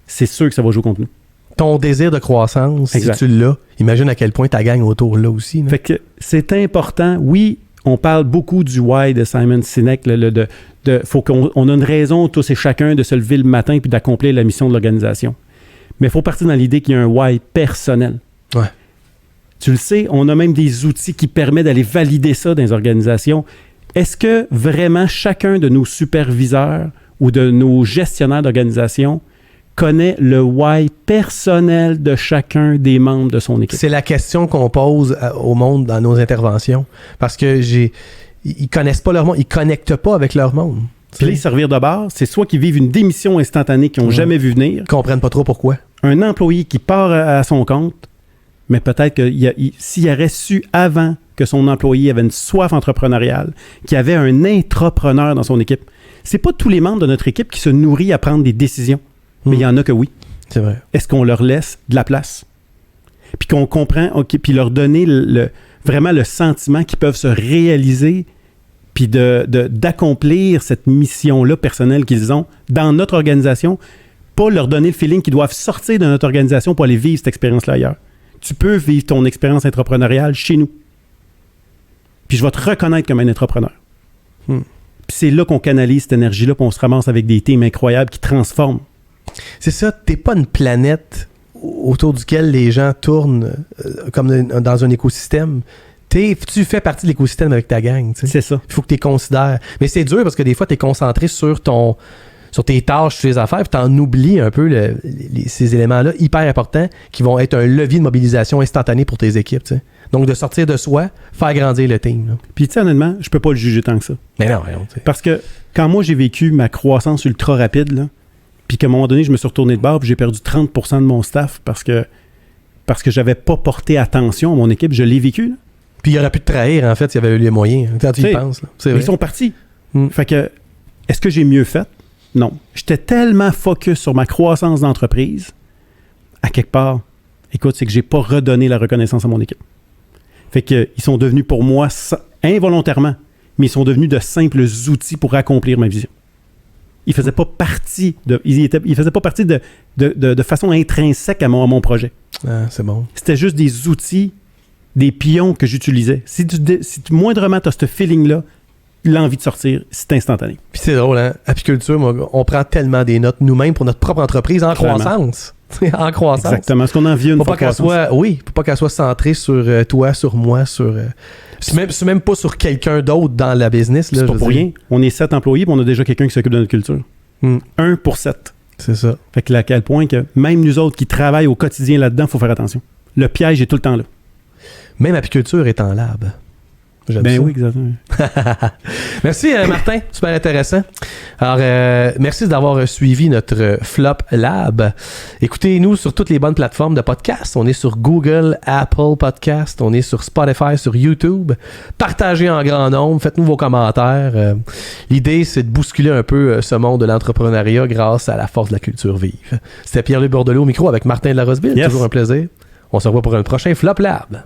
c'est sûr que ça va jouer contre nous. Ton désir de croissance, exact. Si tu l'as, imagine à quel point ta gang autour là aussi. Là. Fait que c'est important. Oui, on parle beaucoup du why de Simon Sinek, faut qu'on a une raison tous et chacun de se lever le matin puis d'accomplir la mission de l'organisation. Mais il faut partir dans l'idée qu'il y a un why personnel. Ouais. Tu le sais, on a même des outils qui permettent d'aller valider ça dans les organisations. Est-ce que vraiment chacun de nos superviseurs ou de nos gestionnaires d'organisation connaît le why personnel de chacun des membres de son équipe? C'est la question qu'on pose au monde dans nos interventions. Parce que ils connaissent pas leur monde, ils connectent pas avec leur monde. Puis là, ils servir de base, c'est soit qu'ils vivent une démission instantanée qu'ils n'ont jamais vu venir. Ils comprennent pas trop pourquoi. Un employé qui part à son compte, mais peut-être que s'il aurait su avant que son employé avait une soif entrepreneuriale, qu'il y avait un intrapreneur dans son équipe. C'est pas tous les membres de notre équipe qui se nourrissent à prendre des décisions, mais il y en a que oui. C'est vrai. Est-ce qu'on leur laisse de la place? Puis qu'on comprend, puis leur donner vraiment le sentiment qu'ils peuvent se réaliser puis d'accomplir cette mission-là personnelle qu'ils ont dans notre organisation, pas leur donner le feeling qu'ils doivent sortir de notre organisation pour aller vivre cette expérience-là ailleurs. Tu peux vivre ton expérience entrepreneuriale chez nous. Puis je vais te reconnaître comme un entrepreneur. Puis c'est là qu'on canalise cette énergie-là, puis on se ramasse avec des teams incroyables qui transforment. C'est ça, t'es pas une planète autour duquel les gens tournent comme dans un écosystème. Tu fais partie de l'écosystème avec ta gang. T'sais. C'est ça. Il faut que tu les considères. Mais c'est dur parce que des fois, tu es concentré sur tes tâches, sur tes affaires, puis tu en oublies un peu ces éléments-là hyper importants qui vont être un levier de mobilisation instantané pour tes équipes. T'sais. Donc, de sortir de soi, faire grandir le team. Là. Puis, tu sais, honnêtement, je peux pas le juger tant que ça. Mais non, parce que quand moi, j'ai vécu ma croissance ultra rapide, là, puis qu'à un moment donné, je me suis retourné de bord, puis j'ai perdu 30% de mon staff parce que j'avais pas porté attention à mon équipe, je l'ai vécu. Là. Puis il aurait pu te trahir, en fait, s'il y avait eu les moyens. Quand tu y penses. Là. C'est vrai. Ils sont partis. Fait que, est-ce que j'ai mieux fait? Non. J'étais tellement focus sur ma croissance d'entreprise, à quelque part, écoute, c'est que j'ai pas redonné la reconnaissance à mon équipe. Fait que, ils sont devenus pour moi, involontairement, mais ils sont devenus de simples outils pour accomplir ma vision. Ils faisaient pas partie ils faisaient pas partie de façon intrinsèque à mon projet. Ah, c'est bon. C'était juste des outils, des pions que j'utilisais. Si moindrement tu as ce feeling-là, l'envie de sortir, c'est instantané. Puis c'est drôle, hein? Apiculture, on prend tellement des notes nous-mêmes pour notre propre entreprise en croissance. En croissance. Exactement. Ce qu'on en vient une fois croissance. Pour pas qu'elle soit centrée sur toi, sur moi, sur... C'est même pas sur quelqu'un d'autre dans la business. Là, c'est pas pour rien. On est 7 employés et on a déjà quelqu'un qui s'occupe de notre culture. 1 pour 7. C'est ça. Fait que à quel point que même nous autres qui travaillent au quotidien là-dedans, il faut faire attention. Le piège est tout le temps là. Même apiculture est en lab. Ben oui, exactement. Merci Martin, super intéressant. Alors, merci d'avoir suivi notre Flop Lab. Écoutez-nous sur toutes les bonnes plateformes de podcast. On est sur Google, Apple Podcast, on est sur Spotify, sur YouTube. Partagez en grand nombre, faites-nous vos commentaires. L'idée, c'est de bousculer un peu ce monde de l'entrepreneuriat grâce à la force de la culture vive. C'était Pierre-Luc Bordelot au micro avec Martin de la Roseville. Yes. Toujours un plaisir. On se revoit pour un prochain Flop Lab.